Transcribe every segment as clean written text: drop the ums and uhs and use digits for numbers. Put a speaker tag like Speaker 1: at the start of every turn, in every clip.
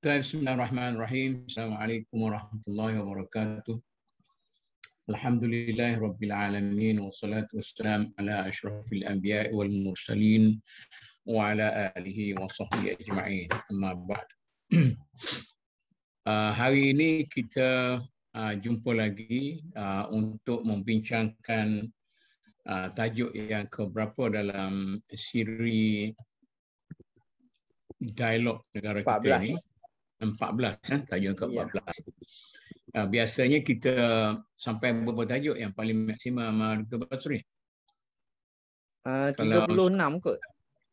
Speaker 1: Bismillahirrahmanirrahim. Assalamualaikum warahmatullahi wabarakatuh. Alhamdulillahi rabbil alamin wassalatu wassalam ala asyrafil anbiya'i wal mursalin wa ala alihi wa sahbihi ajma'in. Amma ba'd. Hari ini kita jumpa lagi untuk membincangkan tajuk yang keberapa dalam siri dialog negara
Speaker 2: 14.
Speaker 1: kita ini. 14 kan, tajuk ke-14. Biasanya kita sampai berapa tajuk yang paling maksimum, Dr. Basri?
Speaker 2: 36 kot.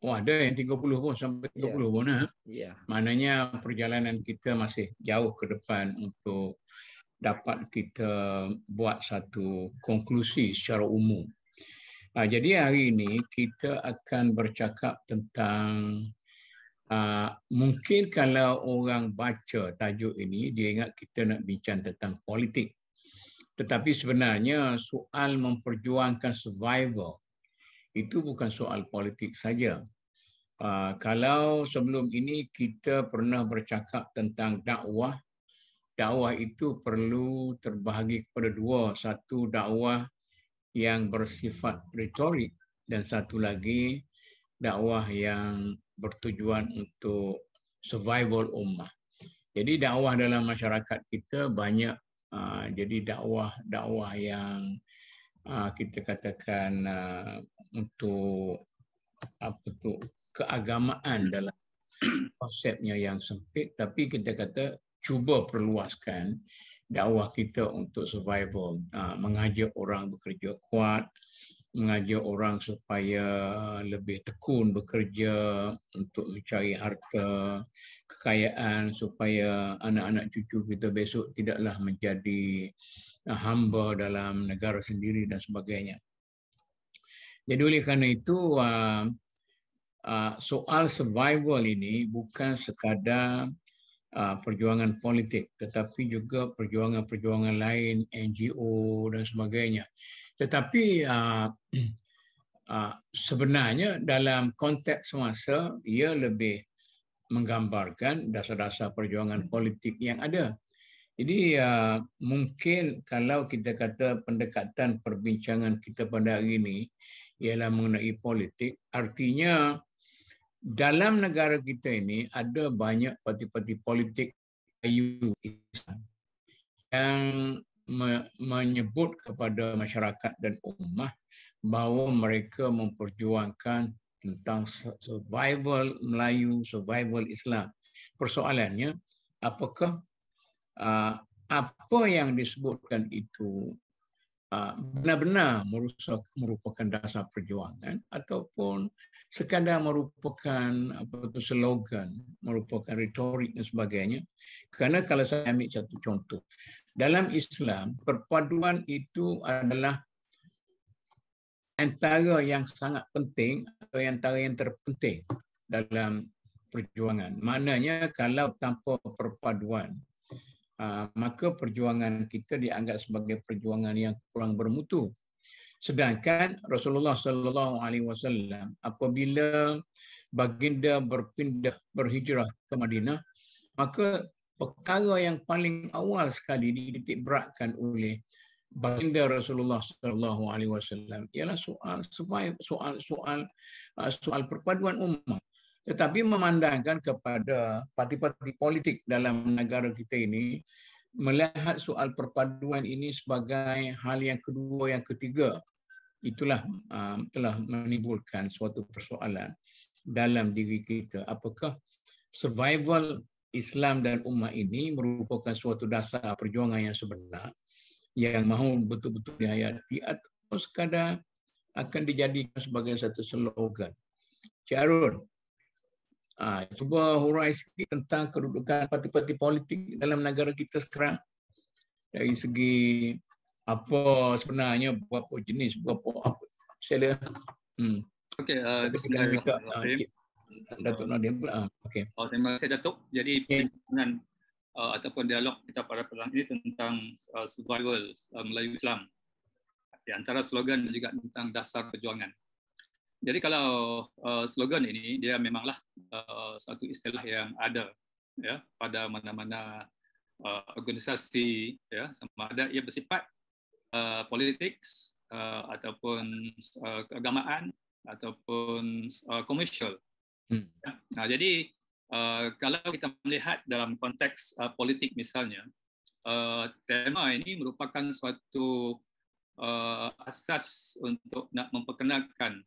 Speaker 1: Oh, ada yang 30 pun, sampai 30 pun. Maknanya perjalanan kita masih jauh ke depan untuk dapat kita buat satu konklusi secara umum. Jadi hari ini kita akan bercakap tentang mungkin kalau orang baca tajuk ini, dia ingat kita nak bincang tentang politik. Tetapi sebenarnya soal memperjuangkan survival itu bukan soal politik saja. Kalau sebelum ini kita pernah bercakap tentang dakwah, dakwah itu perlu terbahagi kepada dua. Satu, dakwah yang bersifat retorik, dan satu lagi dakwah yang bertujuan untuk survival ummah. Jadi dakwah dalam masyarakat kita banyak, jadi dakwah yang kita katakan untuk keagamaan dalam konsepnya yang sempit, tapi kita kata cuba perluaskan dakwah kita untuk survival, mengajak orang bekerja kuat, mengajak orang supaya lebih tekun bekerja untuk mencari harta, kekayaan, supaya anak-anak cucu kita besok tidaklah menjadi hamba dalam negara sendiri dan sebagainya. Jadi oleh kerana itu, soal survival ini bukan sekadar perjuangan politik, tetapi juga perjuangan-perjuangan lain, NGO dan sebagainya. Tetapi sebenarnya dalam konteks semasa, ia lebih menggambarkan dasar-dasar perjuangan politik yang ada. Jadi mungkin kalau kita kata pendekatan perbincangan kita pada hari ini ialah mengenai politik, artinya dalam negara kita ini ada banyak parti-parti politik yang menyebut kepada masyarakat dan ummah bahawa mereka memperjuangkan tentang survival Melayu, survival Islam. Persoalannya, apakah apa yang disebutkan itu benar-benar merupakan dasar perjuangan ataupun sekadar merupakan slogan, merupakan retorik dan sebagainya. Kerana kalau saya ambil satu contoh, dalam Islam, perpaduan itu adalah antara yang sangat penting atau antara yang terpenting dalam perjuangan. Maknanya kalau tanpa perpaduan, maka perjuangan kita dianggap sebagai perjuangan yang kurang bermutu. Sedangkan Rasulullah SAW apabila baginda berhijrah ke Madinah, maka perkara yang paling awal sekali dititik beratkan oleh baginda Rasulullah SAW ialah soal perpaduan umat. Tetapi memandangkan kepada parti-parti politik dalam negara kita ini, melihat soal perpaduan ini sebagai hal yang kedua, yang ketiga, itulah telah menimbulkan suatu persoalan dalam diri kita. Apakah survival Islam dan ummah ini merupakan suatu dasar perjuangan yang sebenar, yang mahu betul-betul dihayati, atau sekadar akan dijadikan sebagai satu slogan? Cik Arun, cuba hurai sikit tentang kedudukan parti-parti politik dalam negara kita sekarang. Dari segi apa sebenarnya, berapa jenis, berapa apa. Saya
Speaker 3: Okey, bismillahirrahmanirrahim.
Speaker 1: Datuk Nadia pula. Okey.
Speaker 3: Terima kasih Datuk. Jadi perbincangan ataupun dialog kita pada perang ini tentang survival Melayu Islam. Di antara slogan dan juga tentang dasar perjuangan. Jadi kalau slogan ini dia memanglah satu istilah yang ada ya pada mana-mana organisasi, ya, sama ada ia bersifat politik ataupun keagamaan ataupun komersial. Nah, jadi kalau kita melihat dalam konteks politik misalnya, tema ini merupakan suatu asas untuk nak memperkenalkan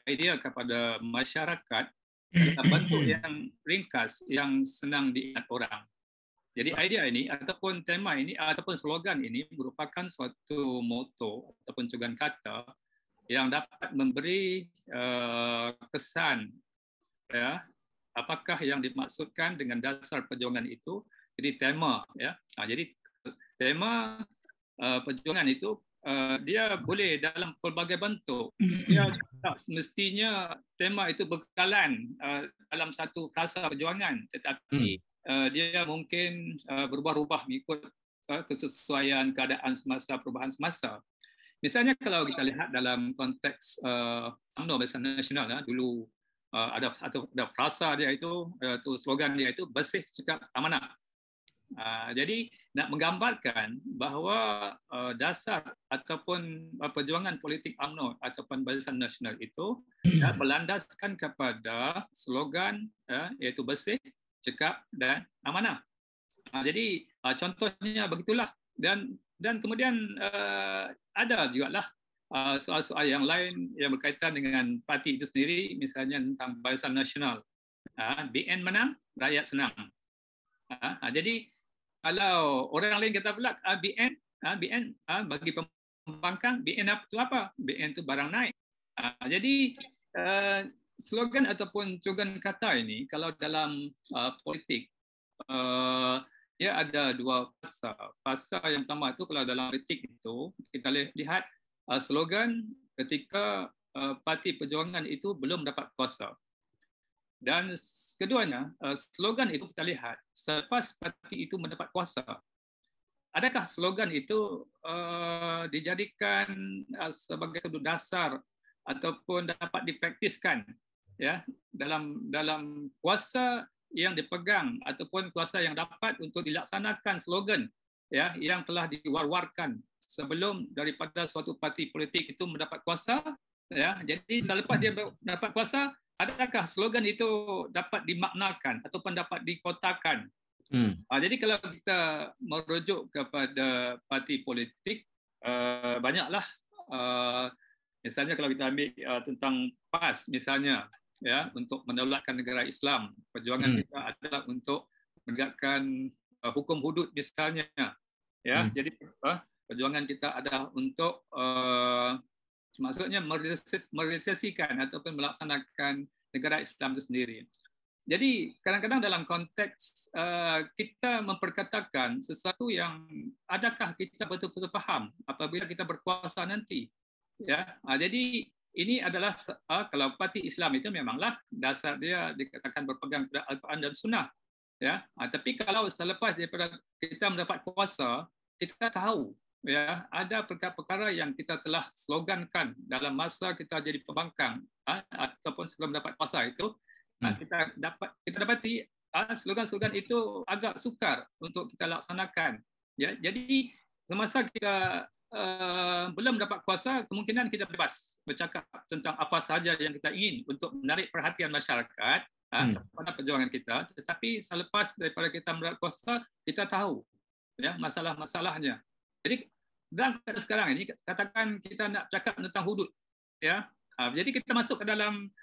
Speaker 3: idea kepada masyarakat dalam bentuk yang ringkas, yang senang diingat orang. Jadi idea ini ataupun tema ini ataupun slogan ini merupakan suatu motto ataupun cugan kata yang dapat memberi kesan, ya, apakah yang dimaksudkan dengan dasar perjuangan itu. Jadi tema, ya. Nah, jadi tema perjuangan itu dia boleh dalam pelbagai bentuk. Dia tak semestinya tema itu berkekalan dalam satu frasa perjuangan, tetapi dia mungkin berubah-ubah mengikut kesesuaian keadaan semasa, perubahan semasa. Misalnya kalau kita lihat dalam konteks UMNO Barisan Nasional, dulu ada frasa dia itu slogan dia itu bersih, cekap, amanah. Jadi nak menggambarkan bahawa dasar ataupun perjuangan politik UMNO ataupun Barisan Nasional itu berlandaskan kepada slogan iaitu bersih, cekap dan amanah. Jadi contohnya begitulah, dan kemudian ada jugalah soal-soal yang lain yang berkaitan dengan parti itu sendiri, misalnya tentang Barisan Nasional. BN menang, rakyat senang. Jadi kalau orang lain kata pula BN bagi pembangkang, BN itu apa? BN itu barang naik. Jadi slogan ataupun cugan kata ini kalau dalam politik dia ada dua fasa. Fasa yang pertama itu kalau dalam politik itu kita lihat slogan ketika parti perjuangan itu belum dapat kuasa. Dan keduanya, slogan itu kita lihat selepas parti itu mendapat kuasa. Adakah slogan itu dijadikan sebagai satu dasar ataupun dapat dipraktiskan, ya, dalam kuasa yang dipegang ataupun kuasa yang dapat untuk dilaksanakan slogan, ya, yang telah diwar-warkan sebelum daripada suatu parti politik itu mendapat kuasa, ya. Jadi selepas dia mendapat kuasa, adakah slogan itu dapat dimaknakan ataupun dapat dikotakan? Jadi kalau kita merujuk kepada parti politik, banyaklah. Misalnya kalau kita ambil tentang PAS misalnya, ya, untuk mendaulatkan negara Islam, perjuangan kita adalah untuk menegakkan hukum hudud misalnya, ya. Jadi perjuangan kita adalah untuk maksudnya merealisasikan ataupun melaksanakan negara Islam itu sendiri. Jadi kadang-kadang dalam konteks kita memperkatakan sesuatu yang adakah kita betul-betul faham apabila kita berkuasa nanti, ya. Jadi ini adalah kalau parti Islam itu memanglah dasar dia dikatakan berpegang pada Al-Quran dan Sunnah, ya. Tapi kalau selepas daripada kita mendapat kuasa, kita tahu, ya, ada perkara-perkara yang kita telah slogankan dalam masa kita jadi pembangkang ataupun sebelum mendapat kuasa itu, kita dapati slogan-slogan itu agak sukar untuk kita laksanakan, ya. Jadi semasa kita belum dapat kuasa, kemungkinan kita bebas bercakap tentang apa sahaja yang kita ingin untuk menarik perhatian masyarakat pada perjuangan kita. Tetapi selepas daripada kita mendapat kuasa, kita tahu, ya, masalah-masalahnya. Jadi dalam keadaan sekarang ini, katakan kita nak cakap tentang hudud, ya. Jadi kita masuk ke dalam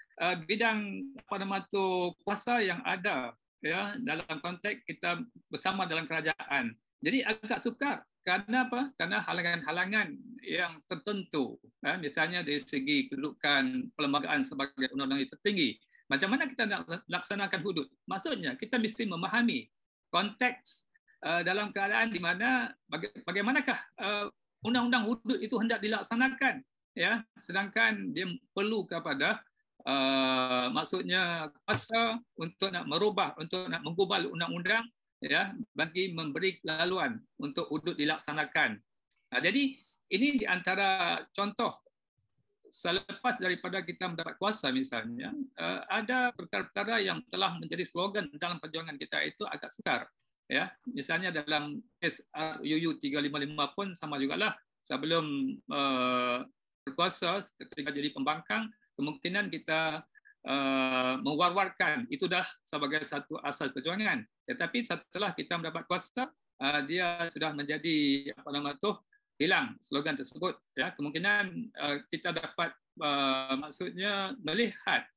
Speaker 3: bidang kuasa yang ada, ya, dalam konteks kita bersama dalam kerajaan. Jadi agak sukar. Karena apa? Karena halangan-halangan yang tertentu, misalnya dari segi kedudukan perlembagaan sebagai undang-undang yang tertinggi. Macam mana kita nak laksanakan hudud? Maksudnya kita mesti memahami konteks dalam keadaan di mana bagaimanakah undang-undang hudud itu hendak dilaksanakan, ya. Sedangkan dia perlu kepada maksudnya kuasa untuk nak merubah, untuk nak menggubal undang-undang, ya, bagi memberi laluan untuk hudud dilaksanakan. Jadi ini di antara contoh selepas daripada kita mendapat kuasa misalnya, ada perkara-perkara yang telah menjadi slogan dalam perjuangan kita itu agak sukar. Ya, misalnya dalam kes RUU 355 pun sama jugalah. Sebelum berkuasa ketika jadi pembangkang, kemungkinan kita mewar-warkan itu dah sebagai satu asas perjuangan. Tetapi setelah kita mendapat kuasa, dia sudah menjadi hilang slogan tersebut. Ya, kemungkinan kita dapat maksudnya melihat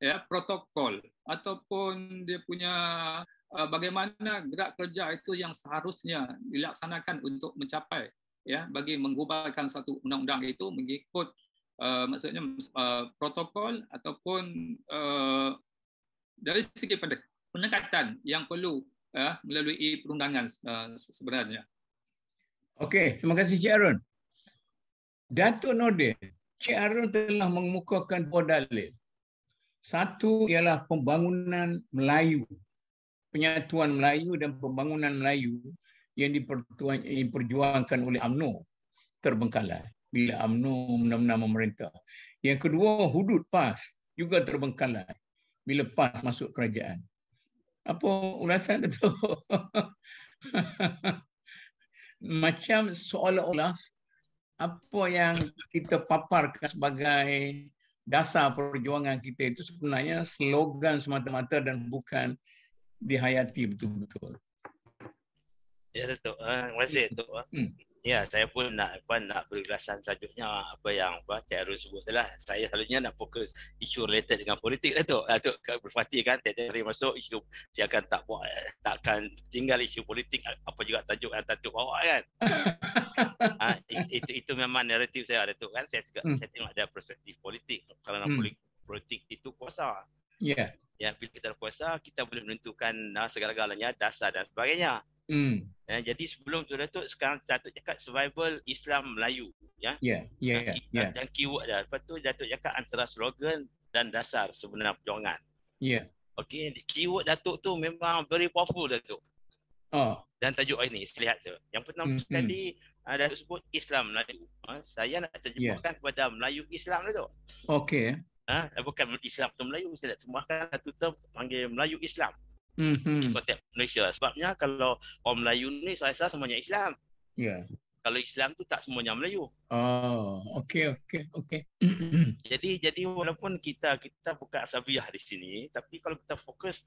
Speaker 3: ya protokol ataupun dia punya bagaimana gerak kerja itu yang seharusnya dilaksanakan untuk mencapai ya bagi mengubahkan satu undang-undang itu mengikut maksudnya protokol ataupun dari segi pendekatan yang perlu melalui perundangan sebenarnya.
Speaker 1: Okey, terima kasih Cik Arun. Datuk Nordin, Cik Arun telah mengemukakan dua dalil. Satu ialah pembangunan Melayu, penyatuan Melayu dan pembangunan Melayu yang diperjuangkan oleh UMNO terbengkalai bila UMNO benar-benar memerintah. Yang kedua, hudud PAS juga terbengkalai bila PAS masuk kerajaan. Apa ulasan itu? Macam seolah-olah apa yang kita paparkan sebagai dasar perjuangan kita itu sebenarnya slogan semata-mata dan bukan dihayati betul-betul.
Speaker 2: Ya, Datuk. Terima kasih, Datuk. Ya, saya pun nak beri ulasan selanjutnya apa yang Cik Arun sebut itulah. Saya selalunya nak fokus isu related dengan politik, Datuk. Datuk berpasti kan tiada hari masuk isu saya akan takkan tinggal isu politik apa juga tajuk yang Datuk bawa kan. Itu memang naratif saya, Datuk kan. Saya tengok ada perspektif politik. Kerana politik itu kuasa.
Speaker 1: Ya.
Speaker 2: Ya, bila kita berkuasa, kita boleh menentukan segala-galanya, dasar dan sebagainya. Jadi sebelum tu Datuk, sekarang Datuk cakap survival Islam Melayu, ya. Dan keyword dah. Lepas tu Datuk cakap antara slogan dan dasar sebenar perjuangan. Okey, keyword Datuk tu memang very powerful, Datuk. Dan tajuk ini saya lihat tu. Yang pertama sekali Datuk sebut Islam Melayu. Saya nak terjemahkan kepada Melayu Islam, Datuk.
Speaker 1: Okey.
Speaker 2: Bukan Islam atau Melayu, saya nak terjemahkan satu term panggil Melayu Islam. Di konteks Malaysia. Sebabnya kalau orang Melayu ni saya rasa semuanya Islam. Kalau Islam tu tak semuanya Melayu.
Speaker 1: Okey.
Speaker 2: Jadi walaupun kita bukan Asabiah di sini, tapi kalau kita fokus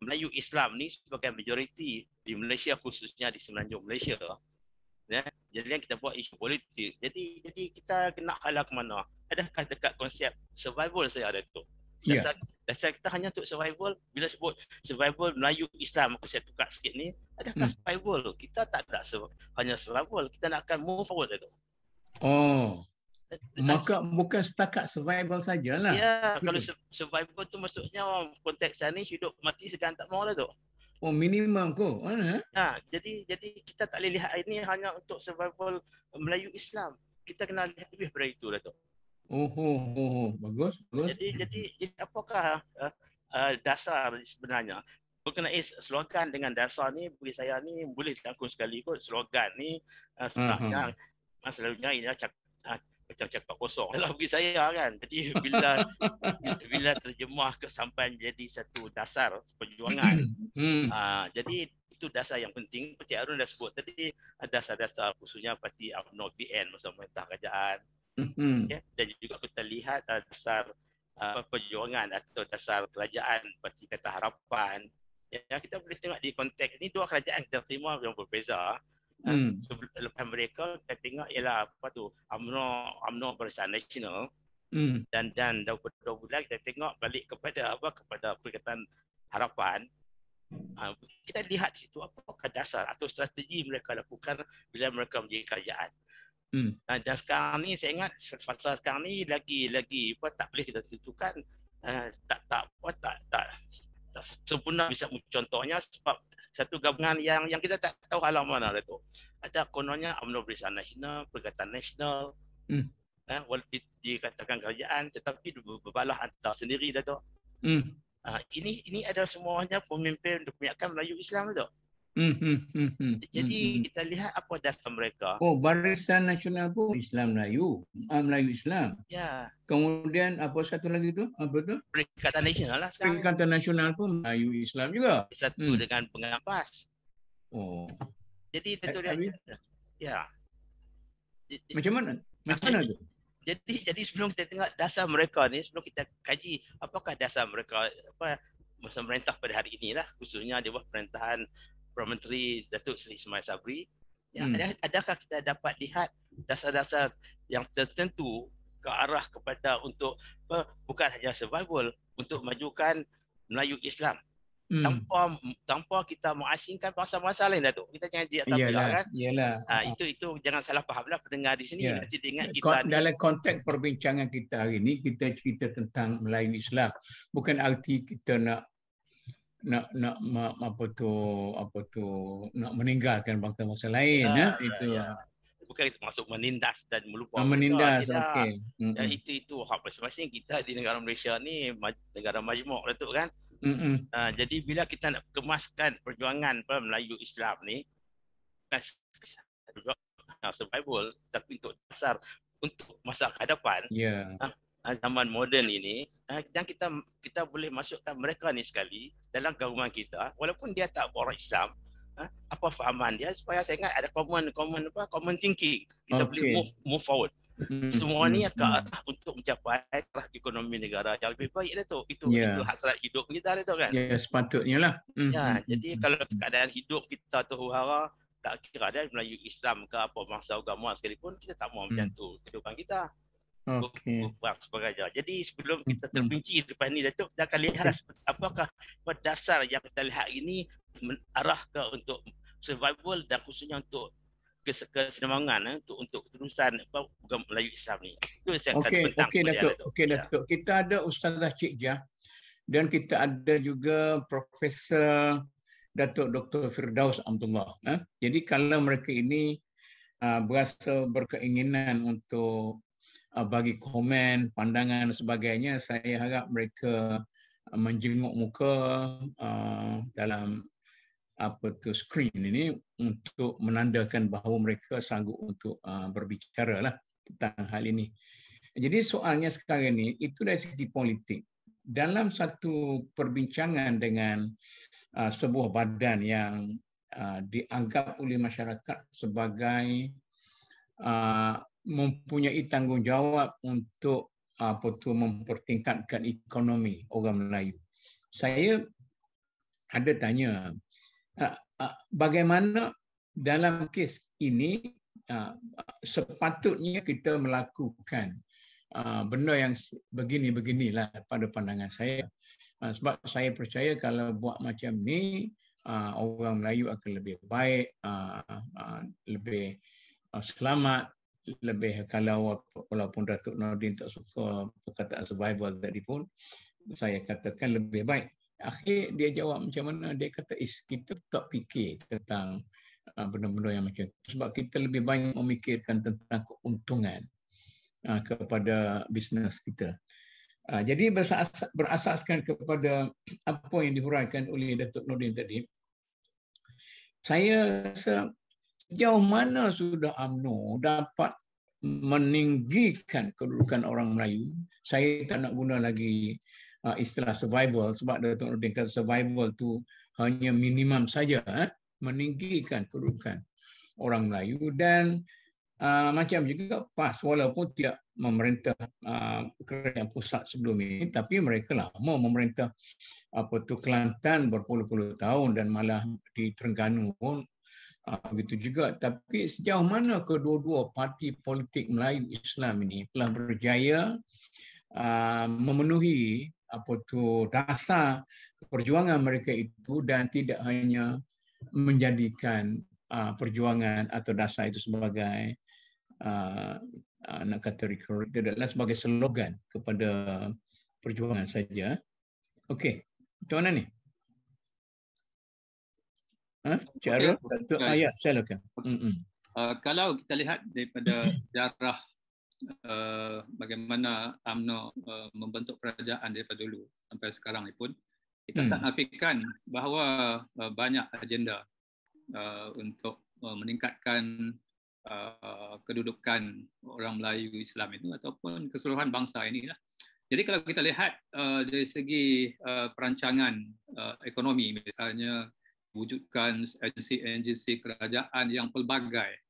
Speaker 2: Melayu Islam ni sebagai majoriti di Malaysia, khususnya di Semenanjung Malaysia. Ya, jadi kita buat isu politik. Jadi kita kena halau ke mana? Adakah dekat konsep survival saya ada tu? Dasar kita hanya untuk survival. Bila sebut survival Melayu Islam, aku saya tukar sikit ni, adakah survival? Kita tak ada hanya survival, kita nak akan move forward itu.
Speaker 1: Maka bukan setakat survival sajalah.
Speaker 2: Ya, kalau survival tu maksudnya konteks ni hidup mati segan tak mau lah tu.
Speaker 1: Minimum ko.
Speaker 2: Jadi kita tak boleh lihat ini hanya untuk survival Melayu Islam. Kita kena lihat lebih daripada itu lah tu.
Speaker 1: Bagus.
Speaker 2: Jadi apakah dasar sebenarnya? Berkenaan slogan dengan dasar ni, bagi saya ni boleh dirangkum sekali kot. Slogan ni sebenarnya selalunya ini macam cakap kosong lah bagi saya kan. Jadi bila terjemah sampai menjadi satu dasar perjuangan. Jadi itu dasar yang penting. Cik Arun dah sebut tadi, dasar-dasar khususnya parti UMNO PN masa pemerintah kerajaan. Dan juga kita lihat dasar perjuangan atau dasar kerajaan Parti Kata Harapan. Ya, kita boleh tengok di konteks ini dua kerajaan kita terima yang berbeza. Lepas mereka kita tengok ialah apa tu UMNO Barisan Nasional. Dan dua bulan kita tengok balik kepada Perikatan Harapan. Kita lihat di situ apakah dasar atau strategi mereka lakukan bila mereka menjadi kerajaan. Dan sekarang ni saya ingat fasa sekarang ni lagi tak boleh kita tentukan tak sempurna. Bisa contohnya sebab satu gabungan yang kita tak tahu halau mana tu. Ada kononnya UMNO Barisan Nasional, Perikatan Nasional. Walaupun dikatakan kerajaan tetapi berbalah antara sendiri dah tu. Ini adalah semuanya pemimpin kebanyakan Melayu Islam tu. Jadi kita lihat apa dasar mereka.
Speaker 1: Oh, Barisan Nasional pun Islam Melayu, Melayu Islam.
Speaker 2: Ya,
Speaker 1: Kemudian apa satu lagi tu? Apa tu?
Speaker 2: Perikatan Nasional lah sekarang.
Speaker 1: Perikatan Nasional pun Melayu Islam juga.
Speaker 2: Satu dengan pengampas.
Speaker 1: Oh.
Speaker 2: Jadi tentu dia. Ya.
Speaker 1: Macam mana? Macam mana tu?
Speaker 2: Jadi sebelum kita tengok dasar mereka ni, sebelum kita kaji apakah dasar mereka, apa masa merintah pada hari inilah, khususnya di bawah pemerintahan Perdana Menteri Datuk Seri Ismail Sabri, adakah kita dapat lihat dasar-dasar yang tertentu ke arah kepada untuk bukan hanya survival, untuk majukan Melayu Islam. Tanpa kita mengasingkan bangsa-bangsa lain, Datuk. Kita jangan dia sampailah kan.
Speaker 1: Iyalah.
Speaker 2: Itu jangan salah fahamlah pendengar di sini. Nanti ingat kita
Speaker 1: dalam konteks perbincangan kita hari ini, kita cerita tentang Melayu Islam. Bukan arti kita nak meninggalkan bangsa-bangsa lain. Itu.
Speaker 2: Bukan itu masuk menindas dan melupa.
Speaker 1: Menindas, okey.
Speaker 2: Dan itu hak masing-masing. Kita di negara Malaysia ni negara majmuk, Datuk kan. Jadi bila kita nak kemaskan perjuangan Melayu Islam ni, bukan survival, tapi untuk dasar untuk masa hadapan, zaman moden ini, dan kita boleh masukkan mereka ni sekali dalam gabungan kita, walaupun dia tak orang Islam, apa fahaman dia, supaya saya ingat ada common thinking, kita boleh move forward. Semua ni ke arah untuk mencapai arah ekonomi negara yang lebih baik, Datuk. Itu hasrat hidup kita, Datuk kan.
Speaker 1: Ya, sepatutnya lah.
Speaker 2: Jadi kalau keadaan hidup kita tu huru-hara, tak kira ada Melayu Islam ke apa bangsa agama sekalipun, kita tak mahu menyentuh kehidupan kita. Jadi sebelum kita terperinci depan ni, Datuk, kita akan lihat apakah dasar yang kita lihat ini mengarah ke untuk survival dan khususnya untuk keseimbangan untuk keterusan program Melayu Islam ni. Itu saya akan tentang.
Speaker 1: Okey, Datuk. Kita ada Ustazah Cik Jah dan kita ada juga Profesor Datuk Dr. Firdaus Abdullah. Jadi kalau mereka ini berasa berkeinginan untuk bagi komen, pandangan dan sebagainya, saya harap mereka menjenguk muka dalam skrin ini untuk menandakan bahawa mereka sanggup untuk berbicara lah tentang hal ini. Jadi soalnya sekarang ini, itu dari segi politik. Dalam satu perbincangan dengan sebuah badan yang dianggap oleh masyarakat sebagai mempunyai tanggungjawab untuk mempertingkatkan ekonomi orang Melayu. Saya ada tanya, bagaimana dalam kes ini sepatutnya kita melakukan benda yang begini-beginilah pada pandangan saya. Sebab saya percaya kalau buat macam ni, orang Melayu akan lebih baik, lebih selamat, lebih, kalau walaupun Datuk Nordin tak suka perkataan survival tadi pun, saya katakan lebih baik. Akhir dia jawab macam mana? Dia kata, kita tak fikir tentang benda-benda yang macam itu. Sebab kita lebih banyak memikirkan tentang keuntungan kepada bisnes kita. Jadi berasaskan kepada apa yang dihuraikan oleh Datuk Nordin tadi, saya rasa sejauh mana sudah UMNO dapat meninggikan kedudukan orang Melayu. Saya tak nak guna lagi istilah survival, sebab Datuk Nordin kata survival tu hanya minimum saja, meninggikan kedudukan orang Melayu. Dan macam juga PAS, walaupun tidak memerintah kerajaan pusat sebelum ini, tapi mereka lama memerintah Kelantan berpuluh-puluh tahun, dan malah di Terengganu pun begitu juga. Tapi sejauh mana kedua-dua parti politik Melayu Islam ini telah berjaya memenuhi dasar perjuangan mereka itu, dan tidak hanya menjadikan perjuangan atau dasar itu sebagai nak kata recurrent, tidaklah sebagai slogan kepada perjuangan saja. Okey, macam mana ni? Cara Datuk ayat silakan.
Speaker 3: Kalau kita lihat daripada sejarah bagaimana UMNO membentuk kerajaan daripada dulu sampai sekarang ni pun, kita tak nafikan bahawa banyak agenda untuk meningkatkan kedudukan orang Melayu Islam itu ataupun keseluruhan bangsa ini lah. Jadi kalau kita lihat dari segi perancangan ekonomi, misalnya wujudkan agensi-agensi kerajaan yang pelbagai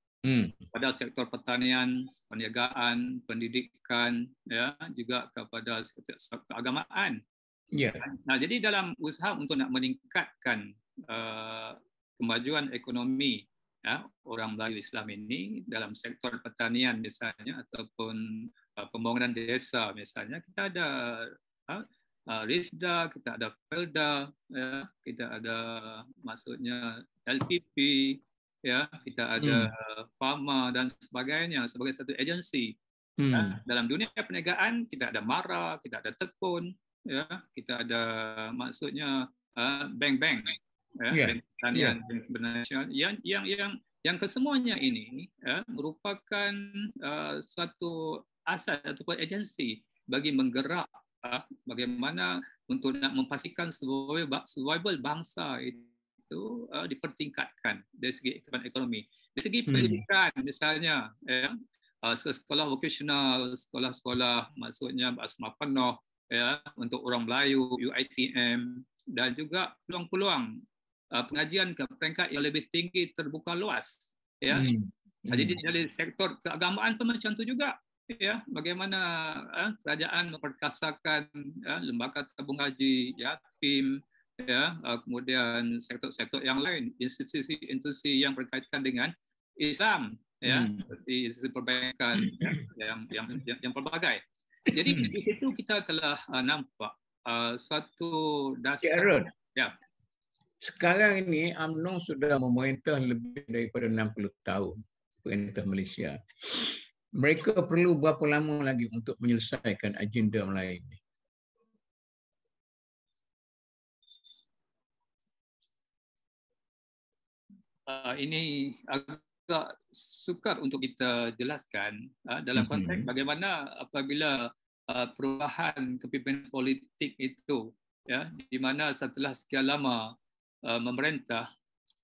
Speaker 3: pada sektor pertanian, perniagaan, pendidikan, ya, juga kepada sektor keagamaan.
Speaker 1: Yeah.
Speaker 3: Nah, jadi dalam usaha untuk nak meningkatkan kemajuan ekonomi, ya, orang Melayu Islam ini dalam sektor pertanian misalnya ataupun pembangunan desa misalnya, kita ada RISDA, kita ada Pelda, ya, kita ada maksudnya LPP, ya, kita ada Pharma dan sebagainya sebagai satu agensi. Ya. Dalam dunia perniagaan kita ada MARA, kita ada Tekun, ya, kita ada maksudnya bank-bank, ya, bank pertanian, bank nasional, yang kesemuanya ini, ya, merupakan suatu asas ataupun agensi bagi menggerak bagaimana untuk nak memastikan survival bangsa itu dipertingkatkan dari segi ekonomi, dari segi pendidikan misalnya, ya, sekolah vocational, sekolah-sekolah maksudnya berasma penuh, ya, untuk orang Melayu, UiTM, dan juga peluang-peluang pengajian ke peringkat yang lebih tinggi terbuka luas, ya. Jadi dari sektor keagamaan pun macam tu juga, ya, bagaimana kerajaan memperkasakan lembaga tabung haji, yatim, ya, kemudian sektor-sektor yang lain, institusi yang berkaitan dengan Islam, ya, seperti institusi perbankan, ya, yang pelbagai. Jadi di situ kita telah nampak suatu dasar. Ya.
Speaker 1: Sekarang ini UMNO sudah memerintah lebih daripada 60 tahun, perintah Malaysia. Mereka perlu berapa lama lagi untuk menyelesaikan agenda Melayu ini?
Speaker 3: Ini agak sukar untuk kita jelaskan dalam konteks bagaimana apabila perubahan kepimpinan politik itu, ya, di mana setelah sekian lama memerintah,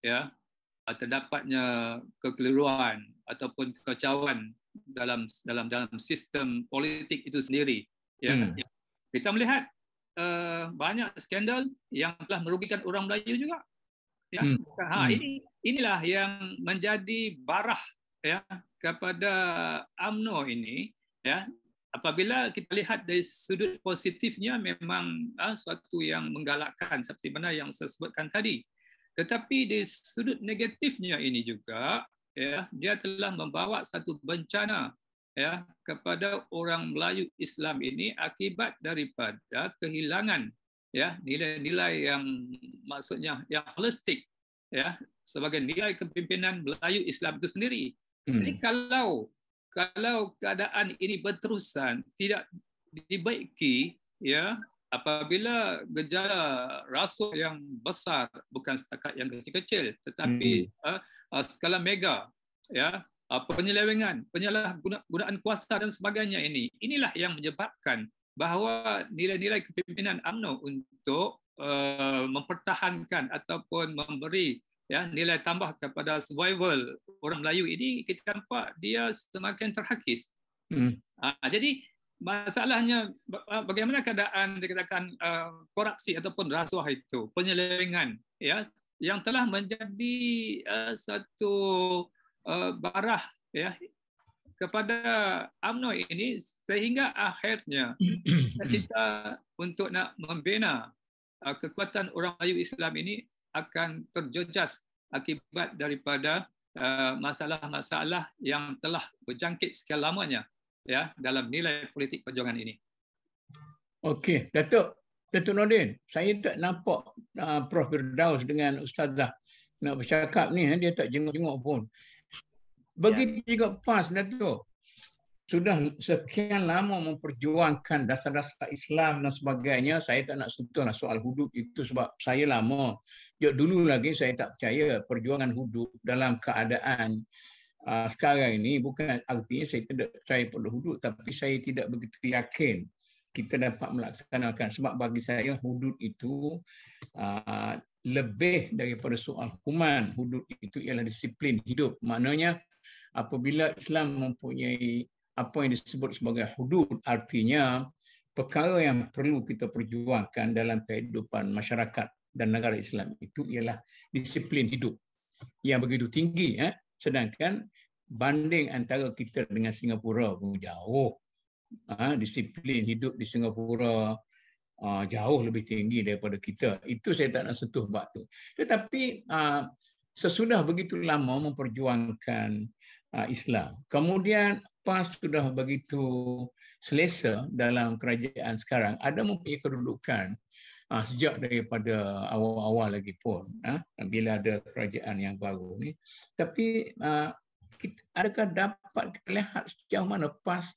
Speaker 3: ya, terdapatnya kekeliruan ataupun kekacauan dalam sistem politik itu sendiri, ya. Kita melihat banyak skandal yang telah merugikan orang Melayu juga, ya. Inilah yang menjadi barah, ya, kepada UMNO ini, ya. Apabila kita lihat dari sudut positifnya memang suatu yang menggalakkan seperti mana yang saya sebutkan tadi. Tetapi di sudut negatifnya ini juga, ya, dia telah membawa satu bencana, ya, kepada orang Melayu Islam ini akibat daripada kehilangan, ya, nilai-nilai yang maksudnya yang holistik, ya, sebagai nilai kepimpinan Melayu Islam itu sendiri. Jadi kalau keadaan ini berterusan tidak dibaiki, ya, apabila gejala rasuah yang besar bukan setakat yang kecil-kecil tetapi skala mega, ya, penyelewengan, penyalahgunaan kuasa dan sebagainya, inilah yang menyebabkan bahawa nilai-nilai kepimpinan UMNO untuk mempertahankan ataupun memberi, ya, nilai tambah kepada survival orang Melayu ini, kita nampak dia semakin terhakis. Jadi masalahnya bagaimana keadaan dikatakan korupsi ataupun rasuah itu, penyelewengan, ya, yang telah menjadi satu barah, ya, kepada UMNO ini, sehingga akhirnya kita untuk nak membina kekuatan orang Melayu Islam ini akan terjejas akibat daripada masalah-masalah yang telah berjangkit sekian lamanya, ya, dalam nilai politik perjuangan ini.
Speaker 1: Okey, Datuk Nordin, saya tak nampak Prof Firdaus dengan Ustazah nak bercakap ni, dia tak jenguk-jenguk pun. Begitu juga PAS, Datuk. Sudah sekian lama memperjuangkan dasar-dasar Islam dan sebagainya. Saya tak nak sentuhlah soal hudud itu sebab saya lama. Dulu lagi saya tak percaya perjuangan hudud dalam keadaan sekarang ini. Bukan artinya saya tidak percaya pada hudud, tapi saya tidak begitu yakin kita dapat melaksanakan. Sebab bagi saya hudud itu lebih daripada soal hukuman. Hudud itu ialah disiplin hidup. Maknanya apabila Islam mempunyai apa yang disebut sebagai hudud, artinya perkara yang perlu kita perjuangkan dalam kehidupan masyarakat dan negara Islam itu ialah disiplin hidup yang begitu tinggi. Sedangkan banding antara kita dengan Singapura pun jauh. Disiplin hidup di Singapura jauh lebih tinggi daripada kita. Itu saya tak nak sentuh bab tu. Tetapi sesudah begitu lama memperjuangkan Islam, kemudian PAS sudah begitu selesa dalam kerajaan sekarang, ada mempunyai kedudukan sejak daripada awal-awal lagi pun, bila ada kerajaan yang baru ni. Tapi adakah dapat kita lihat sejauh mana PAS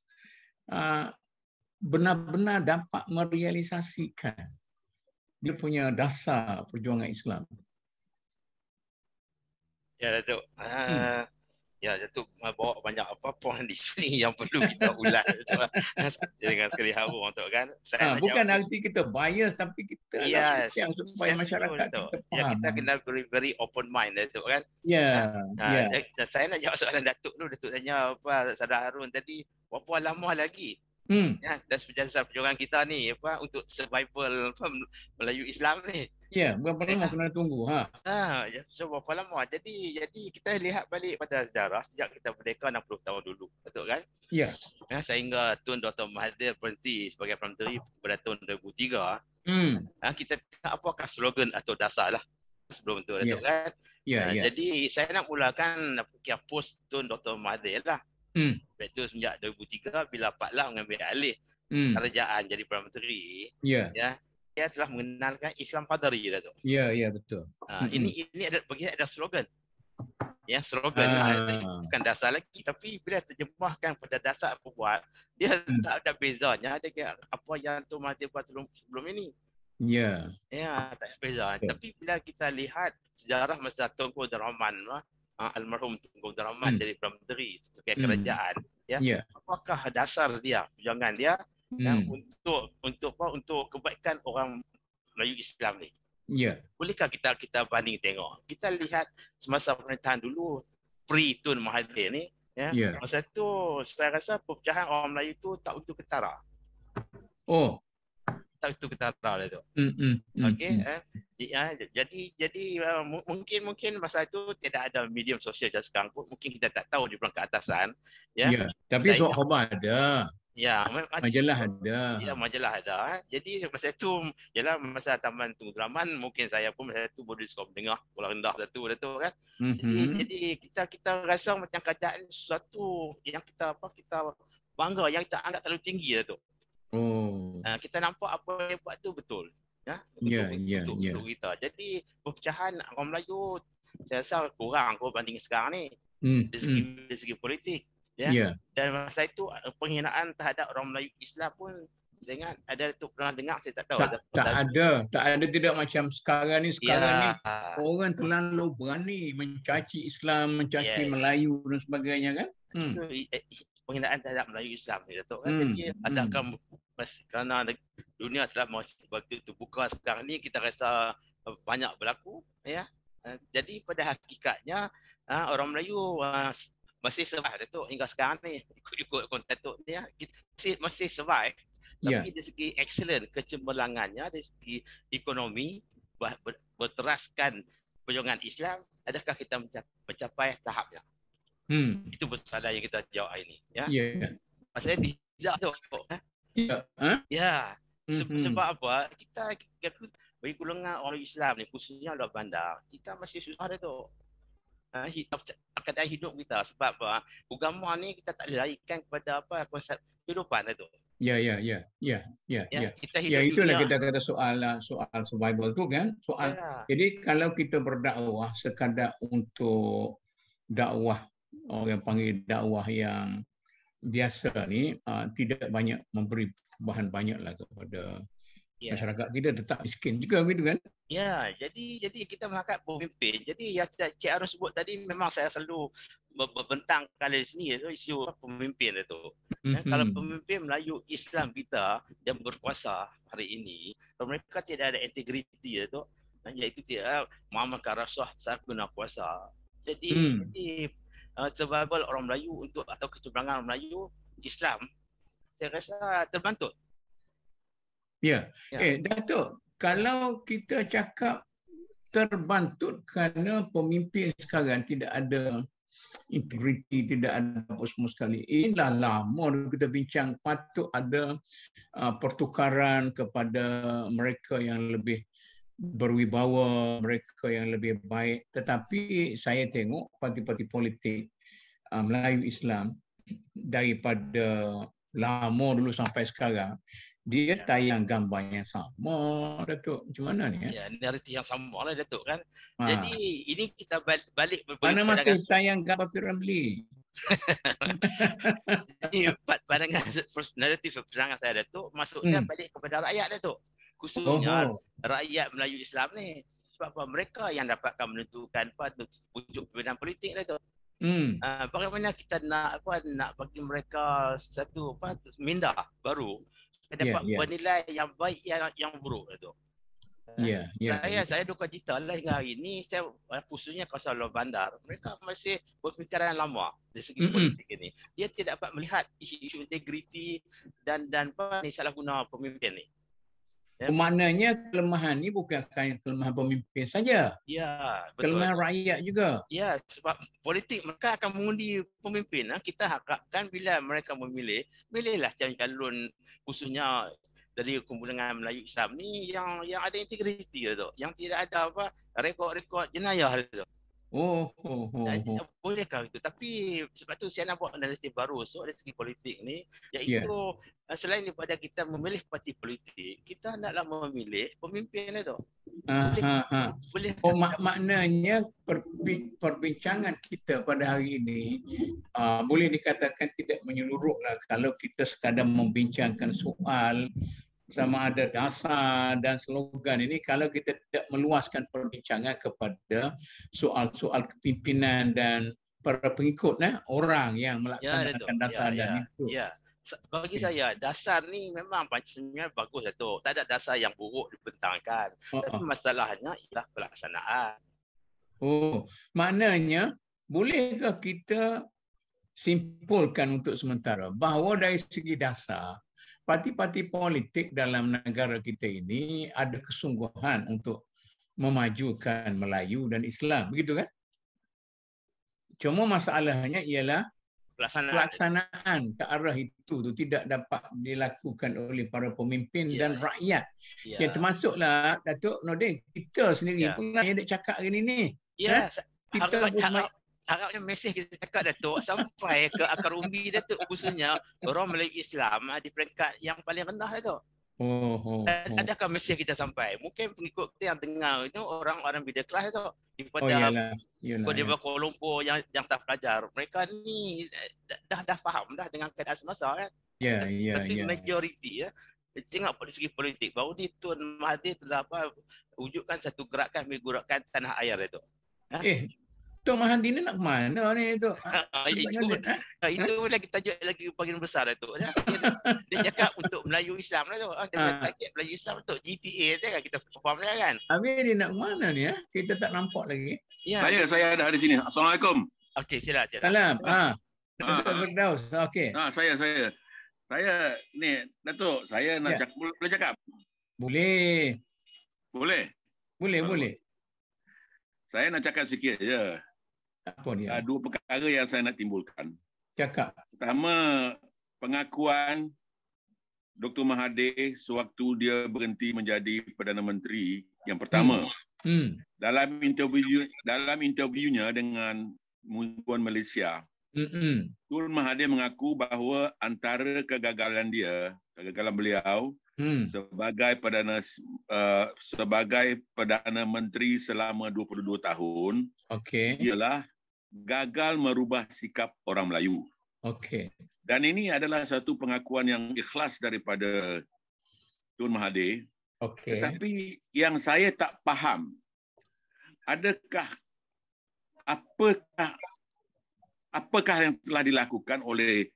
Speaker 1: benar-benar dapat merealisasikan dia punya dasar perjuangan Islam?
Speaker 2: Ya, Datuk. Ya, Datuk bawa banyak point di sini yang perlu kita ulas dengan sekali harum untuk kan.
Speaker 1: Bukan arti kita bias, tapi kita yang supaya masyarakat kita faham.
Speaker 2: Ya, kita kena very open mind, Datuk kan. Saya nak jawab soalan Datuk dulu. Datuk tanya apa Saudara Harun tadi, berapa lama lagi? Dan dasar perjuangan kita ni untuk survival Melayu Islam ni.
Speaker 1: Ya, berapa lama kena tunggu?
Speaker 2: So berapa lama? Jadi kita lihat balik pada sejarah sejak kita merdeka 60 tahun dulu, betul kan?
Speaker 1: Ya.
Speaker 2: Sehingga Tun Dr. Mahathir berhenti sebagai Perdana Menteri pada tahun 2003. Kita tengok apakah slogan atau dasar lah sebelum itu, betul kan? Jadi saya nak mulakan post Tun Dr. Mahathir lah. Itu sejak 2003 bila Pak Lam mengambil alih kerajaan jadi Perdana Menteri. Dia telah mengenalkan Islam Qadari dah tu.
Speaker 1: Ya, betul.
Speaker 2: Ini ada slogan. Ya, slogan bukan dasar lagi, tapi bila terjemahkan pada dasar apa buat, dia tak ada bezanya dengan apa yang tu Mahathir buat sebelum ini.
Speaker 1: Ya,
Speaker 2: tak ada beza. Tapi bila kita lihat sejarah masa Tunku Abdul Rahman, almarhum Tunku Abdul Rahman dari Perdana Menteri sebagai kerajaan, apakah dasar dia, perjuangan dia untuk kebaikan orang Melayu Islam ni? Bolehkah kita banding tengok? Kita lihat semasa pemerintahan dulu pre-Tun Mahathir ni, masa tu saya rasa perpecahan orang Melayu tu tak utuh ketara. Tak utuh ketara lah tu. Okey, jadi mungkin masa itu tidak ada medium sosial macam sekarang pun, mungkin kita tak tahu di belakang keatasan.
Speaker 1: Tapi surat khabar ada. Majalah ada.
Speaker 2: Ya, majalah ada. Jadi masa itu, ialah masa Taman Tunku Rahman, mungkin saya pun masa itu baru sekolah menengah, sekolah rendah Datuk kan. Jadi kita rasa macam kerajaan sesuatu yang kita bangga, yang kita anggap terlalu tinggi Datuk. Kita nampak apa yang buat tu betul. Untuk kita. Jadi perpecahan orang Melayu saya rasa kurang berbanding sekarang ni. Dari segi politik. Dan masa itu penghinaan terhadap orang Melayu Islam pun saya ingat ada tu pernah dengar, saya tak tahu.
Speaker 1: Tak ada tidak macam sekarang ni. Orang terlalu berani mencaci Islam, mencaci Melayu dan sebagainya kan.
Speaker 2: Penghinaan terhadap Melayu Islam ni Datuk kan. Jadi adakah kerana dunia telah waktu itu buka sekarang ni kita rasa banyak berlaku jadi pada hakikatnya orang Melayu masih survive Datuk hingga sekarang ni, ikut konteks tu ni kita masih survive. Tapi dari segi excellent kecemerlangannya, dari segi ekonomi berteraskan perjuangan Islam, adakah kita mencapai tahapnya? Itu persoalan yang kita jawab hari ni. Maksudnya tidak Datuk. Sebab apa? Kita bagi golongan orang Islam ni, khususnya luar bandar, kita masih susah Datuk. Keadaan hidup kita sebab agama ni kita tak boleh larikan kepada konsep kehidupan Datuk.
Speaker 1: Itulah kita kata soal survival tu kan. Jadi kalau kita berdakwah sekadar untuk dakwah, orang panggil dakwah yang biasa ni, tidak banyak memberi perubahan banyaklah kepada masyarakat kita, tetap miskin juga begitu kan. Jadi kita mengangkat pemimpin. Jadi yang Cik Harun sebut tadi memang saya selalu berbentang kali sini isu pemimpin itu. Kalau pemimpin Melayu Islam kita yang berkuasa hari ini, mereka tidak ada integriti itu,
Speaker 2: iaitu mengamalkan rasuah saat guna puasa. Jadi survival orang Melayu atau kecemburuan orang Melayu Islam, saya rasa terbantut.
Speaker 1: Ya. Datuk, kalau kita cakap terbantut kerana pemimpin sekarang tidak ada integriti, tidak ada apa semua sekali. Inilah lama kita bincang, patut ada pertukaran kepada mereka yang lebih berwibawa, mereka yang lebih baik. Tetapi saya tengok parti-parti politik Melayu Islam daripada lama dulu sampai sekarang, dia tayang gambar yang sama, Datuk. Macam mana ni?
Speaker 2: Ya, nariti yang sama lah, Datuk kan. Jadi ini kita balik
Speaker 1: mana masih tayang gambar P.Ramlee.
Speaker 2: Jadi pandangan naratif pandangan saya, Datuk, maksudnya balik kepada rakyat, Datuk. Khususnya rakyat Melayu Islam ni. Sebab apa? Mereka yang dapatkan menentukan wujud pimpinan politik, Datuk. Bagaimana kita nak bagi mereka satu minda baru, dapat penilai yang baik yang buruk itu. Saya duka cita lah hingga hari ini, saya khususnya kawasan luar bandar, mereka masih berfikiran lama dari segi politik ini. Dia tidak dapat melihat isu integriti dan salah guna pemimpin ni.
Speaker 1: Maknanya kelemahan ni bukan kelemahan pemimpin saja.
Speaker 2: Ya, betul.
Speaker 1: Kelemahan rakyat juga.
Speaker 2: Ya, sebab politik mereka akan mengundi pemimpin. Kita harapkan bila mereka memilih, pilihlah calon khususnya dari kumpulan Melayu Islam ni yang ada integriti tu, yang tidak ada rekod-rekod jenayah tu. Bolehkah itu? Tapi sebab tu saya nak buat analisis baru dari segi politik ni, iaitu selain daripada kita memilih parti politik, kita hendaklah memilih pemimpin itu.
Speaker 1: Maknanya perbincangan kita pada hari ini boleh dikatakan tidak menyeluruhlah kalau kita sekadar membincangkan soal sama ada dasar dan slogan ini, kalau kita tidak meluaskan perbincangan kepada soal-soal kepimpinan dan para pengikut orang yang melaksanakan dasar dan itu.
Speaker 2: Bagi saya dasar ni memang pancasila bagus, Datuk. Tak ada dasar yang buruk dibentangkan. Tapi masalahnya ialah pelaksanaan.
Speaker 1: Maknanya bolehkah kita simpulkan untuk sementara bahawa dari segi dasar parti-parti politik dalam negara kita ini ada kesungguhan untuk memajukan Melayu dan Islam, begitu kan? Cuma masalahnya ialah pelaksanaan ke arah itu tu tidak dapat dilakukan oleh para pemimpin dan rakyat. Yang termasuklah Datuk Nordin, kita sendiri pula yang nak cakap hari ni. Kita
Speaker 2: harapnya mesej kita cakap, Datuk, sampai ke akar umbi, Datuk, khususnya orang Melayu Islam di peringkat yang paling rendah, Datuk. Adakah mesej kita sampai? Mungkin pengikut kita yang dengar itu orang-orang middle class, Datuk, daripada di Kuala Lumpur yang tak pelajar. Mereka ni dah faham dah dengan keadaan semasa kan. Tapi majoriti tengok dari segi politik bahawa ni Tun Mahathir telah wujudkan satu gerakan menggerakkan tanah air, Datuk.
Speaker 1: Tun Mahathir ni nak ke mana ni tu?
Speaker 2: Itu lagi tajuk lagi bagian besar tu. Dia cakap untuk Melayu Islam lah tu. Dia target Melayu Islam untuk GTA tu kan, kita faham lah kan.
Speaker 1: Habis dia nak ke mana ni? Kita tak nampak lagi.
Speaker 4: Saya ada di sini. Assalamualaikum.
Speaker 2: Okey, sila.
Speaker 1: Salam. Datuk Firdaus. Okey.
Speaker 4: Saya ni Datuk, saya nak cakap, boleh cakap?
Speaker 1: Boleh.
Speaker 4: Boleh. Saya nak cakap sikit je.
Speaker 1: Apa dia?
Speaker 4: Dua perkara yang saya nak timbulkan.
Speaker 1: Cakap.
Speaker 4: Pertama, pengakuan Dr. Mahathir sewaktu dia berhenti menjadi Perdana Menteri yang pertama. Dalam interviewnya dengan Musuhan Malaysia, Tun Mahathir mengaku bahawa antara kegagalan beliau sebagai Perdana Menteri selama 22 tahun ialah gagal merubah sikap orang Melayu. Dan ini adalah satu pengakuan yang ikhlas daripada Tun Mahathir. Tetapi yang saya tak faham, apakah yang telah dilakukan oleh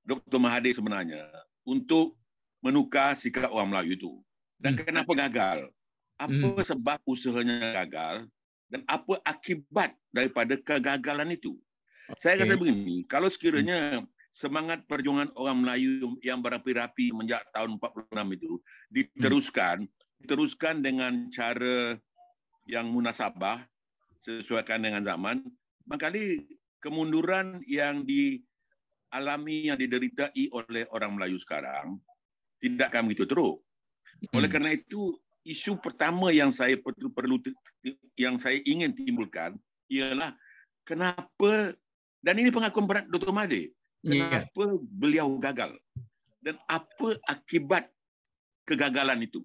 Speaker 4: Dr. Mahathir sebenarnya untuk menukar sikap orang Melayu itu? Dan kenapa gagal? apa sebab usahanya gagal dan apa akibat daripada kegagalan itu. Saya rasa begini, kalau sekiranya semangat perjuangan orang Melayu yang berapi-rapi sejak tahun 46 itu diteruskan dengan cara yang munasabah, sesuaikan dengan zaman, maknanya kemunduran yang dialami, yang dideritai oleh orang Melayu sekarang tidak akan begitu teruk. Oleh kerana itu, isu pertama yang saya ingin timbulkan ialah kenapa, dan ini pengakuan berat Dr. Mahathir, kenapa beliau gagal dan apa akibat kegagalan itu.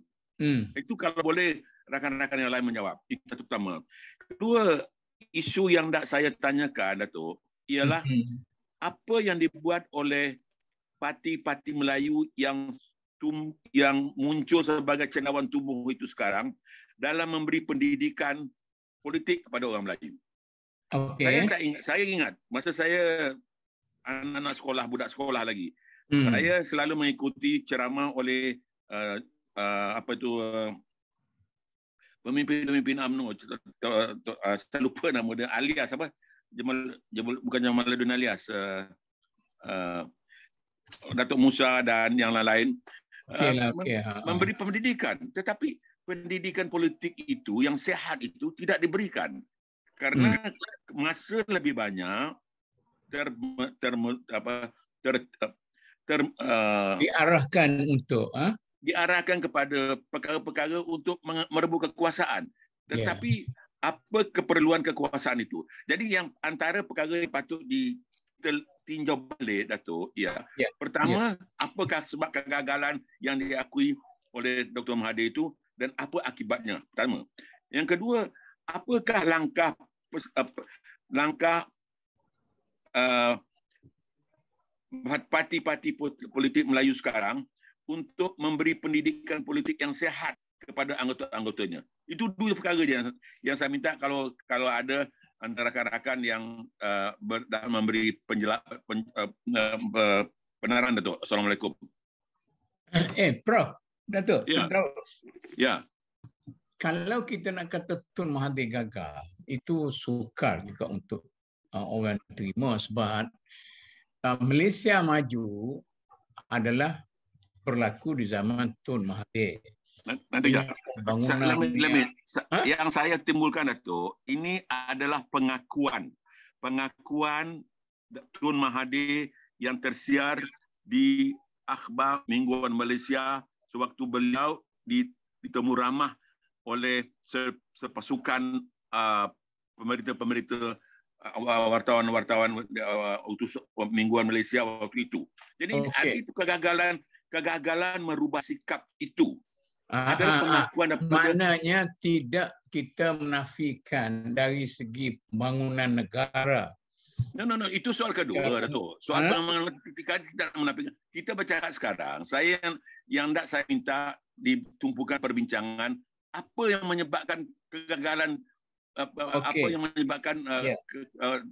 Speaker 4: Itu kalau boleh rakan-rakan yang lain menjawab. Itu pertama. Kedua, isu yang nak saya tanyakan, Datuk, ialah apa yang dibuat oleh parti-parti Melayu yang muncul sebagai cendawan tumbuh itu sekarang dalam memberi pendidikan politik kepada orang Melayu. Saya ingat masa saya anak-anak sekolah, budak sekolah lagi, saya selalu mengikuti ceramah oleh pemimpin UMNO, saya lupa nama dia, alias apa? Bukan Jamaluddin alias, Datuk Musa dan yang lain-lain. Memberi pendidikan, tetapi pendidikan politik itu yang sehat itu tidak diberikan karena masa lebih banyak diarahkan kepada perkara-perkara untuk merebut kekuasaan. Tetapi apa keperluan kekuasaan itu? Jadi yang antara perkara yang patut tinjau balik, Datuk, pertama, apakah sebab kegagalan yang diakui oleh Dr. Mahathir itu dan apa akibatnya? Pertama. Yang kedua, apakah langkah parti-parti politik Melayu sekarang untuk memberi pendidikan politik yang sehat kepada anggota-anggotanya? Itu dua perkara yang saya minta kalau ada antara rakan-rakan yang memberi penerangan, Datuk. Assalamualaikum.
Speaker 1: Prof. Datuk.
Speaker 4: Ya.
Speaker 1: Kalau kita nak kata Tun Mahathir gagal, itu sukar juga untuk orang terima sebab Malaysia maju adalah berlaku di zaman Tun Mahathir.
Speaker 4: Nanti yang saya timbulkan, Datuk, ini adalah pengakuan Tun Mahathir yang tersiar di akhbar mingguan Malaysia sewaktu beliau ditemu ramah oleh sepasukan pemerintah wartawan utus mingguan Malaysia waktu itu. Jadi itu kegagalan merubah sikap itu. Adalah pengakuan
Speaker 1: maknanya tidak kita menafikan dari segi pembangunan negara.
Speaker 4: No, itu soal kedua, Datuk. Soal pembangunan kita tidak menafikan. Kita bercakap sekarang, yang saya minta ditumpukan perbincangan apa yang menyebabkan kegagalan, apa yang menyebabkan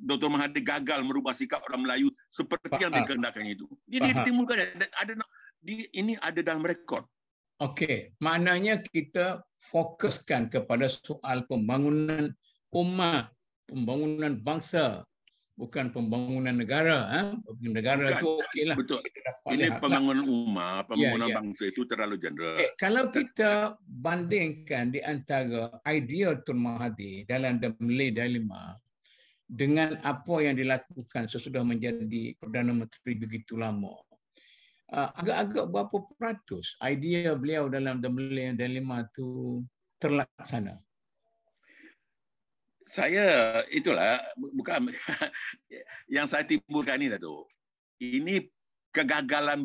Speaker 4: Dr. Mahathir gagal merubah sikap orang Melayu seperti yang dikehendakkan itu. Ini ditimbulkan, ini ada dalam rekod.
Speaker 1: Maknanya kita fokuskan kepada soal pembangunan umat, pembangunan bangsa, bukan pembangunan negara. Negara itu okeylah.
Speaker 4: Betul. Ini pembangunan umat, pembangunan bangsa itu terlalu general.
Speaker 1: Kalau kita bandingkan di antara idea Tun Mahathir dalam The Malay Dilemma dengan apa yang dilakukan sesudah menjadi Perdana Menteri begitu lama, agak-agak berapa peratus idea beliau dalam The Malay Dilemma itu terlaksana?
Speaker 4: Saya itulah bukan yang saya timbulkan ini, Datuk. Ini kegagalan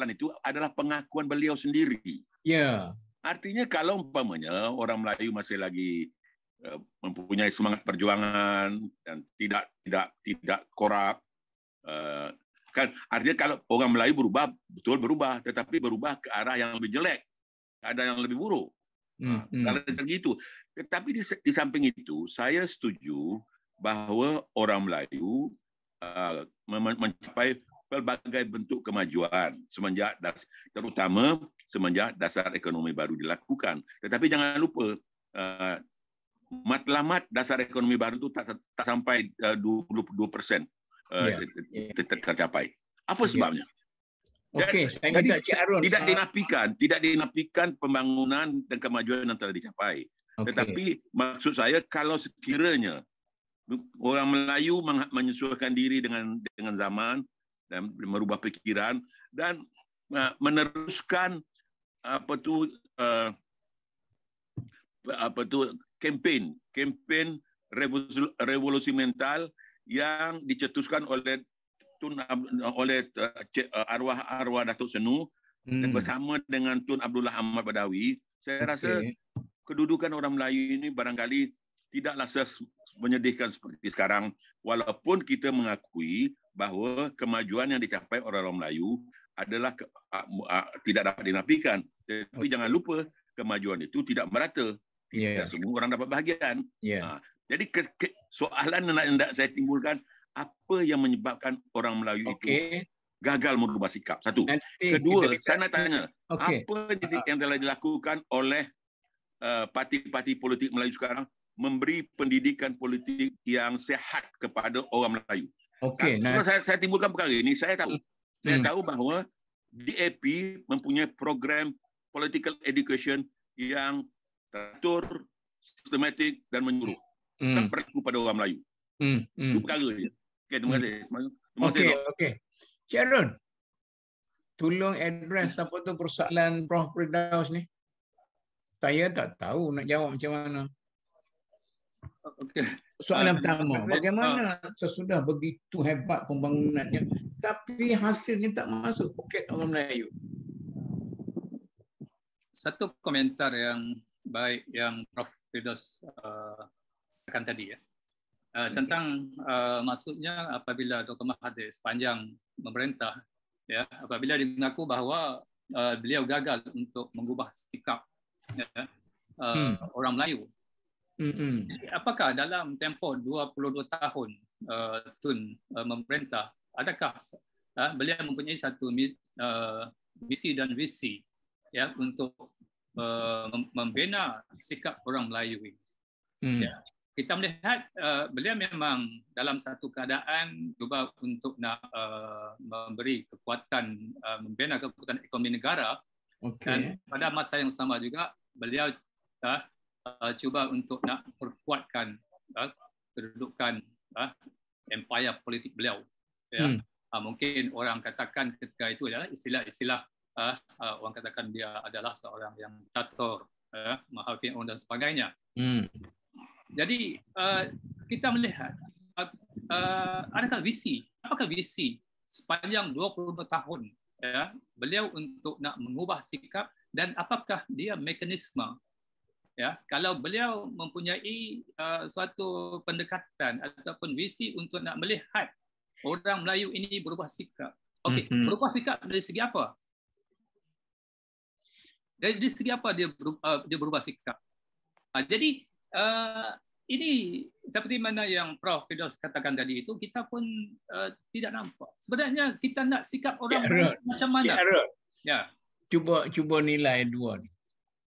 Speaker 4: itu adalah pengakuan beliau sendiri. Artinya kalau umpamanya orang Melayu masih lagi mempunyai semangat perjuangan dan tidak korup, kan artinya kalau orang Melayu berubah, betul berubah, tetapi berubah ke arah yang lebih jelek, ada yang lebih buruk. Kalau begitu. Tetapi di samping itu, saya setuju bahawa orang Melayu mencapai pelbagai bentuk kemajuan semenjak, terutama semenjak dasar ekonomi baru dilakukan. Tetapi jangan lupa, matlamat dasar ekonomi baru itu tak sampai 22% tercapai. Apa sebabnya?
Speaker 1: Okey, saya minta Cik Arun.
Speaker 4: Tidak dinafikan pembangunan dan kemajuan yang telah dicapai. Tetapi maksud saya, kalau sekiranya orang Melayu menyesuaikan diri dengan zaman dan merubah pikiran dan meneruskan kempen revolusi mental yang dicetuskan oleh arwah Datuk Senu bersama dengan Tun Abdullah Ahmad Badawi. Saya rasa kedudukan orang Melayu ini barangkali tidaklah menyedihkan seperti sekarang, walaupun kita mengakui bahawa kemajuan yang dicapai oleh orang Melayu adalah tidak dapat dinafikan. Tapi jangan lupa, kemajuan itu tidak merata. Tidak semua orang dapat bahagian. Jadi soalan yang nak saya timbulkan, apa yang menyebabkan orang Melayu itu gagal merubah sikap? Satu. Kedua, saya nak tanya, apa yang telah dilakukan oleh parti-parti politik Melayu sekarang memberi pendidikan politik yang sihat kepada orang Melayu? Saya timbulkan perkara ini, saya tahu bahawa DAP mempunyai program political education yang teratur, sistematik dan menyeluruh. Tak berlaku pada orang Melayu. Itu perkara je. Terima kasih.
Speaker 1: Okey. Cik Arun, tolong address apa tu persoalan Prof Firdaus ni. Saya tak tahu nak jawab macam mana. Soalan pertama, bagaimana sesudah begitu hebat pembangunannya tapi hasilnya tak masuk poket orang Melayu?
Speaker 3: Satu komentar yang baik yang Prof Firdaus katakan tadi, tentang maksudnya apabila Dr. Mahathir sepanjang memerintah, apabila dia mengaku bahawa beliau gagal untuk mengubah sikap orang Melayu. Apakah dalam tempoh 22 tahun Tun memerintah, adakah beliau mempunyai satu misi dan visi untuk membina sikap orang Melayu ini? Kita melihat beliau memang dalam satu keadaan cuba untuk nak memberi kekuatan, membina kekuatan ekonomi negara. Dan pada masa yang sama juga beliau cuba untuk nak perkuatkan kedudukan empire politik beliau. Mungkin orang katakan ketika itu adalah istilah-istilah orang katakan dia adalah seorang yang diktator, Mahathir dan sebagainya. Jadi kita melihat adakah visi? Apakah visi sepanjang 22 tahun beliau untuk nak mengubah sikap, dan apakah dia mekanisme? Kalau beliau mempunyai suatu pendekatan ataupun visi untuk nak melihat orang Melayu ini berubah sikap. Berubah sikap dari segi apa? Dari segi apa dia berubah sikap? Jadi ini seperti mana yang Prof Firdaus katakan tadi itu, kita pun tidak nampak. Sebenarnya kita nak sikap orang macam mana?
Speaker 1: Cuba nilai dua ni.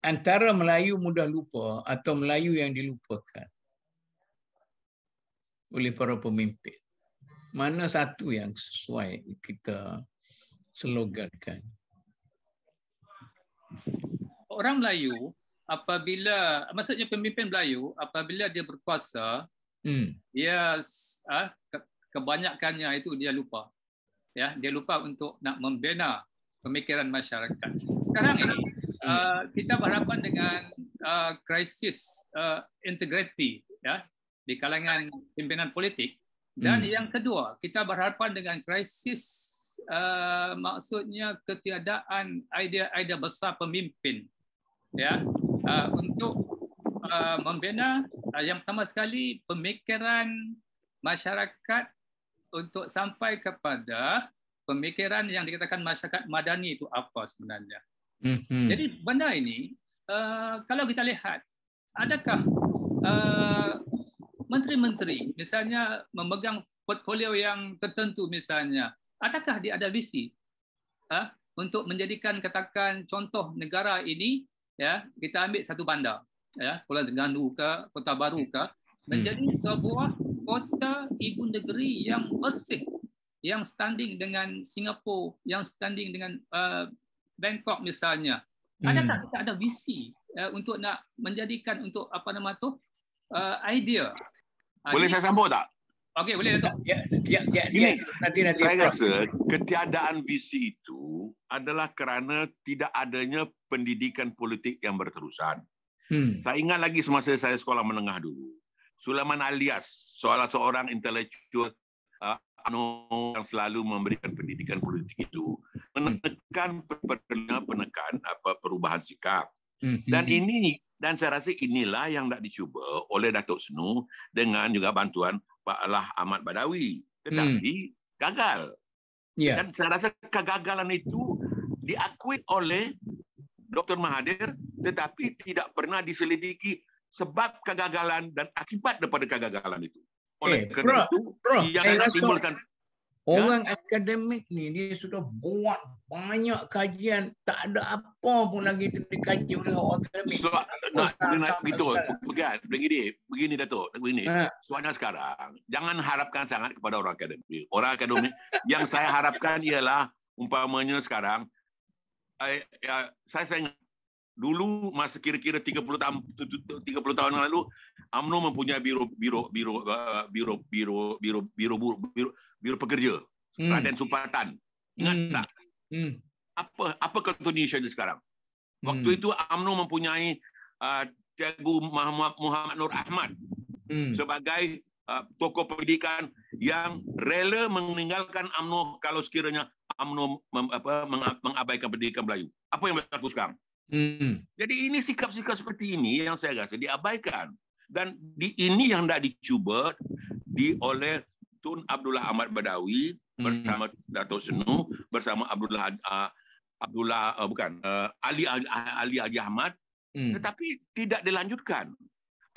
Speaker 1: Antara Melayu mudah lupa atau Melayu yang dilupakan oleh para pemimpin, mana satu yang sesuai kita slogankan?
Speaker 3: Orang Melayu apabila, maksudnya pemimpin Melayu apabila dia berkuasa, dia kebanyakannya itu dia lupa. Dia lupa untuk nak membina pemikiran masyarakat. Sekarang ini kita berhadapan dengan krisis integriti di kalangan pimpinan politik, dan yang kedua kita berhadapan dengan krisis maksudnya ketiadaan idea-idea besar pemimpin untuk membina yang pertama sekali pemikiran masyarakat untuk sampai kepada pemikiran yang dikatakan masyarakat madani itu apa sebenarnya. Jadi benda ini kalau kita lihat, adakah menteri-menteri misalnya memegang portfolio yang tertentu misalnya, adakah dia ada visi untuk menjadikan katakan contoh negara ini, ya, kita ambil satu bandar, ya, Pulau Terengganu ke Kota Baru ke, menjadi sebuah kota ibu negeri yang bersih, yang standing dengan Singapura, yang standing dengan Bangkok misalnya. Adakah kita ada visi untuk nak menjadikan untuk apa nama tu idea?
Speaker 4: Boleh saya sambung tak?
Speaker 3: Okey, boleh Datuk.
Speaker 4: Ini saya rasa ketiadaan visi itu adalah kerana tidak adanya pendidikan politik yang berterusan. Saya ingat lagi semasa saya sekolah menengah dulu, Sulaiman Alias, salah seorang intelektual yang selalu memberikan pendidikan politik itu, menekan perubahan sikap. Dan saya rasa inilah yang nak dicuba oleh Datuk Senu dengan juga bantuan Pak Lah Ahmad Badawi. Tetapi gagal. Dan saya rasa kegagalan itu diakui oleh Dr. Mahathir, tetapi tidak pernah diselidiki sebab kegagalan dan akibat daripada kegagalan itu. Oleh kerana itu, yang saya timbulkan
Speaker 1: orang akademik ni dia sudah buat banyak kajian, tak ada apa pun lagi dikaji oleh orang akademik.
Speaker 4: Begini Datuk, begini. Soalnya sekarang jangan harapkan sangat kepada orang akademik. Orang akademik yang saya harapkan ialah umpamanya sekarang saya ingat dulu masa kira-kira 30 tahun yang lalu UMNO mempunyai biro pekerja Raden Supatan. Ingat tak? Apa continuation sekarang? Waktu itu UMNO mempunyai Cikgu Muhammad Nur Ahmad sebagai tokoh pendidikan yang rela meninggalkan UMNO kalau sekiranya UMNO mengabaikan pendidikan Melayu. Apa yang berlaku sekarang? Jadi ini sikap-sikap seperti ini yang saya rasa diabaikan. Dan ini yang tidak dicuba oleh Tun Abdullah Ahmad Badawi bersama Datuk Senu, bersama Ali Haji Ahmad, tetapi tidak dilanjutkan.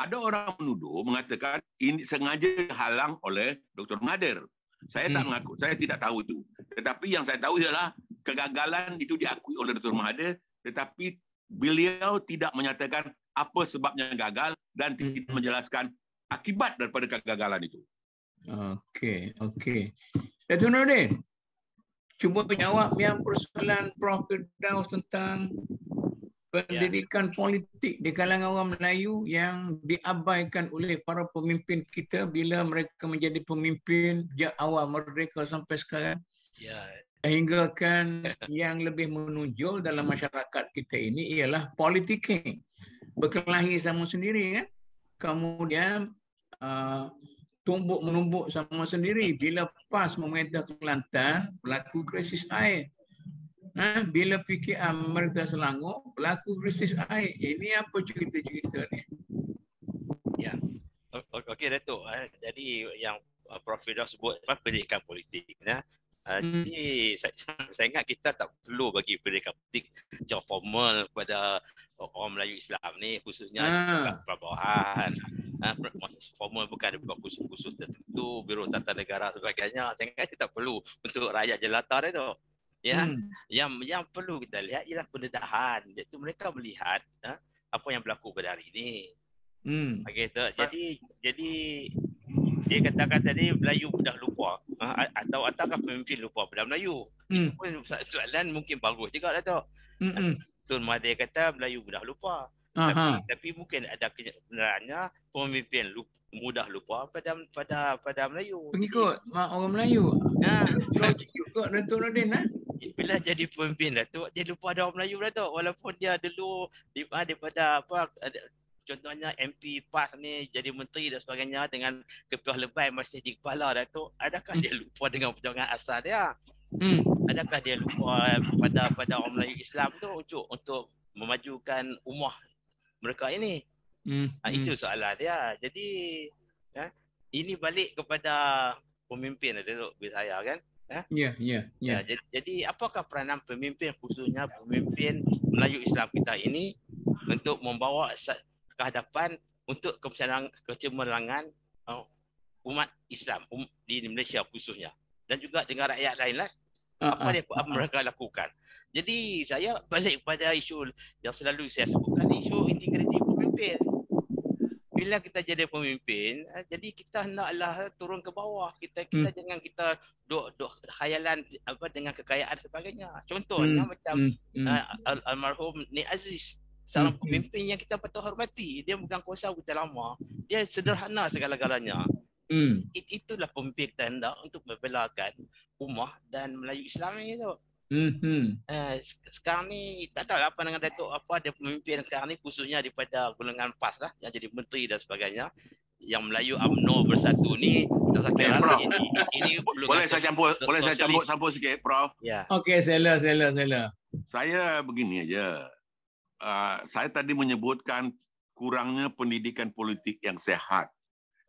Speaker 4: Ada orang menuduh mengatakan ini sengaja dihalang oleh Dr. Mahathir. Saya tak mengaku, saya tidak tahu itu. Tetapi yang saya tahu ialah kegagalan itu diakui oleh Dr. Mahathir, tetapi beliau tidak menyatakan apa sebabnya gagal dan tidak menjelaskan akibat daripada kegagalan itu.
Speaker 1: Okey. Datuk Nordin, cuba menjawab yang persoalan Prof. Firdaus tentang pendidikan politik di kalangan orang Melayu yang diabaikan oleh para pemimpin kita bila mereka menjadi pemimpin sejak awal merdeka sampai sekarang. Sehingga kan yang lebih menonjol dalam masyarakat kita ini ialah politicking. Berkelahi sama sendiri kan. Kemudian tumbuk menumbuk sama sendiri. Bila PAS memerintah Kelantan, berlaku krisis air. Bila PKR memerintah Selangor, berlaku krisis air. Ini apa cerita-cerita ni?
Speaker 2: Ya. Okey Datuk. Jadi yang Prof. Firdaus sebut pendidikan politik. Jadi saya ingat kita tak perlu bagi pendidikan politik secara formal kepada orang Melayu Islam ni, khususnya perbawahan. Formal bukan ada kursus tertentu, biro tata negara sebagainya. Saya ingat kita tak perlu untuk rakyat jelata itu. Yang perlu kita lihat ialah pendedahan. Iaitu mereka melihat apa yang berlaku pada hari ini. Jadi dia katakan tadi Melayu mudah lupa ataukah pemimpin lupa pada Melayu. Itu pun soalan mungkin bagus juga Datuk. Tun Mahathir kata Melayu mudah lupa. Tapi mungkin ada kebenarannya pemimpin mudah lupa pada Melayu.
Speaker 1: Pengikut orang Melayu. Juga Datuk Nordin
Speaker 2: bila jadi pemimpin Datuk, dia lupa ada orang Melayu Datuk. Walaupun dia dulu daripada contohnya MP PAS ni jadi menteri dan sebagainya dengan kepuh lebay masih di kepala Datuk, adakah dia lupa dengan perjuangan asal dia? Adakah dia lupa pada orang Melayu Islam tu untuk memajukan ummah mereka ini? Itu soalan dia. Jadi ini balik kepada pemimpin Datuk bagi saya kan. Jadi apakah peranan pemimpin, khususnya pemimpin Melayu Islam kita ini untuk membawa kehadapan untuk kecemerlangan umat Islam di Malaysia khususnya dan juga dengan rakyat lain lah. Apa mereka lakukan? Jadi saya balik pada isu yang selalu saya sebutkan, isu integriti pemimpin. Bila kita jadi pemimpin, jadi kita hendaklah turun ke bawah. Kita jangan kita duk khayalan apa dengan kekayaan sebagainya. Contohnya macam almarhum Nik Aziz, seorang pemimpin yang kita patut hormati. Dia bukan kuasa kita lama. Dia sederhana segala-galanya. Itulah pemimpin kita hendak untuk membelakan ummah dan Melayu Islami itu. Sekarang ni tak tahu apa dengan Datuk apa ada pemimpin sekarang ni khususnya daripada golongan PAS lah yang jadi menteri dan sebagainya, yang Melayu UMNO bersatu ni saya kira ini
Speaker 4: boleh saya campur sikit Prof.
Speaker 2: Ya.
Speaker 1: Okey, sela.
Speaker 4: Saya begini aja. Saya tadi menyebutkan kurangnya pendidikan politik yang sehat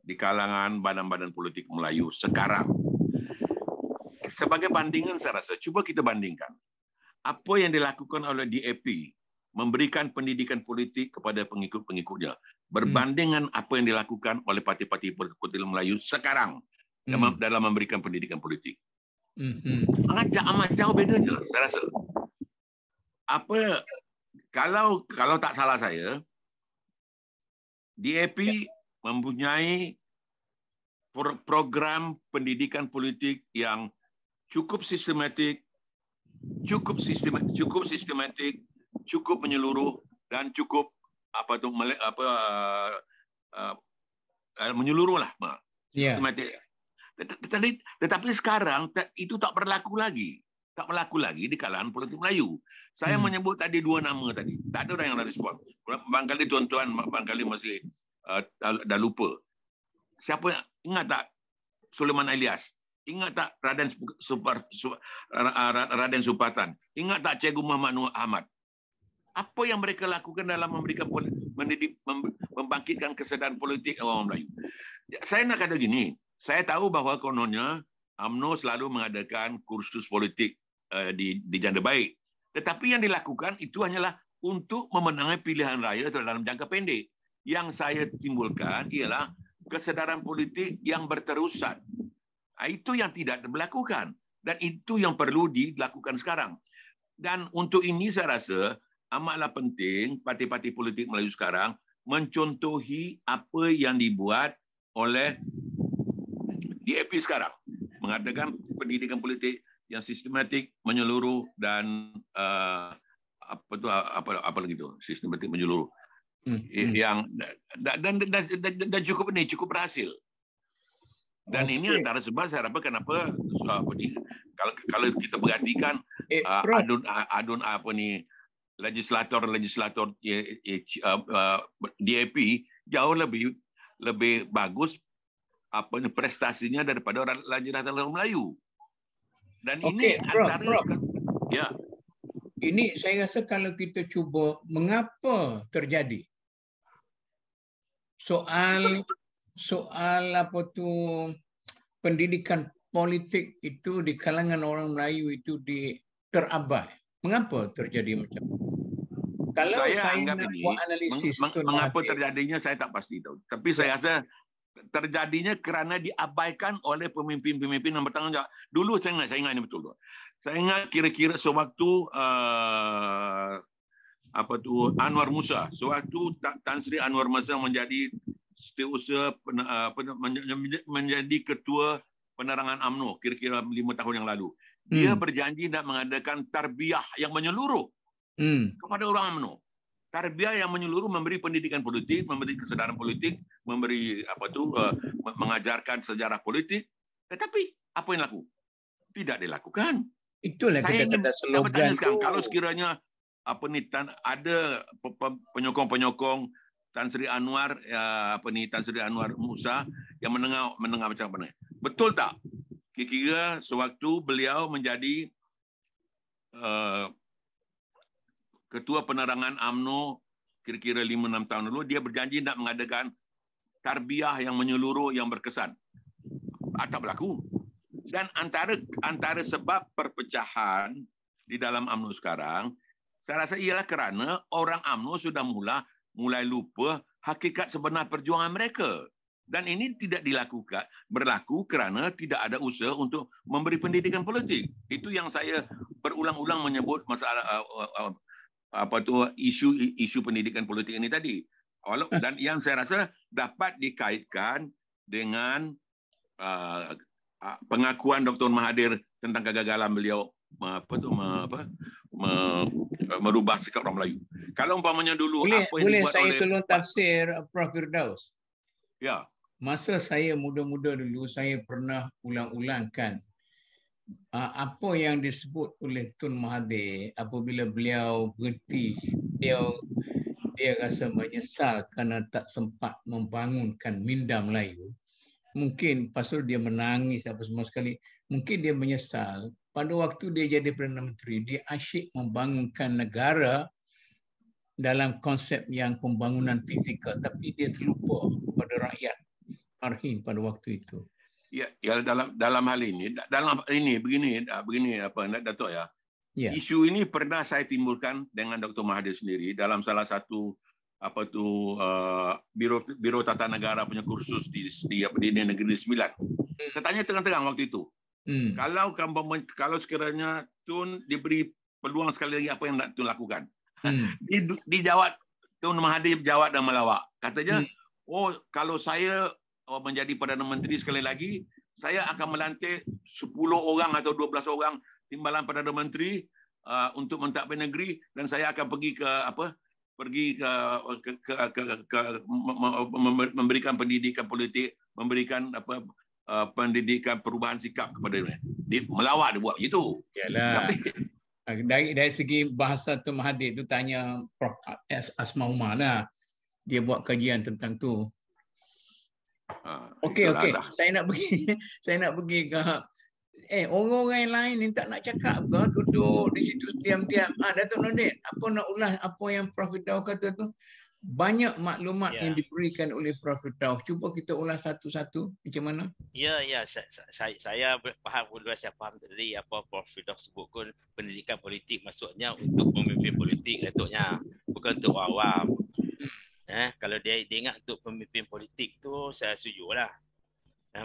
Speaker 4: di kalangan badan-badan politik Melayu sekarang. Sebagai bandingan saya rasa, cuba kita bandingkan. Apa yang dilakukan oleh DAP memberikan pendidikan politik kepada pengikut-pengikutnya berbandingan apa yang dilakukan oleh parti-parti politik Melayu sekarang dalam memberikan pendidikan politik. Amat jauh bedanya saya rasa. Kalau tak salah saya, DAP mempunyai program pendidikan politik yang cukup sistematik, cukup menyeluruh dan cukup menyeluruhlah. Sistematik. Tetapi sekarang itu tak berlaku lagi. Tak berlaku lagi di kalangan politik Melayu. Saya menyebut tadi 2 nama tadi. Tak ada orang yang nak respon. Barangkali tuan-tuan barangkali masih dah lupa. Siapa ingat tak Sulaiman Ilyas? Ingat tak Raden Supatan? Ingat tak Cikgu Muhammad Nur Ahmad? Apa yang mereka lakukan dalam membangkitkan kesedaran politik orang Melayu? Saya nak kata gini, saya tahu bahawa kononnya UMNO selalu mengadakan kursus politik di janda baik. Tetapi yang dilakukan itu hanyalah untuk memenangi pilihan raya dalam jangka pendek. Yang saya timbulkan ialah kesedaran politik yang berterusan. Itu yang tidak dilakukan dan itu yang perlu dilakukan sekarang. Dan untuk ini saya rasa amatlah penting parti-parti politik Melayu sekarang mencontohi apa yang dibuat oleh DAP sekarang, mengadakan pendidikan politik yang sistematik, menyeluruh dan apa lagi tu, sistematik menyeluruh. Yang dan cukup berhasil. Dan ini antara sebab saya rasa kenapa kalau kita perhatikan adun legislator DAP jauh lebih bagus prestasinya daripada legislator Melayu. Dan ini antara ya.
Speaker 1: Ini saya rasa kalau kita cuba mengapa terjadi soal pendidikan politik itu di kalangan orang Melayu itu terabai. Mengapa terjadi macam itu? Kalau saya nak buat analisis
Speaker 4: mengapa terjadinya saya tak pasti tahu. Tapi saya rasa terjadinya kerana diabaikan oleh pemimpin-pemimpin yang bertanggungjawab. Dulu saya ingat ini betul. Saya ingat kira-kira sewaktu Anwar Musa, sewaktu Tan Sri Anwar Musa menjadi setiausaha menjadi ketua penerangan UMNO kira-kira 5 tahun yang lalu. Dia berjanji nak mengadakan tarbiyah yang menyeluruh kepada orang UMNO. Tarbiyah yang menyeluruh memberi pendidikan politik, memberi kesedaran politik, memberi mengajarkan sejarah politik. Tetapi apa yang laku? Tidak dilakukan.
Speaker 1: Itulah kita kata slogan itu.
Speaker 4: Kalau sekiranya ada penyokong-penyokong Tan Sri Anwar Tan Sri Anwar Musa yang menengah macam mana? Betul tak? Kira-kira sewaktu beliau menjadi ketua penerangan UMNO kira-kira 5-6 tahun dulu, dia berjanji nak mengadakan tarbiyah yang menyeluruh yang berkesan. Tak berlaku. Dan antara sebab perpecahan di dalam UMNO sekarang, saya rasa ialah kerana orang UMNO sudah mulai lupa hakikat sebenar perjuangan mereka. Dan ini tidak berlaku kerana tidak ada usaha untuk memberi pendidikan politik. Itu yang saya berulang-ulang menyebut masalah isu pendidikan politik ini tadi. Dan yang saya rasa dapat dikaitkan dengan pengakuan Dr. Mahathir tentang kegagalan beliau merubah sikap orang Melayu. Kalau umpamanya dulu
Speaker 1: boleh saya tolong tafsir Prof. Firdaus?
Speaker 4: Ya.
Speaker 1: Masa saya muda-muda dulu, saya pernah ulang-ulangkan apa yang disebut oleh Tun Mahathir apabila beliau berhenti. Dia rasa menyesal kerana tak sempat membangunkan minda Melayu. Mungkin pasal dia menangis apa semua sekali. Mungkin dia menyesal. Pada waktu dia jadi Perdana Menteri, dia asyik membangunkan negara dalam konsep yang pembangunan fizikal. Tapi dia terlupa pada rakyat Arhin pada waktu itu.
Speaker 4: Ya, dalam hal ini, begini Dato' ya. Ya. Isu ini pernah saya timbulkan dengan Dr. Mahathir sendiri dalam salah satu Biro Tata Negara punya kursus di Negeri Sembilan. Saya tanya terang-terang waktu itu. Kalau sekiranya Tun diberi peluang sekali lagi, apa yang nak Tun lakukan? Dijawab, Tun Mahathir jawab dan melawak. Katanya, kalau saya menjadi Perdana Menteri sekali lagi, saya akan melantik 10 orang atau 12 orang timbalan Perdana Menteri untuk mentadbir negeri, dan saya akan memberikan pendidikan politik, memberikan pendidikan perubahan sikap kepada dia. Melawak dia buat begitu.
Speaker 1: Yalah. Dari segi bahasa Tun Mahathir itu tanya Prof. Asma Umar lah. Dia buat kajian tentang tu. Okey. Saya nak pergi ke orang-orang lain ni tak nak cakap ke, duduk di situ diam-diam. Datuk Nordin, apa nak ulas apa yang Prof. Firdaus kata tu? Banyak maklumat yang diberikan oleh Prof. Firdaus. Cuba kita ulas satu-satu macam mana?
Speaker 2: Ya, saya faham tadi apa Prof. Firdaus sebut pun, pendidikan politik maksudnya untuk pemimpin politik Datuknya, bukan untuk orang awam. Kalau dia ingat untuk pemimpin politik tu, saya setujulah.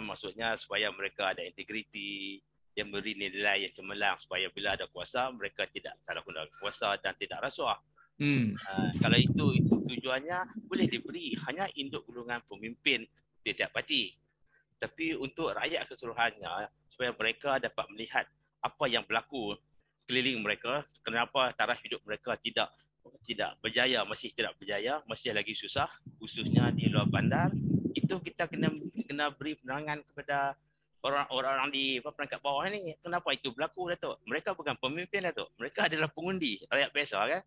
Speaker 2: Maksudnya supaya mereka ada integriti, dia beri nilai yang cemerlang supaya bila ada kuasa mereka tidak salah guna kuasa dan tidak rasuah. Kalau itu tujuannya, boleh diberi hanya induk golongan pemimpin tiap parti. Tapi untuk rakyat keseluruhannya, supaya mereka dapat melihat apa yang berlaku keliling mereka, kenapa taraf hidup mereka tidak berjaya, masih tidak berjaya, masih lagi susah, khususnya di luar bandar. Itu kita kena beri penerangan kepada orang-orang di peringkat bawah ni. Kenapa itu berlaku, Datuk? Mereka bukan pemimpin, Datuk. Mereka adalah pengundi, rakyat biasa kan?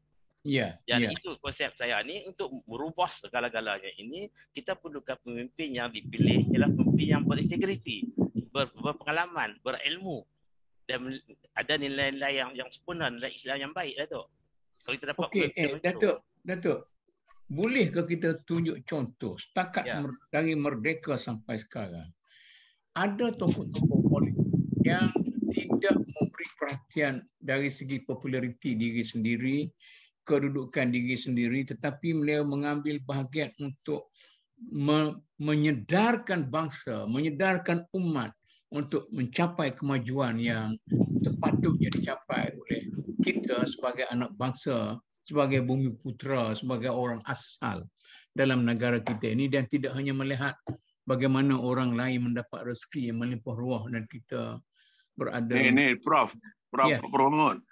Speaker 1: Ya.
Speaker 2: Jadi itu konsep saya ni, untuk merubah segala-galanya ini, kita perlukan pemimpin yang dipilih ialah pemimpin yang berintegriti, berpengalaman, berilmu, dan ada nilai-nilai yang sempurna, nilai Islam yang baik, Datuk. Kalau kita dapat
Speaker 1: Datuk, bolehkah kita tunjuk contoh setakat dari merdeka sampai sekarang, ada tokoh-tokoh politik yang tidak memberi perhatian dari segi populariti diri sendiri, kedudukan diri sendiri, tetapi beliau mengambil bahagian untuk menyedarkan bangsa, menyedarkan umat untuk mencapai kemajuan yang sepatutnya dicapai oleh kita sebagai anak bangsa, sebagai bumi putera, sebagai orang asal dalam negara kita ini, dan tidak hanya melihat bagaimana orang lain mendapat rezeki yang melimpah ruah dan kita berada.
Speaker 4: Ini Prof. Mahmud.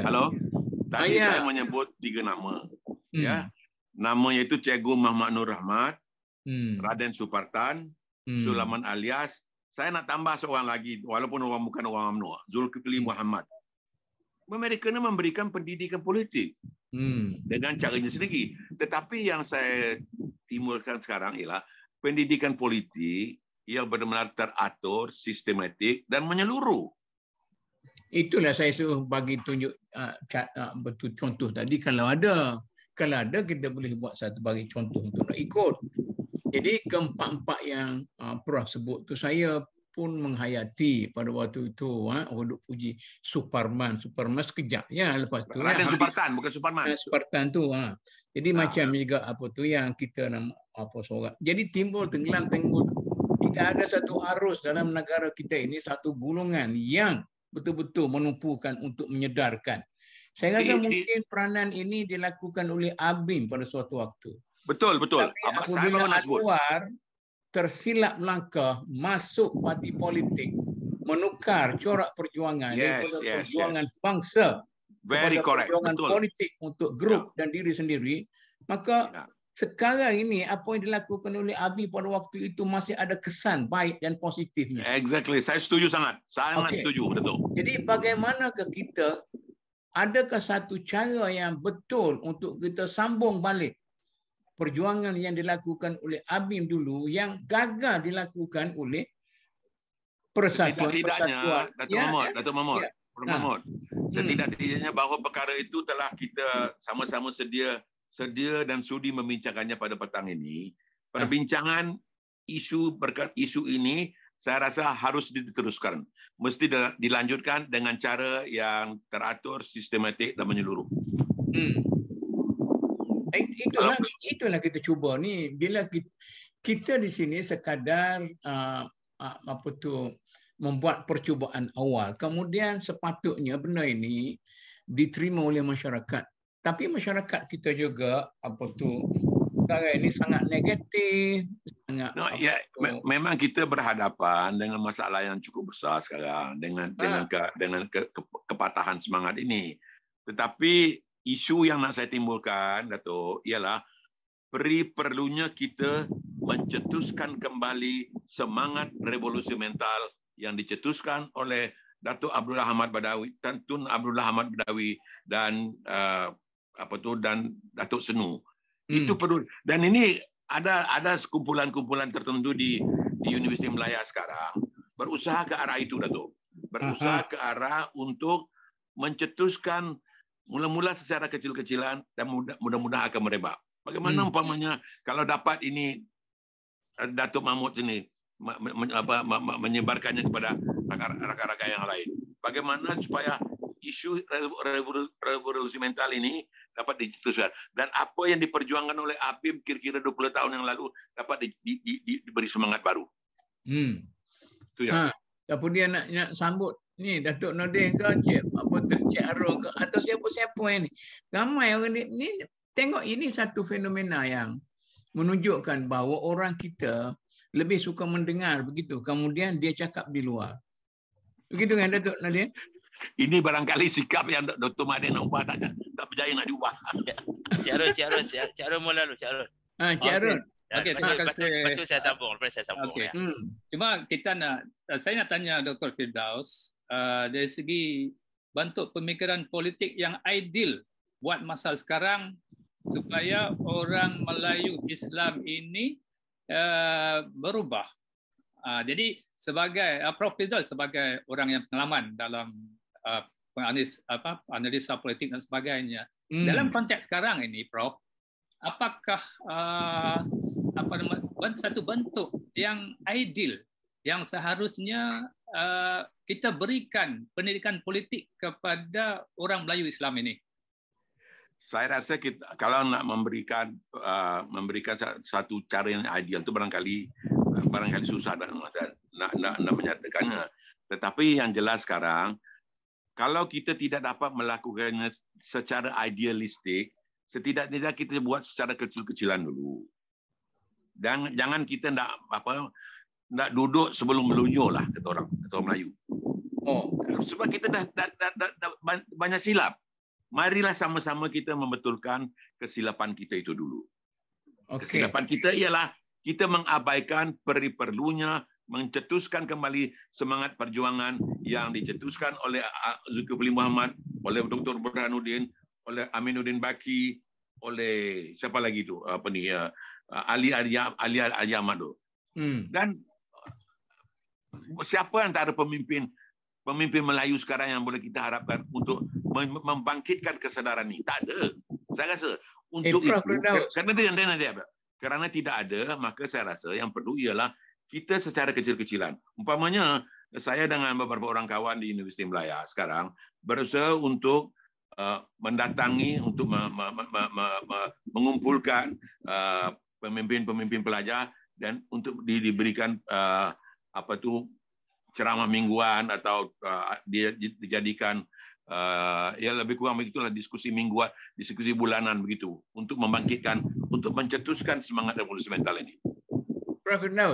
Speaker 4: Halo. Tadi saya menyebut 3 nama. Ya. Namanya itu Cikgu Muhammad Nur Rahmat, Raden Supartan, Sulaiman Alias. Saya nak tambah seorang lagi, walaupun bukan orang UMNO, Zulkifli Muhammad. Mereka memberikan pendidikan politik dengan caranya sendiri. Tetapi yang saya timbulkan sekarang ialah pendidikan politik yang benar-benar teratur, sistematik dan menyeluruh.
Speaker 1: Itulah saya suruh bagi tunjuk betul contoh tadi. Kalau ada kita boleh buat satu bagi contoh untuk nak ikut. Jadi keempat-empat yang Prof sebut tu saya pun menghayati pada waktu itu, duk puji Superman sekejap ya, lepas tu
Speaker 4: Raden Supartan, bukan Superman.
Speaker 1: Supartan tu. Jadi macam juga apa tu yang kita nama apa sorak. Jadi timbul tenggelam. Tidak ada satu arus dalam negara kita ini, satu golongan yang betul-betul menumpukan untuk menyedarkan. Saya rasa mungkin peranan ini dilakukan oleh ABIM pada suatu waktu.
Speaker 4: Betul.
Speaker 1: Tapi apabila Anwar tersilap langkah masuk parti politik, menukar corak perjuangan daripada perjuangan bangsa kepada perjuangan politik untuk grup dan diri sendiri, maka sekarang ini apa yang dilakukan oleh ABIM pada waktu itu masih ada kesan baik dan positifnya.
Speaker 4: Exactly, saya setuju sangat setuju, betul.
Speaker 1: Jadi bagaimanakah kita, adakah satu cara yang betul untuk kita sambung balik perjuangan yang dilakukan oleh ABIM dulu yang gagal dilakukan oleh Persatuan.
Speaker 4: Datuk Mahmud. Setidak-tidaknya bahawa perkara itu telah kita sama-sama sedia dan sudi membincangkannya pada petang ini. Perbincangan isu ini saya rasa harus diteruskan. Mesti dilanjutkan dengan cara yang teratur, sistematik dan menyeluruh.
Speaker 1: Itulah kita cuba ni. Bila kita di sini sekadar membuat percubaan awal, kemudian sepatutnya benda ini diterima oleh masyarakat. Tapi masyarakat kita juga sekarang ini sangat negatif,
Speaker 4: memang kita berhadapan dengan masalah yang cukup besar sekarang dengan kepatahan semangat ini. Tetapi isu yang nak saya timbulkan, Datuk, ialah perlunya kita mencetuskan kembali semangat revolusi mental yang dicetuskan oleh Datuk Abdullah Ahmad Badawi, Tun Abdullah Ahmad Badawi dan dan Datuk Senu. Itu perlu, dan ini ada kumpulan-kumpulan tertentu di Universiti Malaya sekarang berusaha ke arah itu, Datuk. Berusaha ke arah untuk mencetuskan mula-mula secara kecil-kecilan dan mudah-mudahan akan merebak. Bagaimana umpamanya kalau dapat ini Datuk Mahmud ini menyebarkannya kepada rakan-rakan yang lain. Bagaimana supaya isu revolusi mental ini dapat dicetuskan. Dan apa yang diperjuangkan oleh ABIM kira-kira 20 tahun yang lalu dapat diberi semangat baru. Itu ya.
Speaker 1: Kemudian nak sambut ni Datuk Nordin ke Cik Arul ke atau siapa-siapa ini. Ramai orang ni tengok, ini satu fenomena yang menunjukkan bahawa orang kita lebih suka mendengar begitu, kemudian dia cakap di luar. Begitu kan Datuk Nordin?
Speaker 4: Ini barangkali sikap yang Dr. Mahathir nak ubah tak berjaya nak diubah.
Speaker 2: Cik Arul mula dulu, Cik Arul.
Speaker 1: Cik Arul.
Speaker 3: Okey, terima kasih.
Speaker 2: Betul saya sambung.
Speaker 3: Okay. Cuma saya nak tanya Dr. Firdaus, dari segi bentuk pemikiran politik yang ideal buat masa sekarang supaya orang Melayu Islam ini berubah. Jadi sebagai Prof. Firdaus sebagai orang yang pengalaman dalam analisa politik dan sebagainya, dalam konteks sekarang ini, Prof, apakah satu bentuk yang ideal yang seharusnya kita berikan pendidikan politik kepada orang Melayu Islam ini?
Speaker 4: Saya rasa kalau nak memberikan satu cara yang ideal itu barangkali susah nak menyatakannya. Tetapi yang jelas sekarang, kalau kita tidak dapat melakukannya secara idealistik, setidak-tidaknya kita buat secara kecil-kecilan dulu. Dan jangan kita nak duduk sebelum melunjur lah kata orang Melayu. Sebab kita dah banyak silap. Marilah sama-sama kita membetulkan kesilapan kita itu dulu. Kesilapan kita ialah kita mengabaikan perlunya mencetuskan kembali semangat perjuangan yang dicetuskan oleh Zulkifli Muhammad, oleh Dr. Burhanuddin, oleh Aminuddin Baki, oleh siapa lagi tu Ali Ahmad tu. Dan siapa antara pemimpin Melayu sekarang yang boleh kita harapkan untuk membangkitkan kesadaran ini? Tak ada. Saya rasa untuk itu, kerana tidak ada, maka saya rasa yang perlu ialah kita secara kecil-kecilan. Umpamanya, saya dengan beberapa orang kawan di Universiti Malaya sekarang berusaha untuk mendatangi, untuk mengumpulkan pemimpin-pemimpin pelajar dan untuk diberikan ceramah mingguan atau dia dijadikan ya lebih kurang begitulah, diskusi mingguan, diskusi bulanan begitu, untuk membangkitkan, untuk mencetuskan semangat revolusi mental ini.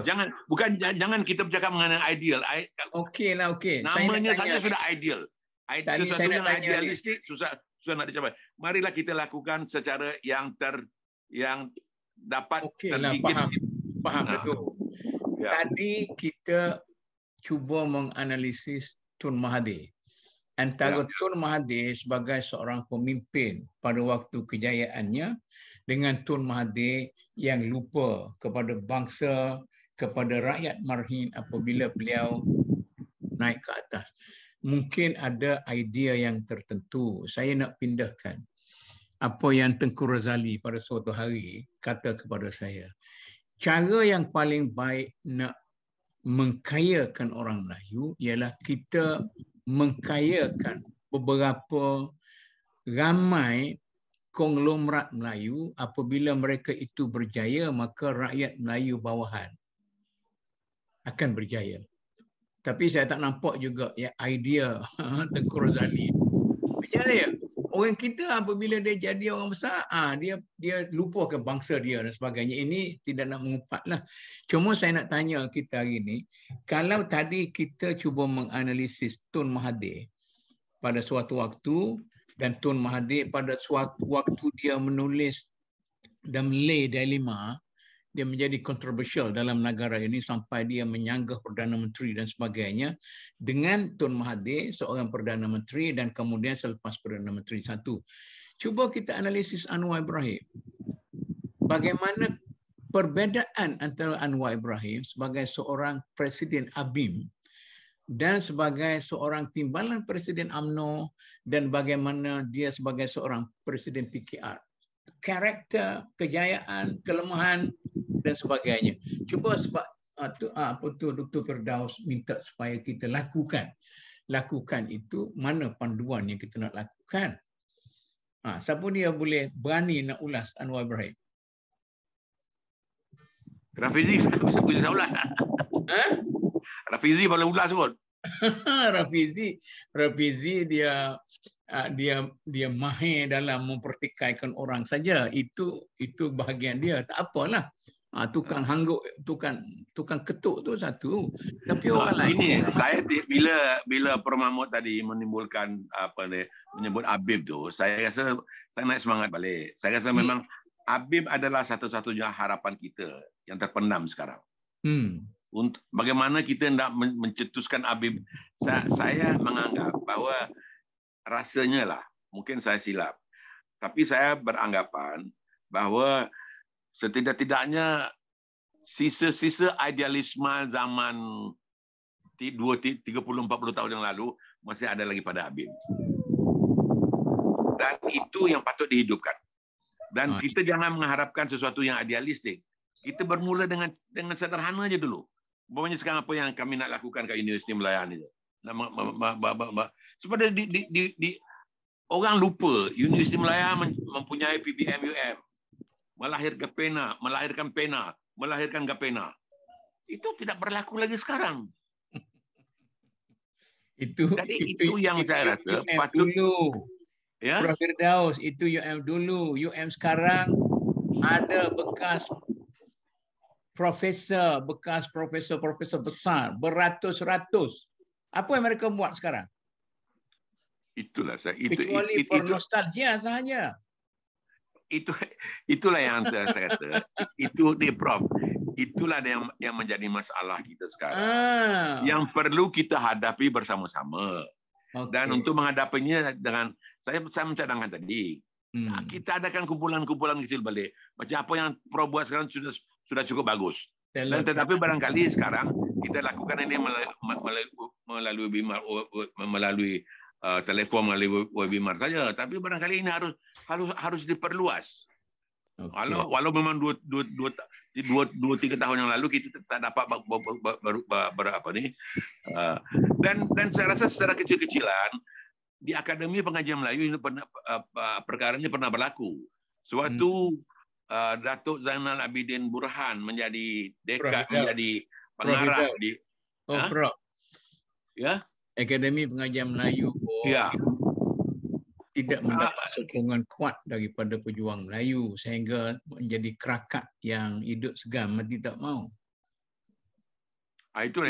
Speaker 4: Jangan kita bercakap mengenai ideal.
Speaker 1: Okey.
Speaker 4: Namanya saja sudah ideal. Sesuatu yang idealistik susah nak dicapai. Marilah kita lakukan secara yang dapat tergigit.
Speaker 1: Faham betul. Ya. Tadi kita cuba menganalisis Tun Mahathir. Antara Tun Mahathir sebagai seorang pemimpin pada waktu kejayaannya dengan Tun Mahathir yang lupa kepada bangsa, kepada rakyat marhin apabila beliau naik ke atas. Mungkin ada idea yang tertentu. Saya nak pindahkan apa yang Tengku Razali pada suatu hari kata kepada saya. Cara yang paling baik nak mengkayakan orang Melayu ialah kita mengkayakan beberapa ramai konglomerat Melayu. Apabila mereka itu berjaya, maka rakyat Melayu bawahan akan berjaya. Tapi saya tak nampak juga ya idea Tengku Razali berjaya. Orang kita apabila dia jadi orang besar, dia lupa ke bangsa dia dan sebagainya. Ini tidak nak mengupatlah. Cuma saya nak tanya kita hari ini, kalau tadi kita cuba menganalisis Tun Mahathir pada suatu waktu, dan Tun Mahathir pada suatu waktu dia menulis The Malay Dilemma, dia menjadi kontroversial dalam negara ini sampai dia menyanggah Perdana Menteri dan sebagainya, dengan Tun Mahathir seorang Perdana Menteri dan kemudian selepas Perdana Menteri satu. Cuba kita analisis Anwar Ibrahim. Bagaimana perbezaan antara Anwar Ibrahim sebagai seorang Presiden ABIM dan sebagai seorang timbalan Presiden UMNO, dan bagaimana dia sebagai seorang Presiden PKR. Karakter, kejayaan, kelemahan dan sebagainya. Cuba Dr. Firdaus minta supaya kita lakukan itu, mana panduan yang kita nak lakukan. Siapa dia boleh berani nak ulas Anwar Ibrahim?
Speaker 4: Rafizi bisa ulas. Rafizi boleh ulas kot.
Speaker 1: Rafizi dia mahir dalam mempertikaikan orang saja. Itu bahagian dia. Tak apalah. Tukang hangguk, tukang ketuk tu satu. Tapi orang lain.
Speaker 4: Ini saya bila Permamut tadi menimbulkan menyebut Habib tu, saya rasa saya naik semangat balik. Saya rasa memang Habib adalah satu-satunya harapan kita yang terpendam sekarang. Untuk bagaimana kita hendak mencetuskan Habib. Saya menganggap bahawa rasanya lah, mungkin saya silap, tapi saya beranggapan bahawa setidak-tidaknya sisa-sisa idealisme zaman 30-40 tahun yang lalu masih ada lagi pada Habib. Dan itu yang patut dihidupkan. Dan kita jangan mengharapkan sesuatu yang idealistik. Kita bermula dengan sederhana aja dulu. Umpamanya sekarang apa yang kami nak lakukan kat Universiti Malaya ni. Sebab orang lupa Universiti Malaya mempunyai PBM-UM. Melahirkan Gapena. Itu tidak berlaku lagi sekarang. Itu yang saya rasa patut
Speaker 1: dulu. Ya? Prof. Firdaus, itu UM dulu. UM sekarang ada bekas profesor besar beratus-ratus. Apa yang mereka buat sekarang?
Speaker 4: Itulah saya.
Speaker 1: Kecuali bernostalgia sahaja.
Speaker 4: Itulah yang saya kata. Itu dia, Prof. Itulah yang menjadi masalah kita sekarang. Yang perlu kita hadapi bersama-sama. Okay. Dan untuk menghadapinya dengan saya mencadangkan tadi, kita adakan kumpulan-kumpulan kecil balik. Macam apa yang Prof buat sekarang sudah cukup bagus. Dan tetapi barangkali sekarang kita lakukan ini melalui telefon, melalui webinar saja. Tapi barangkali ini harus diperluas. Okay. Walau memang 3 2-3 tahun yang lalu kita tak dapat berapa ni. Dan saya rasa secara kecil-kecilan di Akademi Pengajian Melayu ini perkara ini pernah berlaku. Suatu Datuk Zainal Abidin Burhan menjadi menjadi pengarah di
Speaker 1: Prof.
Speaker 4: Ya.
Speaker 1: Akademi Pengajian Melayu
Speaker 4: ya
Speaker 1: tidak mendapat sokongan kuat daripada pejuang Melayu sehingga menjadi kerakat yang hidup segan mati tak mau.
Speaker 4: Itulah.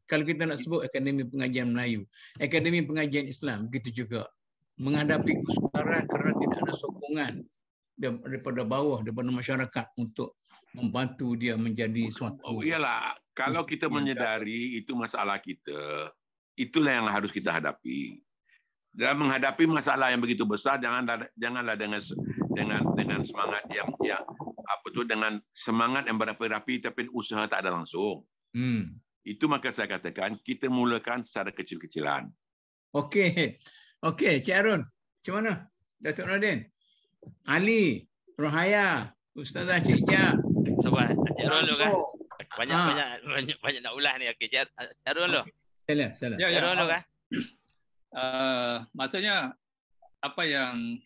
Speaker 1: Kalau kita nak sebut Akademi Pengajian Melayu, Akademi Pengajian Islam begitu juga menghadapi kesukaran kerana tidak ada sokongan daripada bawah, daripada masyarakat untuk membantu dia menjadi suatu.
Speaker 4: Iyalah, kalau kita menyedari itu masalah kita, itulah yang harus kita hadapi. Dalam menghadapi masalah yang begitu besar, janganlah dengan semangat yang dengan semangat yang berapi-api tapi usaha tak ada langsung. Itu maka saya katakan kita mulakan secara kecil-kecilan.
Speaker 1: Okey, Cik Arun, macam mana? Datuk Nordin, Ali, Rohaya, Ustazah Cik Ja.
Speaker 2: Sabar, Cik Arun dulu kan. Banyak nak ulas ni. Okey, Cik Arun dulu.
Speaker 1: Salah.
Speaker 2: Cik Arun dulu kan.
Speaker 3: Maksudnya apa yang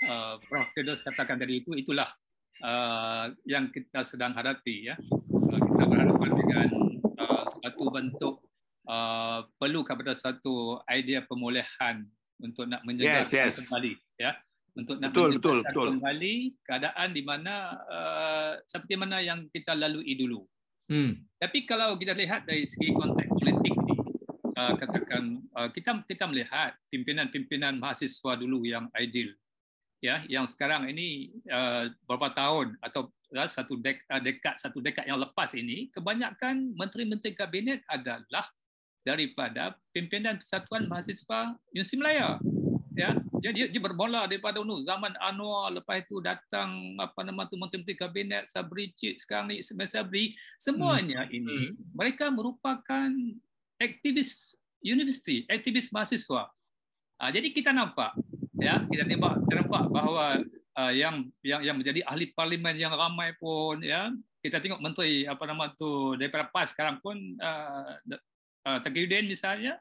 Speaker 3: Prof. Firdaus katakan tadi itulah yang kita sedang hadapi ya. Kita berhadapan dengan satu bentuk perlu kepada satu idea pemulihan untuk nak menjelaskan kembali ya, untuk nak menjelaskan kembali keadaan di mana seperti mana yang kita lalui dulu. Tapi kalau kita lihat dari segi konteks politik ni, katakan kita melihat pimpinan mahasiswa dulu yang ideal ya, yang sekarang ini beberapa tahun atau satu dekad yang lepas ini, kebanyakan menteri-menteri kabinet adalah daripada pimpinan Persatuan Mahasiswa Universiti Malaya ya. Dia bermula daripada zaman Anwar, lepas itu datang menteri-menteri kabinet Sabri Cik, sekarang ni Sabri, semuanya ini mereka merupakan aktivis universiti, aktivis mahasiswa. Jadi kita nampak bahawa yang menjadi ahli parlimen yang ramai pun ya, kita tengok menteri daripada PAS sekarang pun Taqiyuddin misalnya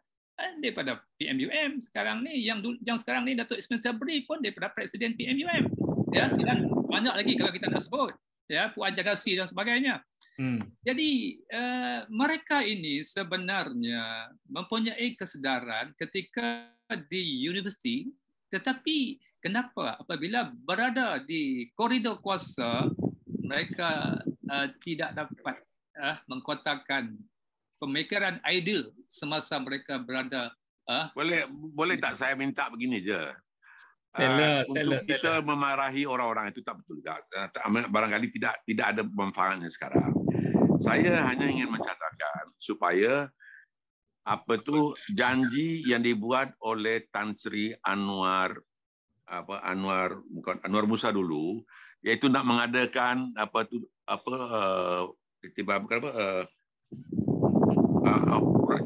Speaker 3: daripada PMUM sekarang ni, yang sekarang ni Datuk Ismail Sabri pun daripada Presiden PMUM ya, dan banyak lagi kalau kita nak sebut ya, Puan Jagasi dan sebagainya. Jadi mereka ini sebenarnya mempunyai kesedaran ketika di universiti, tetapi kenapa apabila berada di koridor kuasa mereka tidak dapat mengkotakkan pemikiran ideal semasa mereka berada.
Speaker 4: Boleh tak saya minta begini je. Untuk kita memarahi orang-orang itu tak betul. Barangkali tidak ada manfaatnya sekarang. Saya hanya ingin mencatatkan supaya janji yang dibuat oleh Tan Sri Anwar Musa dulu, iaitu nak mengadakan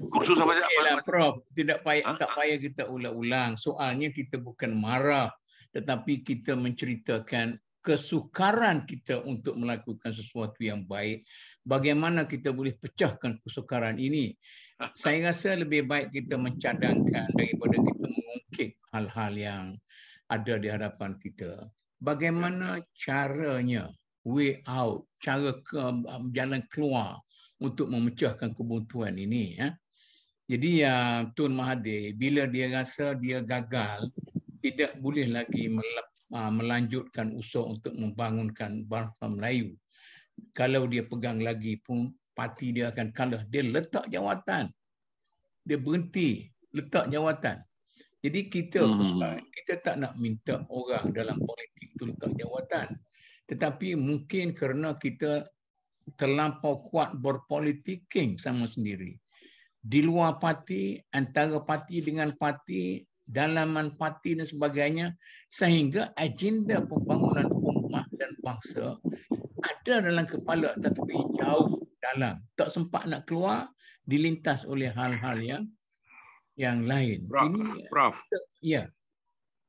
Speaker 4: kursus apa
Speaker 1: saja. Prof, tak payah kita ulang-ulang. Soalnya kita bukan marah, tetapi kita menceritakan kesukaran kita untuk melakukan sesuatu yang baik. Bagaimana kita boleh pecahkan kesukaran ini? Saya rasa lebih baik kita mencadangkan daripada kita mengungkit hal-hal yang ada di hadapan kita. Bagaimana caranya, way out, jalan keluar untuk memecahkan kebuntuan ini. Ya. Jadi Tun Mahathir, bila dia rasa dia gagal, tidak boleh lagi melanjutkan usaha untuk membangunkan bangsa Melayu. Kalau dia pegang lagi pun, parti dia akan kalah. Dia letak jawatan. Dia berhenti letak jawatan. Jadi kita tak nak minta orang dalam politik itu letak jawatan. Tetapi mungkin kerana kita terlampau kuat berpolitiking sama sendiri. Di luar parti, antara parti dengan parti, dalaman parti dan sebagainya, sehingga agenda pembangunan umat dan bangsa ada dalam kepala tetapi jauh dalam, tak sempat nak keluar, dilintas oleh hal-hal yang lain.
Speaker 4: Prof.
Speaker 1: Ya.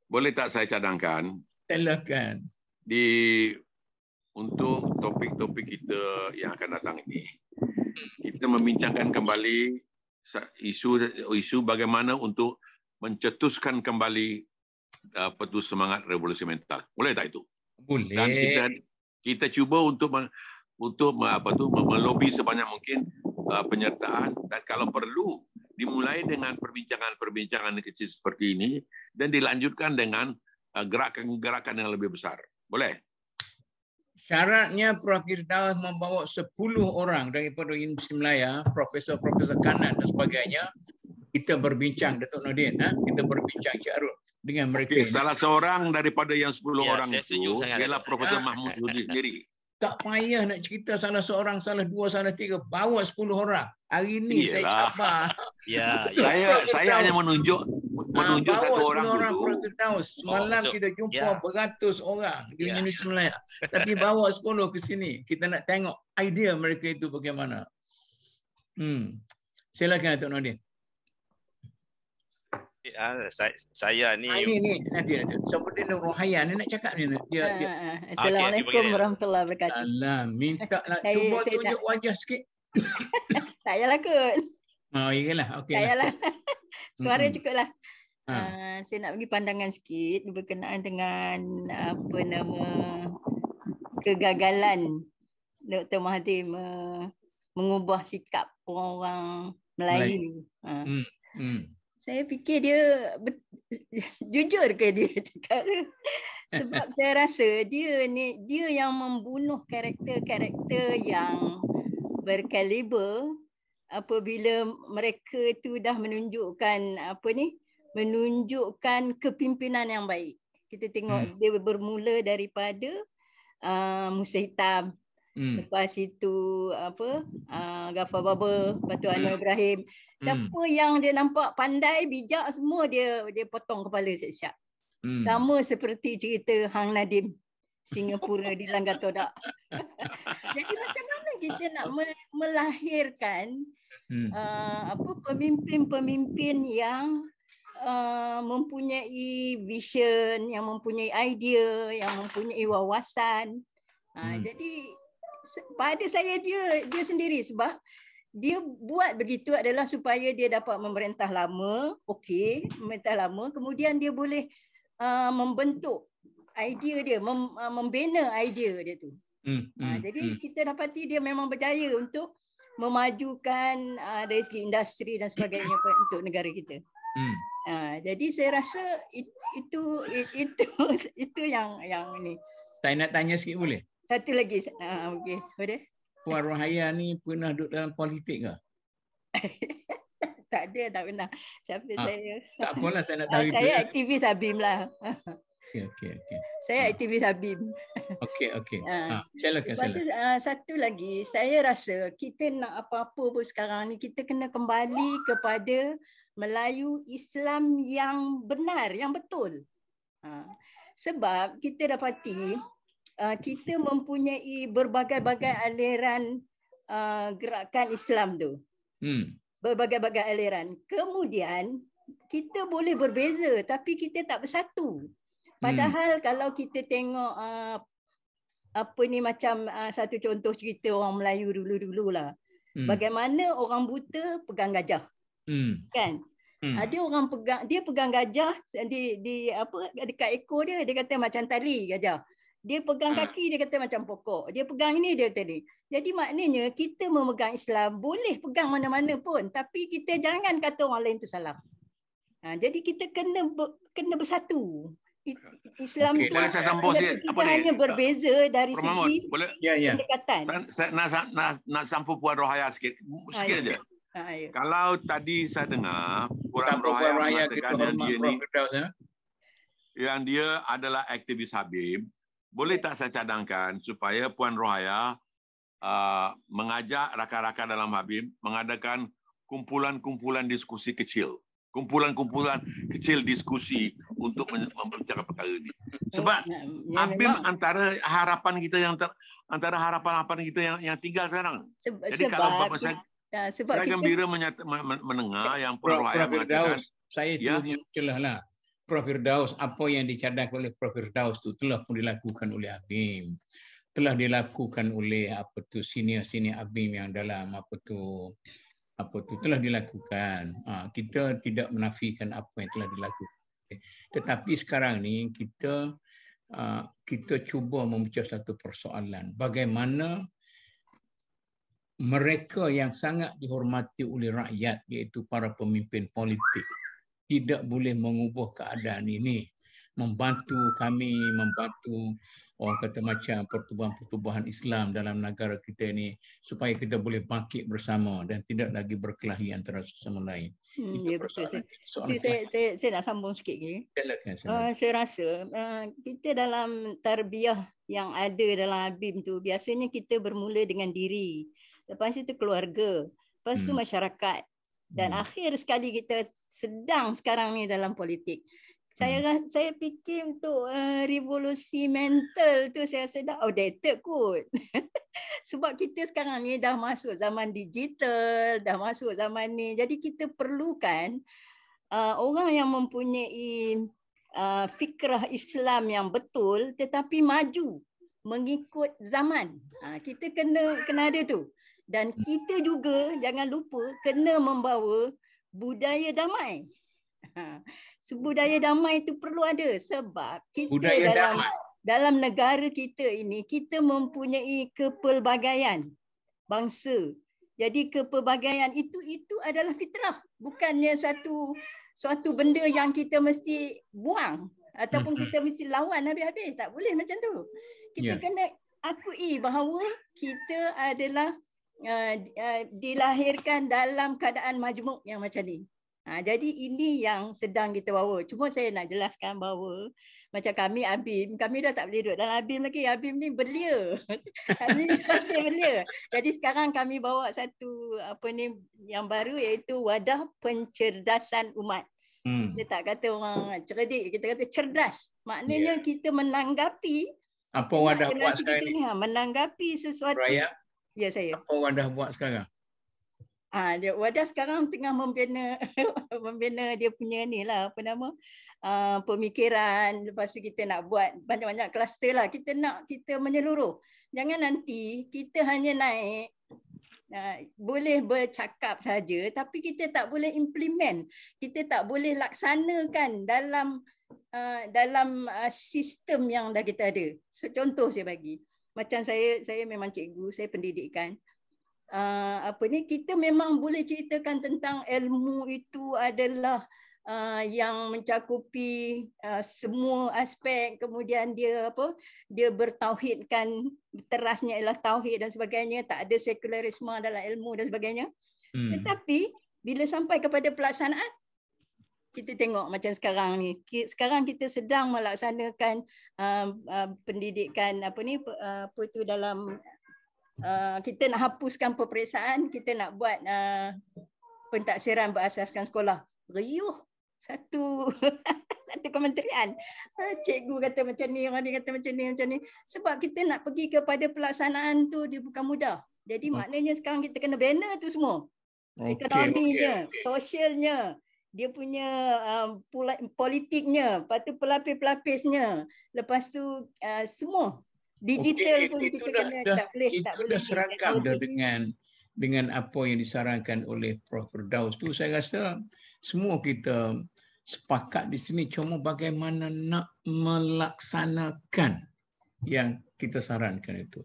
Speaker 4: Boleh tak saya cadangkan?
Speaker 1: Silakan.
Speaker 4: Di untuk topik-topik kita yang akan datang ini. Kita membincangkan kembali isu bagaimana untuk mencetuskan kembali semangat revolusi mental. Boleh tak itu?
Speaker 1: Boleh.
Speaker 4: Dan kita cuba untuk melobi sebanyak mungkin penyertaan, dan kalau perlu dimulai dengan perbincangan kecil seperti ini dan dilanjutkan dengan gerakan-gerakan yang lebih besar. Boleh?
Speaker 1: Syaratnya Prof. Firdaus membawa 10 orang daripada Universiti Melaya, profesor-profesor kanan dan sebagainya. Kita berbincang, Datuk Nordin, kita berbincang Syarul dengan mereka.
Speaker 4: Salah seorang daripada yang 10 orang itu ialah Profesor Mahmud sendiri.
Speaker 1: Tak payah nak cerita salah seorang, salah dua, salah tiga. Bawa 10 orang. Hari ini saya cabar.
Speaker 4: Saya hanya menunjuk satu orang dulu.
Speaker 1: Semalam kita jumpa beratus orang di Universiti Melaya. Tapi bawa 10 ke sini. Kita nak tengok idea mereka itu bagaimana. Silakan Datuk Nordin.
Speaker 2: Saya ni
Speaker 1: nanti seperti Nur Rohaya ni nak cakap ni dia.
Speaker 5: Assalamualaikum warahmatullahi wabarakatuh.
Speaker 1: Alah, minta nak cuba tunjuk wajah sikit.
Speaker 5: Tak payahlah kot.
Speaker 1: Oh, iyalah. Okey.
Speaker 5: Tak payahlah. Suara cukuplah. Saya nak bagi pandangan sikit berkenaan dengan kegagalan Dr. Mahathir mengubah sikap orang Melayu. Saya fikir dia jujur ke dia cakap. Sebab saya rasa dia yang membunuh karakter-karakter yang berkaliber apabila mereka tu dah menunjukkan kepimpinan yang baik. Kita tengok dia bermula daripada Musa Hitam. Lepas itu Ghaffar Baba, Batu Anwar Ibrahim. Siapa yang dia nampak pandai, bijak, semua dia potong kepala siap-siap. Sama seperti cerita Hang Nadim, Singapura di Langgar Todak. Jadi macam mana kita nak melahirkan pemimpin-pemimpin yang mempunyai vision, yang mempunyai idea, yang mempunyai wawasan. Jadi pada saya dia sendiri, sebab dia buat begitu adalah supaya dia dapat memerintah lama, memerintah lama, kemudian dia boleh membentuk idea dia, membina idea dia tu. Jadi kita dapati dia memang berjaya untuk memajukan dari segi industri dan sebagainya untuk negara kita. Jadi saya rasa itu yang ini. Saya
Speaker 1: nak tanya sikit boleh?
Speaker 5: Satu lagi. Okey, boleh.
Speaker 1: Puan Rohaya ni pernah duduk dalam politik ke?
Speaker 5: Tak pernah. Tapi saya
Speaker 1: tak apalah, saya nak tahu itu.
Speaker 5: Saya aktivis ABIM lah.
Speaker 1: Okey.
Speaker 5: Saya aktivis ABIM.
Speaker 1: Okey. Silakan.
Speaker 5: Satu lagi, saya rasa kita nak apa-apa pun sekarang ni, kita kena kembali kepada Melayu Islam yang benar, yang betul. Sebab kita dapati kita mempunyai berbagai-bagai aliran gerakan Islam tu. Berbagai-bagai aliran. Kemudian kita boleh berbeza tapi kita tak bersatu. Padahal kalau kita tengok macam satu contoh cerita orang Melayu dulu-dulu lah. Bagaimana orang buta pegang gajah. Kan? Ada orang pegang gajah dekat ekor dia kata macam tali gajah. Dia pegang kaki, dia kata macam pokok. Dia pegang ini, dia tadi. Jadi maknanya kita memegang Islam, boleh pegang mana-mana pun. Tapi kita jangan kata orang lain tu salah. Jadi kita kena bersatu. Islam itu kita hanya berbeza dari segi pendekatan.
Speaker 4: Saya nak sampul Puan Rohaya sikit aja. Kalau tadi saya dengar Puan Rohaya mengatakan yang dia adalah aktivis Habib, boleh tak saya cadangkan supaya Puan Rohaya mengajak rakan-rakan dalam Habib mengadakan kumpulan-kumpulan diskusi kecil. Kumpulan-kumpulan kecil diskusi untuk membicarakan perkara ini. Sebab Habib antara harapan kita yang tinggal sekarang. Jadi kalau saya gembira mendengar yang Puan Rohaya mengatakan,
Speaker 1: saya celahlah. Prof. Firdaus, apa yang dicadangkan oleh Prof. Firdaus itu telah pun dilakukan oleh Habib. telah dilakukan oleh senior ABIM yang dalam telah dilakukan. Kita tidak menafikan apa yang telah dilakukan. Tetapi sekarang ni kita cuba memecah satu persoalan. Bagaimana mereka yang sangat dihormati oleh rakyat, iaitu para pemimpin politik, tidak boleh mengubah keadaan ini, membantu kami, membantu orang kata macam pertubuhan-pertubuhan Islam dalam negara kita ini supaya kita boleh bangkit bersama dan tidak lagi berkelahi antara sesama lain.
Speaker 5: Itu persoalan. Saya nak sambung sikit lagi. Saya rasa kita dalam tarbiyah yang ada dalam ABIM tu, biasanya kita bermula dengan diri. Lepas itu keluarga. Lepas itu masyarakat. Dan akhir sekali kita sedang sekarang ni dalam politik. Saya fikir untuk revolusi mental tu saya rasa dah outdated kot. Sebab kita sekarang ni dah masuk zaman digital, dah masuk zaman ni. Jadi kita perlukan orang yang mempunyai fikrah Islam yang betul tetapi maju mengikut zaman. Kita kena ada tu. Dan kita juga jangan lupa kena membawa budaya damai. Budaya damai itu perlu ada sebab kita dalam negara kita ini kita mempunyai kepelbagaian bangsa. Jadi kepelbagaian itu adalah fitrah, bukannya suatu benda yang kita mesti buang ataupun kita mesti lawan habis-habis. Tak boleh macam tu. Kita kena akui bahawa kita adalah dilahirkan dalam keadaan majmuk yang macam ni. Jadi ini yang sedang kita bawa. Cuma saya nak jelaskan bahawa macam kami ABIM, kami dah tak boleh duduk dalam ABIM lagi. ABIM ni belia. Belia. Jadi sekarang kami bawa satu yang baru iaitu Wadah Pencerdasan Umat. Kita tak kata orang cerdik, kita kata cerdas. Maknanya kita menanggapi
Speaker 1: apa Wadah buat sekarang ni?
Speaker 5: Menanggapi sesuatu.
Speaker 1: Raya?
Speaker 5: Ya, saya.
Speaker 1: Apa Wadah buat sekarang?
Speaker 5: Wadah sekarang tengah membina dia punya ni lah, pemikiran. Lepas tu kita nak buat banyak-banyak kluster lah. Kita menyeluruh. Jangan nanti kita hanya naik, boleh bercakap saja tapi kita tak boleh implement. Kita tak boleh laksanakan dalam sistem yang dah kita ada. Contoh saya bagi. Macam saya memang cikgu, saya pendidikan. Kita memang boleh ceritakan tentang ilmu itu adalah yang mencakupi semua aspek, kemudian dia bertauhidkan, terasnya ialah tauhid dan sebagainya, tak ada sekularisme dalam ilmu dan sebagainya. Tetapi bila sampai kepada pelaksanaan, kita tengok macam sekarang ni. Sekarang kita sedang melaksanakan pendidikan dalam kita nak hapuskan peperiksaan, kita nak buat pentaksiran berasaskan sekolah. Riuh satu kementerian. Cikgu kata macam ni, orang dia kata macam ni. Sebab kita nak pergi kepada pelaksanaan tu dia bukan mudah. Jadi maknanya sekarang kita kena banner tu semua. Ekonominya, sosialnya, dia punya politiknya, lepas tu pelapis-pelapisnya, lepas tu semua digital pun kita kena tak boleh.
Speaker 1: Itu dah seragam dah dengan apa yang disarankan oleh Prof. Firdaus tu. Saya rasa semua kita sepakat di sini, cuma bagaimana nak melaksanakan yang kita sarankan itu.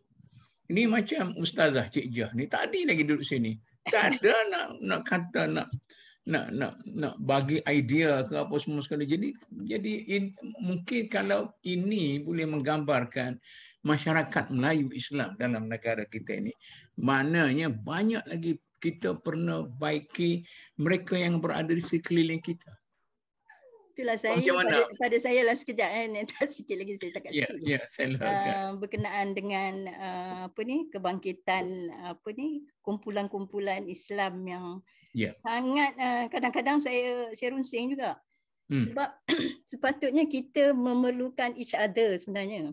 Speaker 1: Ini macam Ustazah Cik Jah ni tadi lagi duduk sini. Tak ada nak kata nak bagi idea ke apa semua sekali. Jadi mungkin kalau ini boleh menggambarkan masyarakat Melayu Islam dalam negara kita ini, maknanya banyak lagi kita pernah baiki mereka yang berada di sekeliling kita.
Speaker 5: Itulah saya pada saya lah sekejap sikit lagi saya cakap sikit. Berkenaan dengan kebangkitan kumpulan-kumpulan Islam yang sangat kadang-kadang saya runsing juga. Sebab sepatutnya kita memerlukan each other sebenarnya.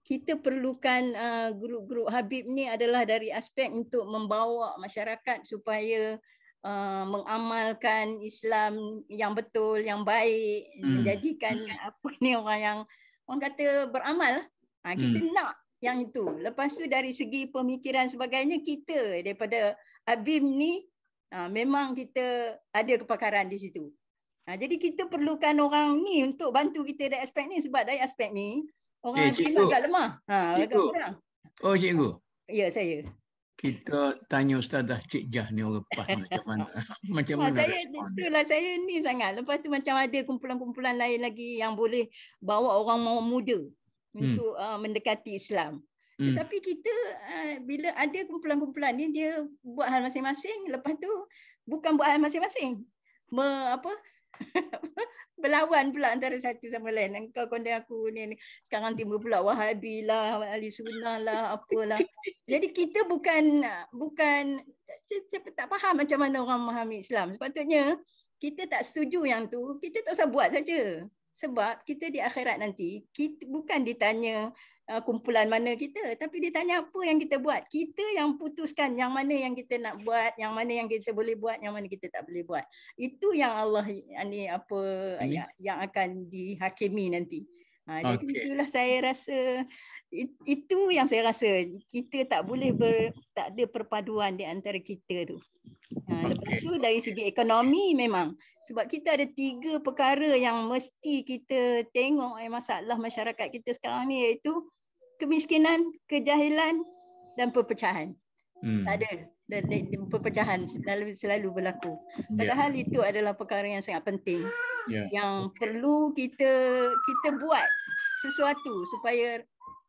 Speaker 5: Kita perlukan grup-grup Habib ni adalah dari aspek untuk membawa masyarakat supaya mengamalkan Islam yang betul, yang baik, menjadikan orang yang orang kata beramal. Kita nak yang itu. Lepas tu dari segi pemikiran sebagainya, kita daripada ABIM ni memang kita ada kepakaran di situ. Jadi kita perlukan orang ni untuk bantu kita dari aspek ni, sebab dari aspek ni orang agak lemah. Agak kurang.
Speaker 1: Oh, cikgu.
Speaker 5: Ya, saya.
Speaker 1: Kita tanya Ustazah Cik Jah ni orang PAS macam mana? Macam mana respon dia?
Speaker 5: Itulah saya ni sangat. Lepas tu macam ada kumpulan-kumpulan lain lagi yang boleh bawa orang muda untuk mendekati Islam. Tetapi kita bila ada kumpulan-kumpulan ni, dia buat hal masing-masing, lepas tu bukan buat hal masing-masing. Berlawan pula antara satu sama lain. Engkau condemn aku ni. Sekarang timbul pula Wahabi lah, Ahli Sunnah lah, apalah. Jadi kita bukan tak faham macam mana orang memahami Islam. Sepatutnya kita tak setuju yang tu, kita tak usah buat saja. Sebab kita di akhirat nanti, kita bukan ditanya kumpulan mana kita, tapi ditanya apa yang kita buat. Kita yang putuskan yang mana yang kita nak buat, yang mana yang kita boleh buat, yang mana kita tak boleh buat. Itu yang Allah yang akan dihakimi nanti. Jadi itulah saya rasa, itu yang saya rasa kita tak boleh tak ada perpaduan di antara kita tu. Lepas tu dari segi ekonomi memang, sebab kita ada 3 perkara yang mesti kita tengok masalah masyarakat kita sekarang ni, iaitu kemiskinan, kejahilan dan perpecahan. Tak ada. Perpecahan selalu berlaku. Padahal itu adalah perkara yang sangat penting. Yang perlu kita buat sesuatu supaya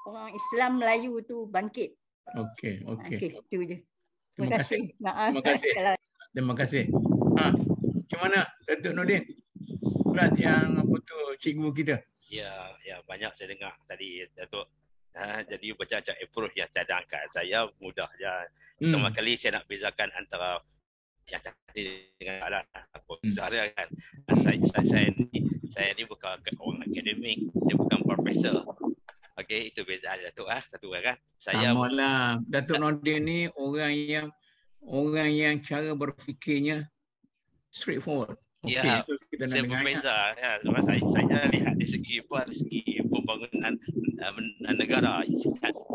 Speaker 5: orang Islam Melayu tu bangkit. Okey, itu je. Terima kasih.
Speaker 1: Terima kasih. Macam mana Datuk Nordin? Kelas yang cikgu kita?
Speaker 2: Ya, banyak saya dengar tadi Datuk. Jadi macam-macam approach yang cadangkan saya mudah je. Pertama kali saya nak bezakan antara yang tadi dengan alat saya kan. Saya ni bukan orang akademik, saya bukan profesor. Okey, itu beza Datuk satu kan. Saya
Speaker 1: samalah. Datuk Nordin ni orang yang cara berfikirnya straightforward.
Speaker 2: Okey, itu kita nak dengar. Berbeza sebab saya lihat dari segi pembangunan negara,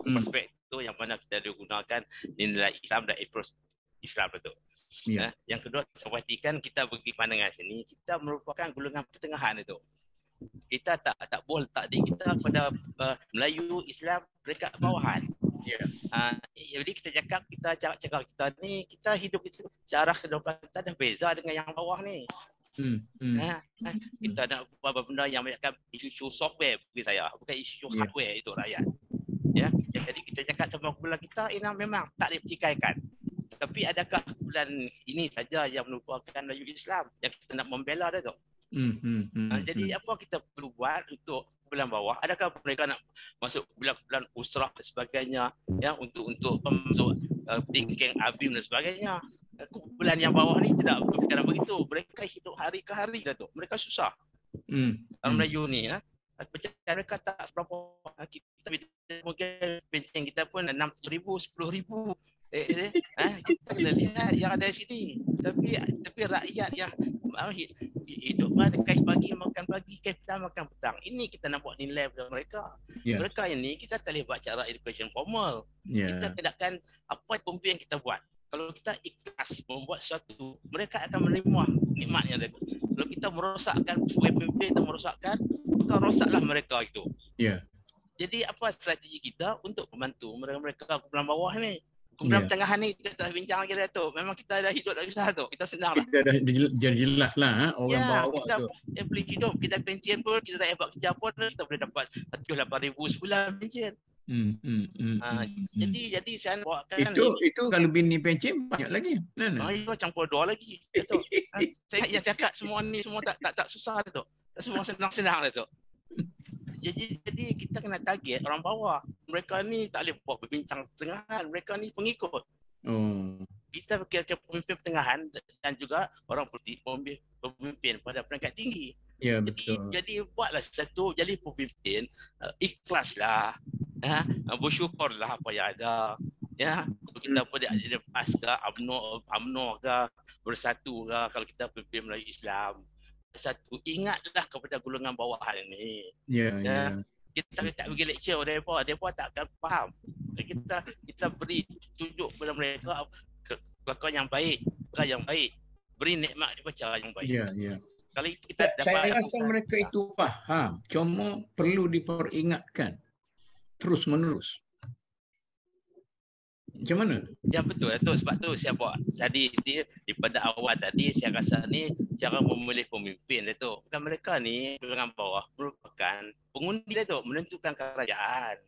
Speaker 2: perspektif tu yang mana kita ada gunakan nilai Islam dan approach Islam itu. Yang kedua, saya pastikan kita bagi pandangan sini, kita merupakan golongan pertengahan itu. Kita tak boleh takdir kita kepada Melayu, Islam, mereka bawahan. Jadi kita cakap kita ni, kita hidup itu cara kehidupan kita dah beza dengan yang bawah ni. Kita ada beberapa benda yang menyebabkan isu software bagi saya, bukan isu hardware itu rakyat. Jadi kita cakap sama kumpulan kita ini memang tak dipertikaikan. Tapi adakah kumpulan ini saja yang merupakan Melayu Islam yang kita nak membela dia tu? Jadi apa kita perlu buat untuk kumpulan bawah? Adakah mereka nak masuk kumpulan usrah dan sebagainya, untuk masuk thinking ABIM dan sebagainya? Kumpulan yang bawah ni tidak berfikiran begitu. Mereka hidup hari ke hari dah tu. Mereka susah. Orang Melayu ni macam mereka tak seberapa. Kita mungkin pencen kita pun 6,000, 10,000. Kita kena lihat yang ada di sini. Tapi rakyat yang hidup kais pagi makan pagi, kais petang makan petang. Ini kita nak buat nilai pada mereka. Mereka ini kita tak boleh buat cara education formal. Kita tidakkan apa pemimpin yang kita buat. Kalau kita ikhlas membuat sesuatu, mereka akan menerima nikmatnya. Kalau kita merosakkan sebagai pemimpin, kita merosakkan, maka rosaklah mereka itu. Jadi apa strategi kita untuk membantu mereka kumpulan bawah ni? Kumpulan pertengahan ni kita tak bincang lagi dah tu. Memang kita dah hidup dari usaha tu. Kita senang lah.
Speaker 1: Kita dah jelas lah orang bawah
Speaker 2: kita,
Speaker 1: tu.
Speaker 2: Kita boleh hidup. Kita pencen pun, kita tak buat kerja pun, kita boleh dapat 8,000 sebulan pencen. Jadi saya bawakan
Speaker 1: itu kalau bini pencen banyak lagi.
Speaker 2: Itu campur 2 lagi. Saya yang cakap semua ni semua tak susah tu. Semua senang-senang tu. Jadi kita kena target orang bawah. Mereka ni tak boleh buat berbincang pertengahan. Mereka ni pengikut. Kita fikirkan pemimpin pertengahan dan juga orang politik, pemimpin pada peringkat tinggi.
Speaker 1: Betul.
Speaker 2: Jadi buatlah satu, jadi pemimpin, ikhlaslah. Bersyukurlah apa yang ada. Kita boleh jadi PAS ke, UMNO ke, bersatu ke kalau kita pemimpin Melayu Islam. Satu, ingatlah kepada golongan bawahan ini. Kita tak bagi lecture mereka takkan faham. Kita beri tunjuk kepada mereka kelakuan yang baik, beri nikmat kepada cara yang baik. Kalau kita
Speaker 1: saya rasa mereka itu faham, cuma perlu diperingatkan terus menerus. Macam mana?
Speaker 2: Ya betul, sebab tu saya buat tadi daripada awal tadi saya rasa ni cara memilih pemimpin itu. Bukan mereka ni dengan bawah merupakan pengundi itu, menentukan kerajaan.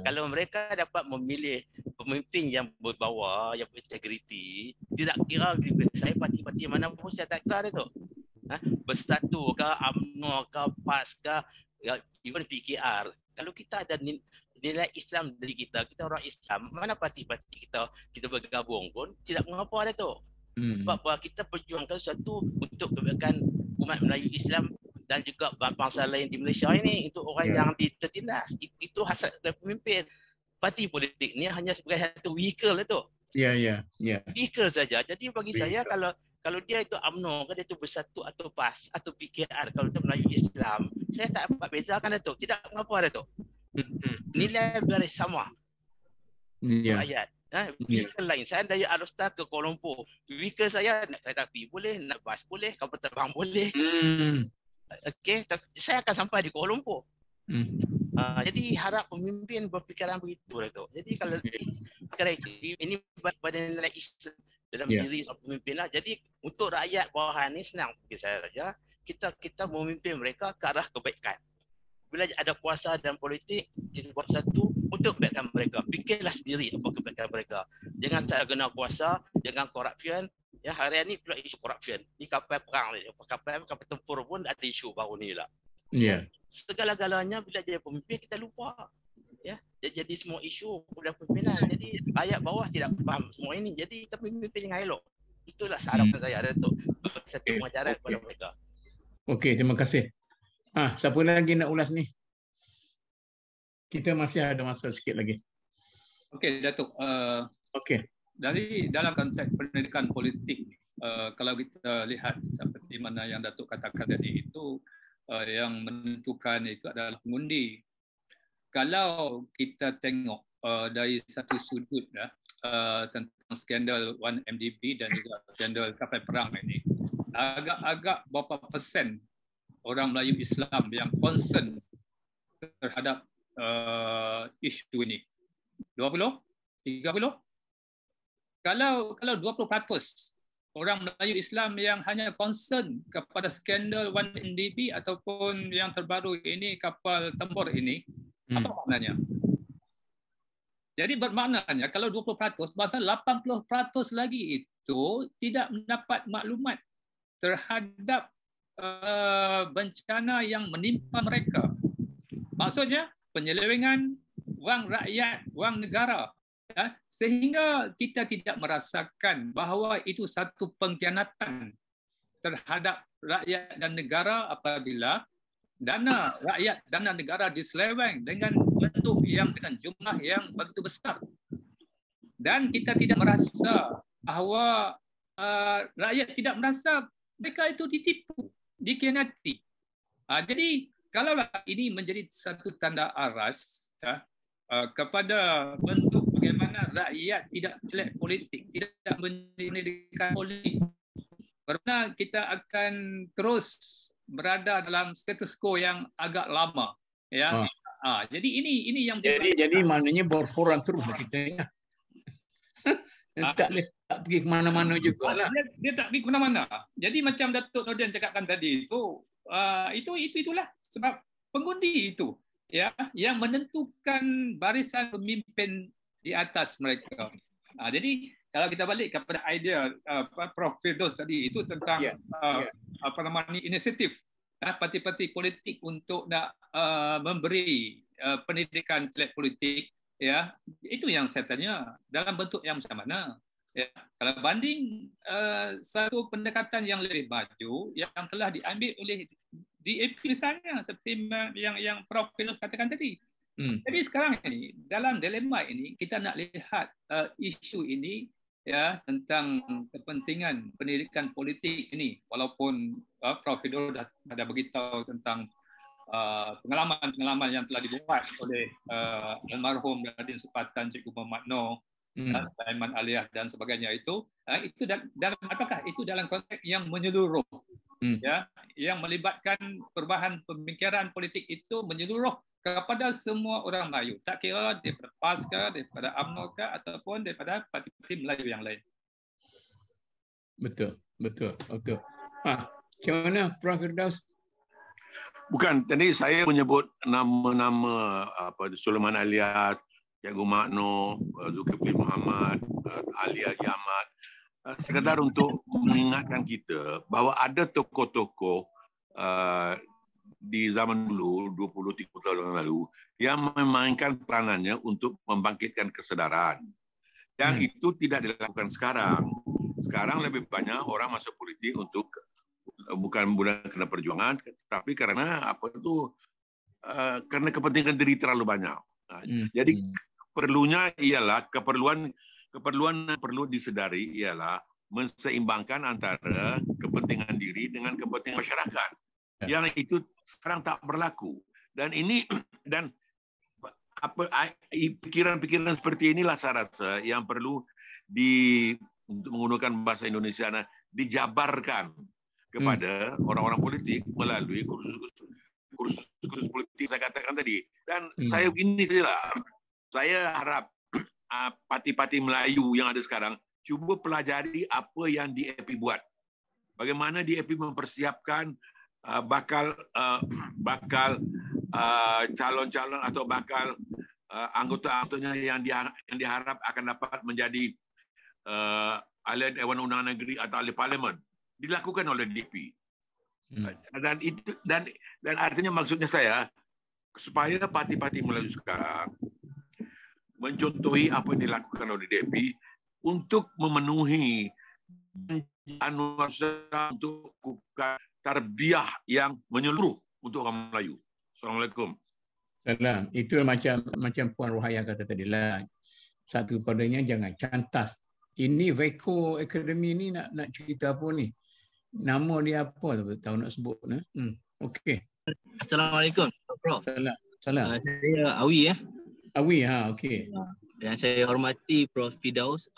Speaker 2: Kalau mereka dapat memilih pemimpin yang berbawa, yang berintegriti, tidak kira saya parti-parti mana pun saya tak kira itu. Bersatu ke, UMNO ke, PAS ke, even PKR. Kalau kita ada nilai Islam dari kita orang Islam, mana parti-parti kita bergabung pun tidak mengapa ada tu. Sebab kita perjuangkan sesuatu untuk kebaikan umat Melayu Islam dan juga bangsa lain di Malaysia ini, untuk orang yang tertindas. Itu hasrat dari pemimpin. Parti politik ni hanya sebagai satu vehicle itu. Vehicle saja. Jadi bagi saya kalau dia itu UMNO, dia itu Bersatu atau PAS atau PKR, kalau itu Melayu Islam, saya tak dapat bezakan itu. Tidak mengapa ada tu. Nilai garis sama. Ayat. Vehicle lain. Saya dari Alostar ke Kuala Lumpur. Vehicle saya nak kereta api boleh, nak bas boleh, kapal terbang boleh. Okey, saya akan sampai di Kuala Lumpur. Jadi harap pemimpin berfikiran begitu lah tu. Jadi kalau ini pada nilai Islam dalam diri pemimpin lah. Jadi untuk rakyat bawahan ni senang bagi saya saja. Kita memimpin mereka ke arah kebaikan. Bila ada kuasa dalam politik, jadi buat satu untuk kebaikan mereka. Fikirlah sendiri apa kebaikan mereka. Jangan saya guna kuasa, jangan corruption. Ya, hari ini pula isu corruption. Ni kapal perang ni, kapal tempur pun ada isu baru ni lah. Segala-galanya bila jadi pemimpin kita lupa. Ya, jadi semua isu pada pimpinan. Jadi rakyat bawah tidak faham semua ini. Jadi kita memimpin dengan elok. Itulah harapan saya ada untuk satu pengajaran kepada mereka.
Speaker 1: Okey, terima kasih. Siapa lagi nak ulas ni? Kita masih ada masa sikit lagi.
Speaker 3: Okey, Datuk. Dari dalam konteks pendidikan politik, kalau kita lihat seperti mana yang Datuk katakan tadi itu, yang menentukan itu adalah pengundi. Kalau kita tengok dari satu sudut tentang skandal 1MDB dan juga skandal kapal perang ini, agak-agak berapa persen orang Melayu Islam yang concern terhadap isu ini? 20? 30? Kalau 20% orang Melayu Islam yang hanya concern kepada skandal 1MDB ataupun yang terbaru ini kapal tempur ini, apa maknanya? Jadi bermaknanya kalau 20%, bahkan 80% lagi itu tidak mendapat maklumat terhadap bencana yang menimpa mereka. Maksudnya penyelewengan wang rakyat, wang negara. Sehingga kita tidak merasakan bahawa itu satu pengkhianatan terhadap rakyat dan negara apabila dana rakyat, dana negara diseleweng dengan bentuk dengan jumlah yang begitu besar. Dan kita tidak merasa bahawa rakyat tidak merasa mereka itu ditipu, dikhianati. Jadi kalaulah ini menjadi satu tanda aras kepada bentuk bagaimana rakyat tidak celak politik, tidak pendidikan politik, kerana kita akan terus berada dalam status quo yang agak lama. Jadi ini yang
Speaker 1: jadi maknanya berforan terus kita. Tak pergi ke mana-mana juga lah.
Speaker 3: Dia tak pergi ke mana-mana. Jadi macam Datuk Nordin cakapkan tadi itulah sebab pengundi itu yang menentukan barisan pemimpin di atas mereka. Jadi kalau kita balik kepada idea Prof. Firdaus tadi itu tentang inisiatif parti-parti politik untuk nak memberi pendidikan celak politik, itu yang saya tanya dalam bentuk yang macam mana. Kalau banding satu pendekatan yang lebih maju yang telah diambil oleh DAP misalnya seperti yang Prof. Firdaus katakan tadi. Jadi sekarang ini dalam dilema ini kita nak lihat isu ini tentang kepentingan pendidikan politik ini, walaupun Prof. Firdaus dah beritahu tentang pengalaman-pengalaman yang telah dibuat oleh almarhum Radin Sepatan, Cikgu Muhammad Noor, Sulaiman Aliyah dan sebagainya itu dalam apakah itu dalam konteks yang menyeluruh, ya, yang melibatkan perubahan pemikiran politik itu menyeluruh kepada semua orang Melayu, tak kira daripada PAS ke, daripada UMNO ke, ataupun daripada parti-parti Melayu yang lain.
Speaker 1: Betul. Macam mana Prof Firdaus?
Speaker 4: Bukan, tadi saya menyebut nama-nama Sulaiman Aliyah, Cikgu Makno, Zulkifli Muhammad, Alia Jamat, sekadar untuk mengingatkan kita bahawa ada tokoh-tokoh di zaman dulu, 20-30 tahun lalu, yang memainkan peranannya untuk membangkitkan kesedaran. Yang itu tidak dilakukan sekarang. Sekarang lebih banyak orang masuk politik untuk bukan kerana perjuangan, tapi karena karena kepentingan diri terlalu banyak. Jadi perlunya ialah keperluan yang perlu disedari ialah menseimbangkan antara kepentingan diri dengan kepentingan masyarakat. Yang itu sekarang tak berlaku. Dan pikiran-pikiran seperti inilah saya rasa yang perlu untuk menggunakan bahasa Indonesia dijabarkan kepada orang-orang politik melalui kursus politik saya katakan tadi. Dan saya begini sajalah. Saya harap parti-parti Melayu yang ada sekarang cuba pelajari apa yang DAP buat. Bagaimana DAP mempersiapkan bakal calon-calon atau bakal anggota-anggotanya yang diharap akan dapat menjadi ahli Dewan Undangan Negeri atau ahli Parlimen, dilakukan oleh DAP. Dan artinya maksudnya saya supaya parti-parti Melayu sekarang mencontohi apa yang dilakukan oleh DAP untuk memenuhi Anwar untuk bukan tarbiyah yang menyeluruh untuk orang Melayu. Assalamualaikum.
Speaker 1: Salam. Itu macam Puan Rohaya kata tadi lah. Satu padanya jangan cantas. Ini Veko Academy ni nak cerita apa ni? Nama dia apa tahu nak sebut nah? Okey.
Speaker 6: Assalamualaikum Prof.
Speaker 1: Salam.
Speaker 6: Saya Awi ya.
Speaker 1: Awi okey.
Speaker 6: Yang saya hormati Prof Firdaus,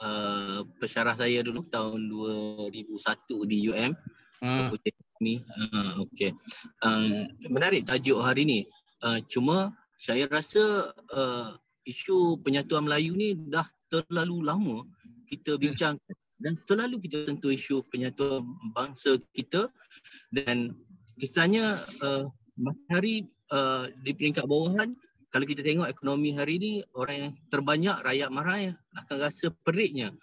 Speaker 6: pensyarah saya dulu tahun 2001 di UM. Okey. Menarik tajuk hari ni. Cuma saya rasa isu penyatuan Melayu ni dah terlalu lama kita bincangkan dan selalu kita sentuh isu penyatuan bangsa kita, dan kisahnya hari di peringkat bawahan, kalau kita tengok ekonomi hari ni, orang yang terbanyak rakyat marah akan rasa periknya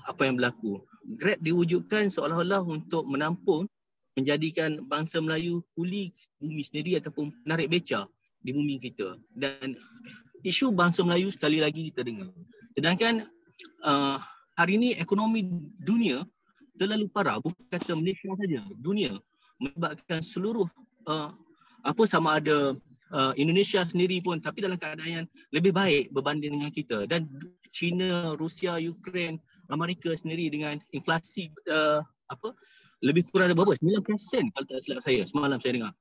Speaker 6: apa yang berlaku. Grab diwujudkan seolah-olah untuk menampung menjadikan bangsa Melayu kuli bumi sendiri ataupun penarik beca di bumi kita. Dan isu bangsa Melayu sekali lagi kita dengar. Sedangkan hari ini ekonomi dunia terlalu parah, bukan kata Malaysia saja, dunia melibatkan seluruh sama ada Indonesia sendiri pun, tapi dalam keadaan yang lebih baik berbanding dengan kita. Dan China, Rusia, Ukraine, Amerika sendiri dengan inflasi lebih kurang ada berapa? 9% kalau tak silap saya, semalam saya dengar.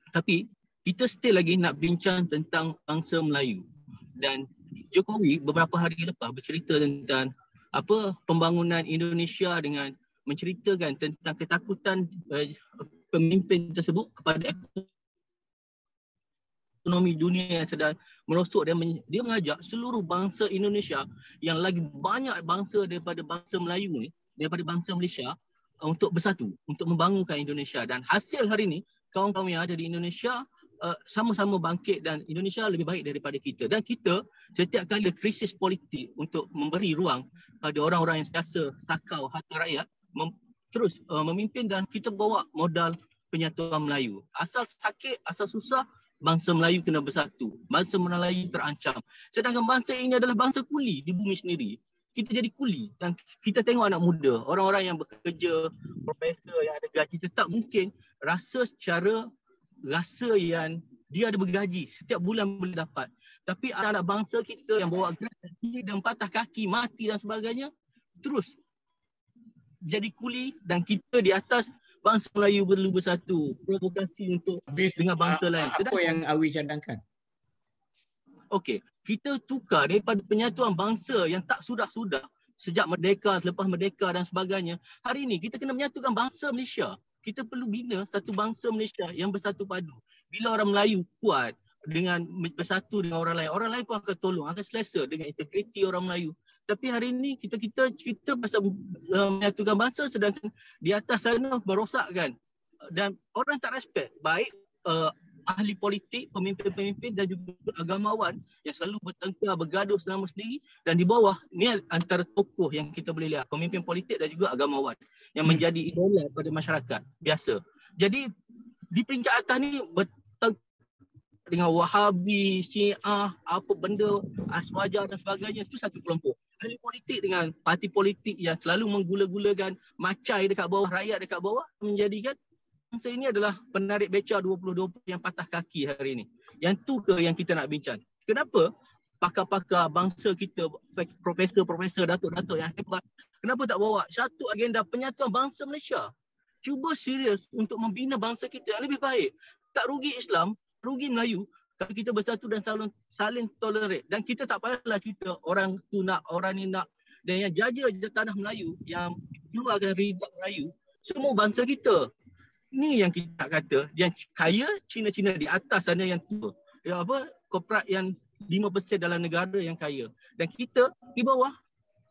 Speaker 6: Tapi kita still lagi nak bincang tentang bangsa Melayu. Dan Jokowi beberapa hari lepas bercerita tentang pembangunan Indonesia dengan menceritakan tentang ketakutan pemimpin tersebut kepada ekonomi dunia yang sedang merosot, dan dia mengajak seluruh bangsa Indonesia yang lagi banyak bangsa daripada bangsa Melayu ni, daripada bangsa Malaysia, untuk bersatu, untuk membangunkan Indonesia. Dan hasil hari ini, kawan-kawan yang ada di Indonesia sama-sama bangkit dan Indonesia lebih baik daripada kita. Dan kita setiap kali krisis politik untuk memberi ruang pada orang-orang yang sentiasa sakau hati rakyat terus memimpin, dan kita bawa modal penyatuan Melayu. Asal sakit, asal susah, bangsa Melayu kena bersatu. Bangsa Melayu terancam. Sedangkan bangsa ini adalah bangsa kuli di bumi sendiri. Kita jadi kuli, dan kita tengok anak muda, orang-orang yang bekerja, profesor yang ada gaji tetap, mungkin rasa yang dia ada bergaji, setiap bulan boleh dapat. Tapi anak-anak bangsa kita yang bawa gaji dan patah kaki, mati dan sebagainya, terus jadi kuli, dan kita di atas bangsa Melayu perlu bersatu, provokasi untuk dengan bangsa lain.
Speaker 1: Apa yang Awi cadangkan?
Speaker 6: Okey, kita tukar daripada penyatuan bangsa yang tak sudah-sudah sejak merdeka, selepas merdeka dan sebagainya. Hari ini kita kena menyatukan bangsa Malaysia. Kita perlu bina satu bangsa Malaysia yang bersatu padu. Bila orang Melayu kuat dengan bersatu dengan orang lain pun akan tolong, akan selesa dengan integriti orang Melayu. Tapi hari ini kita pasal menyatukan bangsa, sedangkan di atas sana merosakkan dan orang tak respect. Baik ahli politik, pemimpin-pemimpin dan juga agamawan yang selalu bertengkar, bergaduh selama sendiri, dan di bawah ni antara tokoh yang kita boleh lihat, pemimpin politik dan juga agamawan yang menjadi idola pada masyarakat biasa. Jadi di peringkat atas ni bertengkar dengan Wahabi, Syiah, apa benda, Aswaja dan sebagainya, itu satu kelompok. Ahli politik dengan parti politik yang selalu menggula-gulakan macai dekat bawah, rakyat dekat bawah, menjadikan bangsa ini adalah penarik beca 2020 yang patah kaki hari ini. Yang tu ke yang kita nak bincang. Kenapa pakar-pakar bangsa kita, profesor-profesor, datuk-datuk yang hebat, kenapa tak bawa satu agenda penyatuan bangsa Malaysia? Cuba serius untuk membina bangsa kita yang lebih baik. Tak rugi Islam, rugi Melayu kalau kita bersatu dan saling tolerate. Dan kita tak payahlah kita orang tu nak, orang ni nak. Dan yang jaja tanah Melayu, yang keluarkan ribut Melayu, semua bangsa kita. Ini yang kita nak kata, yang kaya Cina-Cina di atas sana yang tua. Korporat yang 5% dalam negara yang kaya. Dan kita di bawah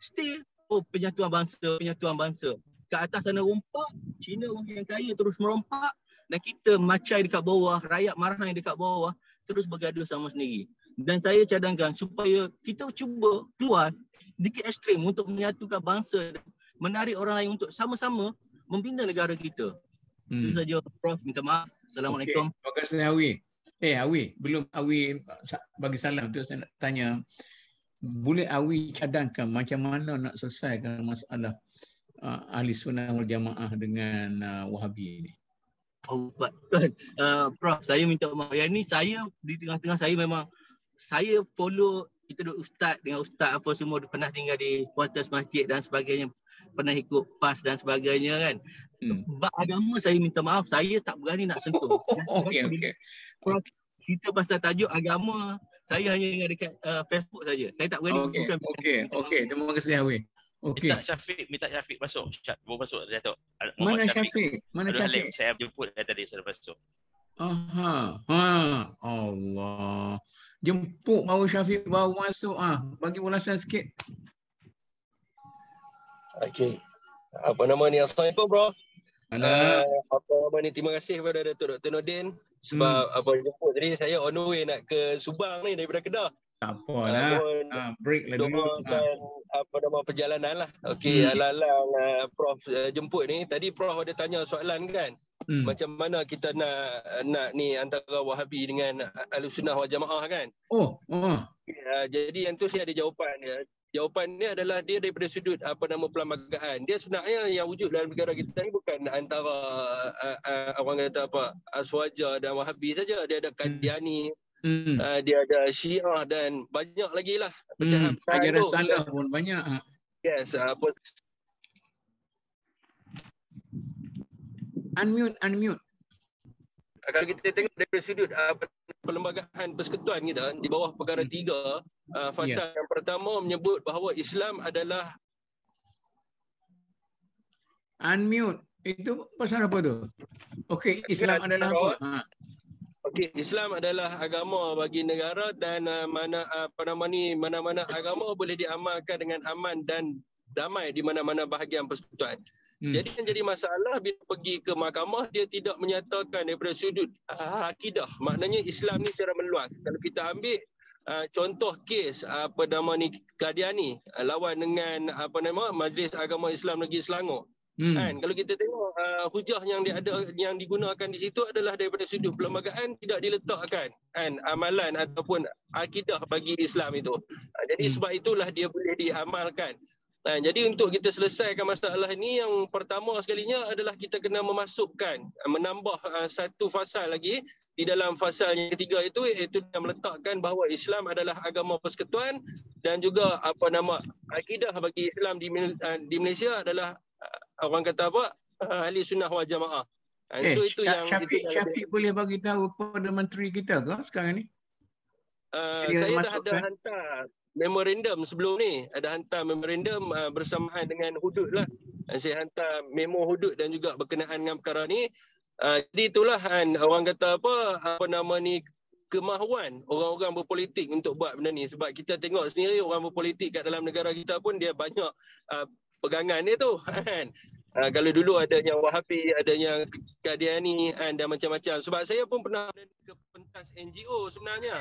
Speaker 6: stay penyatuan bangsa. Kat atas sana rompak, Cina orang yang kaya terus merompak dan kita macai dekat bawah, rakyat marah dekat bawah, terus bergaduh sama sendiri. Dan saya cadangkan supaya kita cuba keluar sedikit ekstrim untuk menyatukan bangsa dan menarik orang lain untuk sama-sama membina negara kita. Itu saja, Prof. Minta maaf. Assalamualaikum.
Speaker 1: Okay. Terima kasih, Awi. Awi, belum Awi bagi salam tu saya nak tanya. Boleh Awi cadangkan macam mana nak selesaikan masalah Ahli Sunnah wal Jamaah dengan Wahabi ini?
Speaker 6: Prof, saya minta maaf. Yang ni saya di tengah-tengah saya memang saya follow kita duduk ustaz dengan ustaz apa semua pernah tinggal di kuartus masjid dan sebagainya, pernah ikut PAS dan sebagainya kan. Bab agama saya minta maaf, saya tak berani nak sentuh.
Speaker 1: Okey.
Speaker 6: Kita pasal tajuk agama, saya hanya ingat dekat Facebook saja. Saya tak berani.
Speaker 1: Okey. Terima kasih Awi. Okey.
Speaker 2: Minta Syafiq masuk. Baru masuk Datuk.
Speaker 1: Mana Syafiq?
Speaker 2: Saya jemput tadi sudah masuk.
Speaker 1: Allah. Jemput baru Syafiq baru masuk. Bagi ulasan sikit.
Speaker 7: Okey. Apa nama ni? Assalamualaikum, bro. Apa nama ni? Terima kasih kepada Datuk Dr. Nordin sebab jemput. Jadi saya on the way nak ke Subang ni daripada Kedah.
Speaker 1: Tak apalah. Break lah dulu.
Speaker 7: Perjalanan lah. Okey, alang-alang Prof jemput ni. Tadi Prof ada tanya soalan kan? Macam mana kita nak ni antara Wahabi dengan Ahlussunnah wal Jamaah kan? Jadi yang tu saya ada jawapan dia. Jawapan dia adalah dia daripada sudut perlembagaan. Dia sebenarnya yang wujud dalam negara kita ni bukan antara orang kata Aswaja dan Wahabi saja. Dia ada Qadiani, dia ada Syiah dan banyak lagi lah.
Speaker 1: Ajaran salah pun banyak.
Speaker 7: Yes.
Speaker 1: Unmute.
Speaker 7: Kalau kita tengok dari sudut perlembagaan persekutuan kita di bawah perkara 3, fasal yang pertama menyebut bahawa Islam adalah
Speaker 1: unmute. Itu pasal apa tu? Okey, Islam adalah apa?
Speaker 7: Okey, Islam adalah agama bagi negara dan mana-mana agama boleh diamalkan dengan aman dan damai di mana-mana bahagian persekutuan. Jadi yang jadi masalah bila pergi ke mahkamah, dia tidak menyatakan daripada sudut akidah. Maknanya Islam ni secara meluas. Kalau kita ambil contoh kes Qadiani lawan dengan Majlis Agama Islam Negeri Selangor. Kan kalau kita tengok hujah yang digunakan di situ adalah daripada sudut perlembagaan, tidak diletakkan amalan ataupun akidah bagi Islam itu. Jadi sebab itulah dia boleh diamalkan. Jadi untuk kita selesaikan masalah ini, yang pertama sekalinya adalah kita kena menambah satu fasal lagi di dalam fasal yang ketiga itu, iaitu meletakkan bahawa Islam adalah agama persekutuan dan juga akidah bagi Islam di Malaysia adalah orang kata ahli sunnah wal jamaah. So itu
Speaker 1: Syafiq boleh bagi tahu kepada menteri kita ke sekarang ni?
Speaker 7: Saya dah ada hantar memorandum sebelum ni. Ada hantar memorandum bersamaan dengan hudud lah. Saya hantar memo hudud dan juga berkenaan dengan perkara ni. Jadi itulah orang kata apa nama ni, kemahuan orang-orang berpolitik untuk buat benda ni. Sebab kita tengok sendiri orang berpolitik kat dalam negara kita pun dia banyak pegangan dia tu kan. Kalau dulu adanya Wahabi, adanya Qadiani dan macam-macam. Sebab saya pun pernah ke pentas NGO sebenarnya.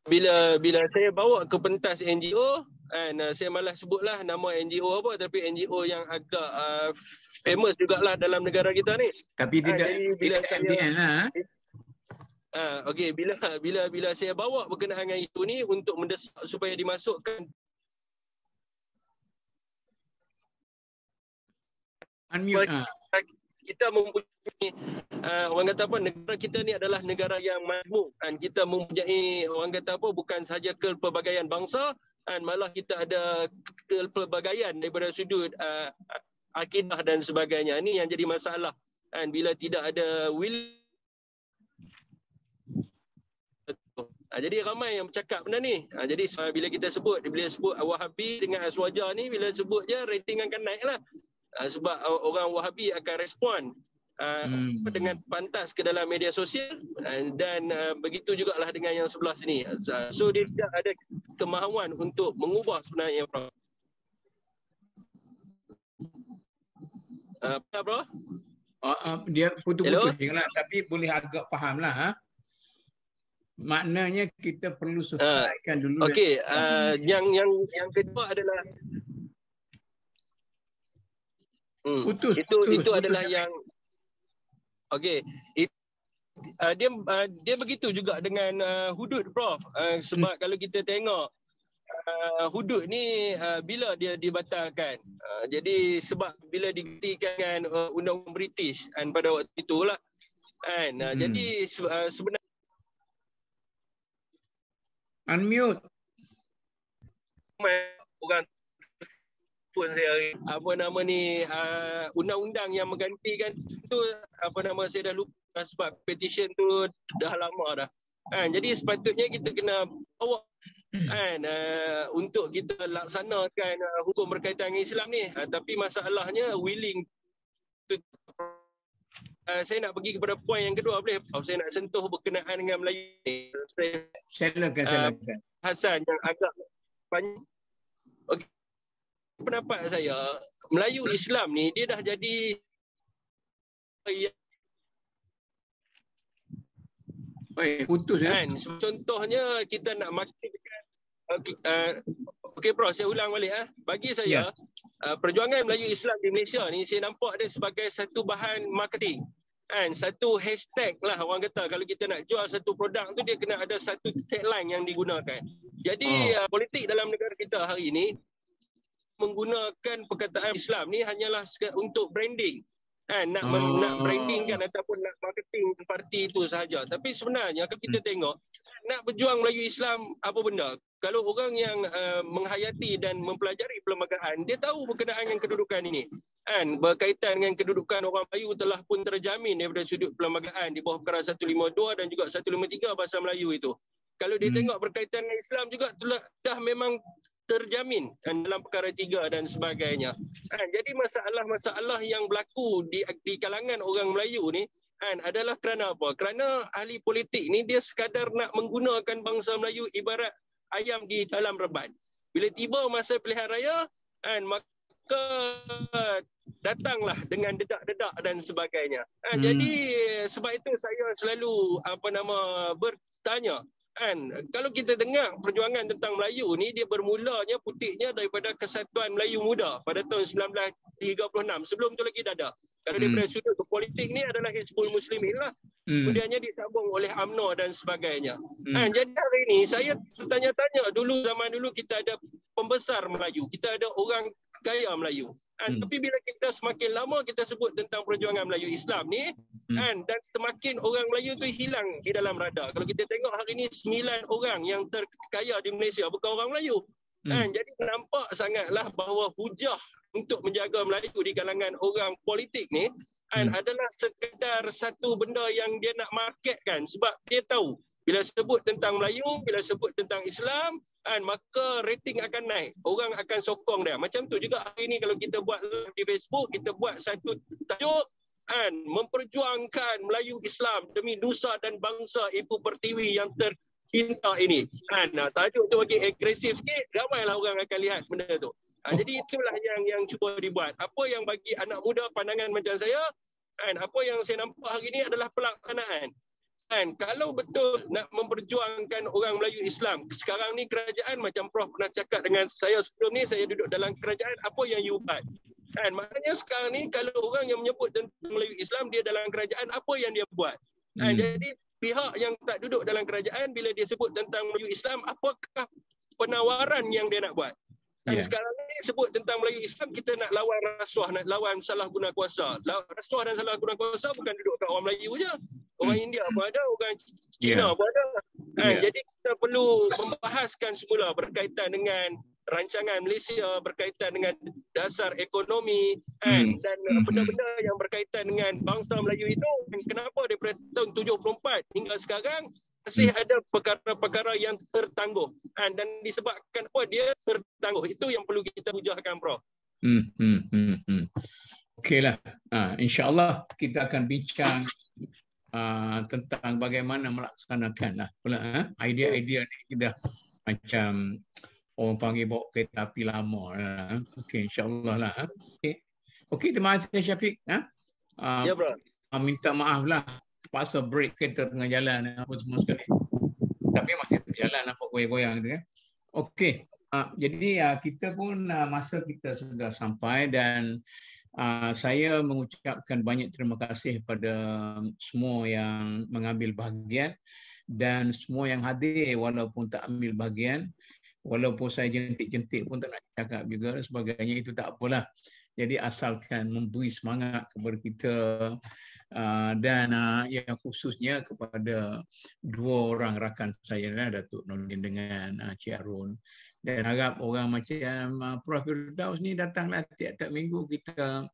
Speaker 7: Bila saya bawa ke pentas NGO, saya malas sebutlah nama NGO apa, tapi NGO yang agak famous jugalah dalam negara kita ni.
Speaker 1: Tapi tidak MBN lah.
Speaker 7: Okey, bila saya bawa berkenaan dengan itu ni untuk mendesak supaya dimasukkan kita mempunyai orang kata apa, negara kita ni adalah negara yang majmuk, kita mempunyai orang kata apa, bukan sahaja kepelbagaian bangsa, malah kita ada kepelbagaian daripada sudut akidah dan sebagainya. Ini yang jadi masalah bila tidak ada will. Jadi ramai yang bercakap benda ni. Jadi bila sebut Wahabi dengan Aswaja ni, bila sebut je rating akan naik lah. Sebab orang Wahabi akan respon dengan pantas ke dalam media sosial, dan begitu jugalah dengan yang sebelah sini. So dia tidak ada kemahuan untuk mengubah sebenarnya, Prof. Apa, Bro?
Speaker 1: Dia putus-putus lah, tapi boleh agak faham lah. Maknanya kita perlu selesaikan dulu.
Speaker 7: Okey, yang kedua adalah
Speaker 1: putus.
Speaker 7: Itu adalah yang okey. Dia begitu juga dengan hudud, Prof. Sebab kalau kita tengok hudud ni bila dia dibatalkan. Jadi sebab bila digantikan dengan undang-undang British pada waktu itulah jadi sebenarnya
Speaker 1: unmute
Speaker 7: orang pun saya apa nama ni undang-undang yang menggantikan tu saya dah lupa sebab petition tu dah lama dah. Jadi sepatutnya kita kena bawa untuk kita laksanakan hukum berkaitan dengan Islam ni. Tapi masalahnya willing to, saya nak pergi kepada poin yang kedua, boleh? Saya nak sentuh berkenaan dengan Melayu ni.
Speaker 1: Silakan.
Speaker 7: Hasan yang agak panjang. Okey. Pendapat saya, Melayu Islam ni dia dah jadi
Speaker 1: putus
Speaker 7: kan. Contohnya kita nak makinkan okey, Prof, saya ulang balik bagi saya perjuangan Melayu Islam di Malaysia ni saya nampak dia sebagai satu bahan marketing. Satu hashtag lah orang kata. Kalau kita nak jual satu produk tu, dia kena ada satu tagline yang digunakan. Jadi politik dalam negara kita hari ini menggunakan perkataan Islam ni hanyalah untuk branding. Nak branding kan ataupun nak marketing parti itu sahaja. Tapi sebenarnya kalau kita tengok, nak berjuang Melayu Islam apa benda? Kalau orang yang menghayati dan mempelajari perlembagaan, dia tahu berkenaan dengan kedudukan ini. Berkaitan dengan kedudukan orang Melayu telah pun terjamin daripada sudut perlembagaan di bawah perkara 152 dan juga 153 Bahasa Melayu itu. Kalau dia tengok berkaitan dengan Islam juga dah memang terjamin dalam perkara 3 dan sebagainya. Jadi masalah-masalah yang berlaku di kalangan orang Melayu ni adalah kerana apa? Kerana ahli politik ni dia sekadar nak menggunakan bangsa Melayu ibarat ayam di dalam reban. Bila tiba masa pilihan raya, maka datanglah dengan dedak-dedak dan sebagainya. Jadi sebab itu saya selalu bertanya, kalau kita dengar perjuangan tentang Melayu ni, dia bermulanya putihnya daripada Kesatuan Melayu Muda pada tahun 1936. Sebelum tu lagi dah ada. Kalau daripada sudut politik ni adalah Hizbul Muslimin lah. Kemudiannya disambung oleh UMNO dan sebagainya. Jadi hari ini saya bertanya-tanya, zaman dulu kita ada pembesar Melayu, kita ada orang kaya Melayu. Tapi bila kita semakin lama kita sebut tentang perjuangan Melayu Islam ni, dan semakin orang Melayu tu hilang di dalam radar. Kalau kita tengok hari ini 9 orang yang terkaya di Malaysia bukan orang Melayu. Jadi nampak sangatlah bahawa hujah untuk menjaga Melayu di kalangan orang politik ni adalah sekedar satu benda yang dia nak marketkan, sebab dia tahu bila sebut tentang Melayu, bila sebut tentang Islam, maka rating akan naik. Orang akan sokong dia. Macam tu juga hari ni kalau kita buat live di Facebook, kita buat satu tajuk memperjuangkan Melayu Islam demi nusa dan bangsa Ibu Pertiwi yang tercinta ini. Tajuk tu bagi agresif sikit, ramailah orang akan lihat benda tu. Jadi itulah yang cuba dibuat. Apa yang bagi anak muda pandangan macam saya, apa yang saya nampak hari ini adalah pelaksanaan. Kalau betul nak memperjuangkan orang Melayu Islam, sekarang ni kerajaan, macam Prof pernah cakap dengan saya sebelum ni, saya duduk dalam kerajaan, apa yang you buat? Maknanya sekarang ni kalau orang yang menyebut tentang Melayu Islam, dia dalam kerajaan, apa yang dia buat? Jadi pihak yang tak duduk dalam kerajaan, bila dia sebut tentang Melayu Islam, apakah penawaran yang dia nak buat? Sekarang ni sebut tentang Melayu Islam, kita nak lawan rasuah, nak lawan salah guna kuasa. Rasuah dan salah guna kuasa bukan duduk kat orang Melayu je. Orang India pun ada, orang Cina pun ada. Jadi kita perlu membahaskan semula berkaitan dengan rancangan Malaysia, berkaitan dengan dasar ekonomi dan benda-benda yang berkaitan dengan bangsa Melayu itu. Kenapa daripada tahun 74 hingga sekarang masih ada perkara-perkara yang tertangguh, dan disebabkan apa dia tertangguh, itu yang perlu kita hujahkan, Prof.
Speaker 1: Okeylah, insya-Allah kita akan bincang tentang bagaimana melaksanakan idea-idea ni. Kita macam orang panggil bawa kereta api lama. Okey, insya-Allah lah. Okey, terima kasih Syafiq.
Speaker 7: Ya, Bro.
Speaker 1: Minta maaf lah, terpaksa break kereta tengah jalan apa semua sekali. Tapi masih berjalan, nampak goyang-goyang tu kan. Okey, jadi kita pun masa kita sudah sampai, dan saya mengucapkan banyak terima kasih pada semua yang mengambil bahagian dan semua yang hadir walaupun tak ambil bahagian. Walaupun saya jentik-jentik pun tak nak cakap juga sebagainya, itu tak apalah. Jadi asalkan memberi semangat kepada kita, dan yang khususnya kepada dua orang rakan saya, Datuk Nordin dengan Cik Arun. Dan harap orang macam Prof Firdaus ni datanglah tiap-tiap minggu. Kita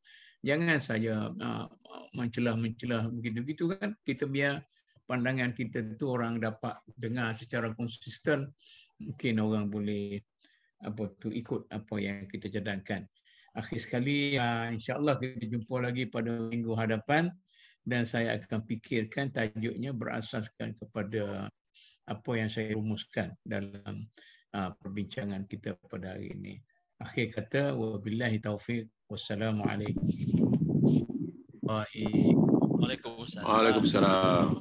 Speaker 1: jangan saja mencelah-mencelah begitu-begitu kan. Kita biar pandangan kita tu orang dapat dengar secara konsisten. Mungkin orang boleh ikut apa yang kita cadangkan. Akhir sekali, insya-Allah kita jumpa lagi pada minggu hadapan, dan saya akan fikirkan tajuknya berasaskan kepada apa yang saya rumuskan dalam perbincangan kita pada hari ini. Akhir kata, wabillahi taufiq, wassalamualaikum.
Speaker 2: Waalaikumsalam.
Speaker 4: Waalaikumsalam.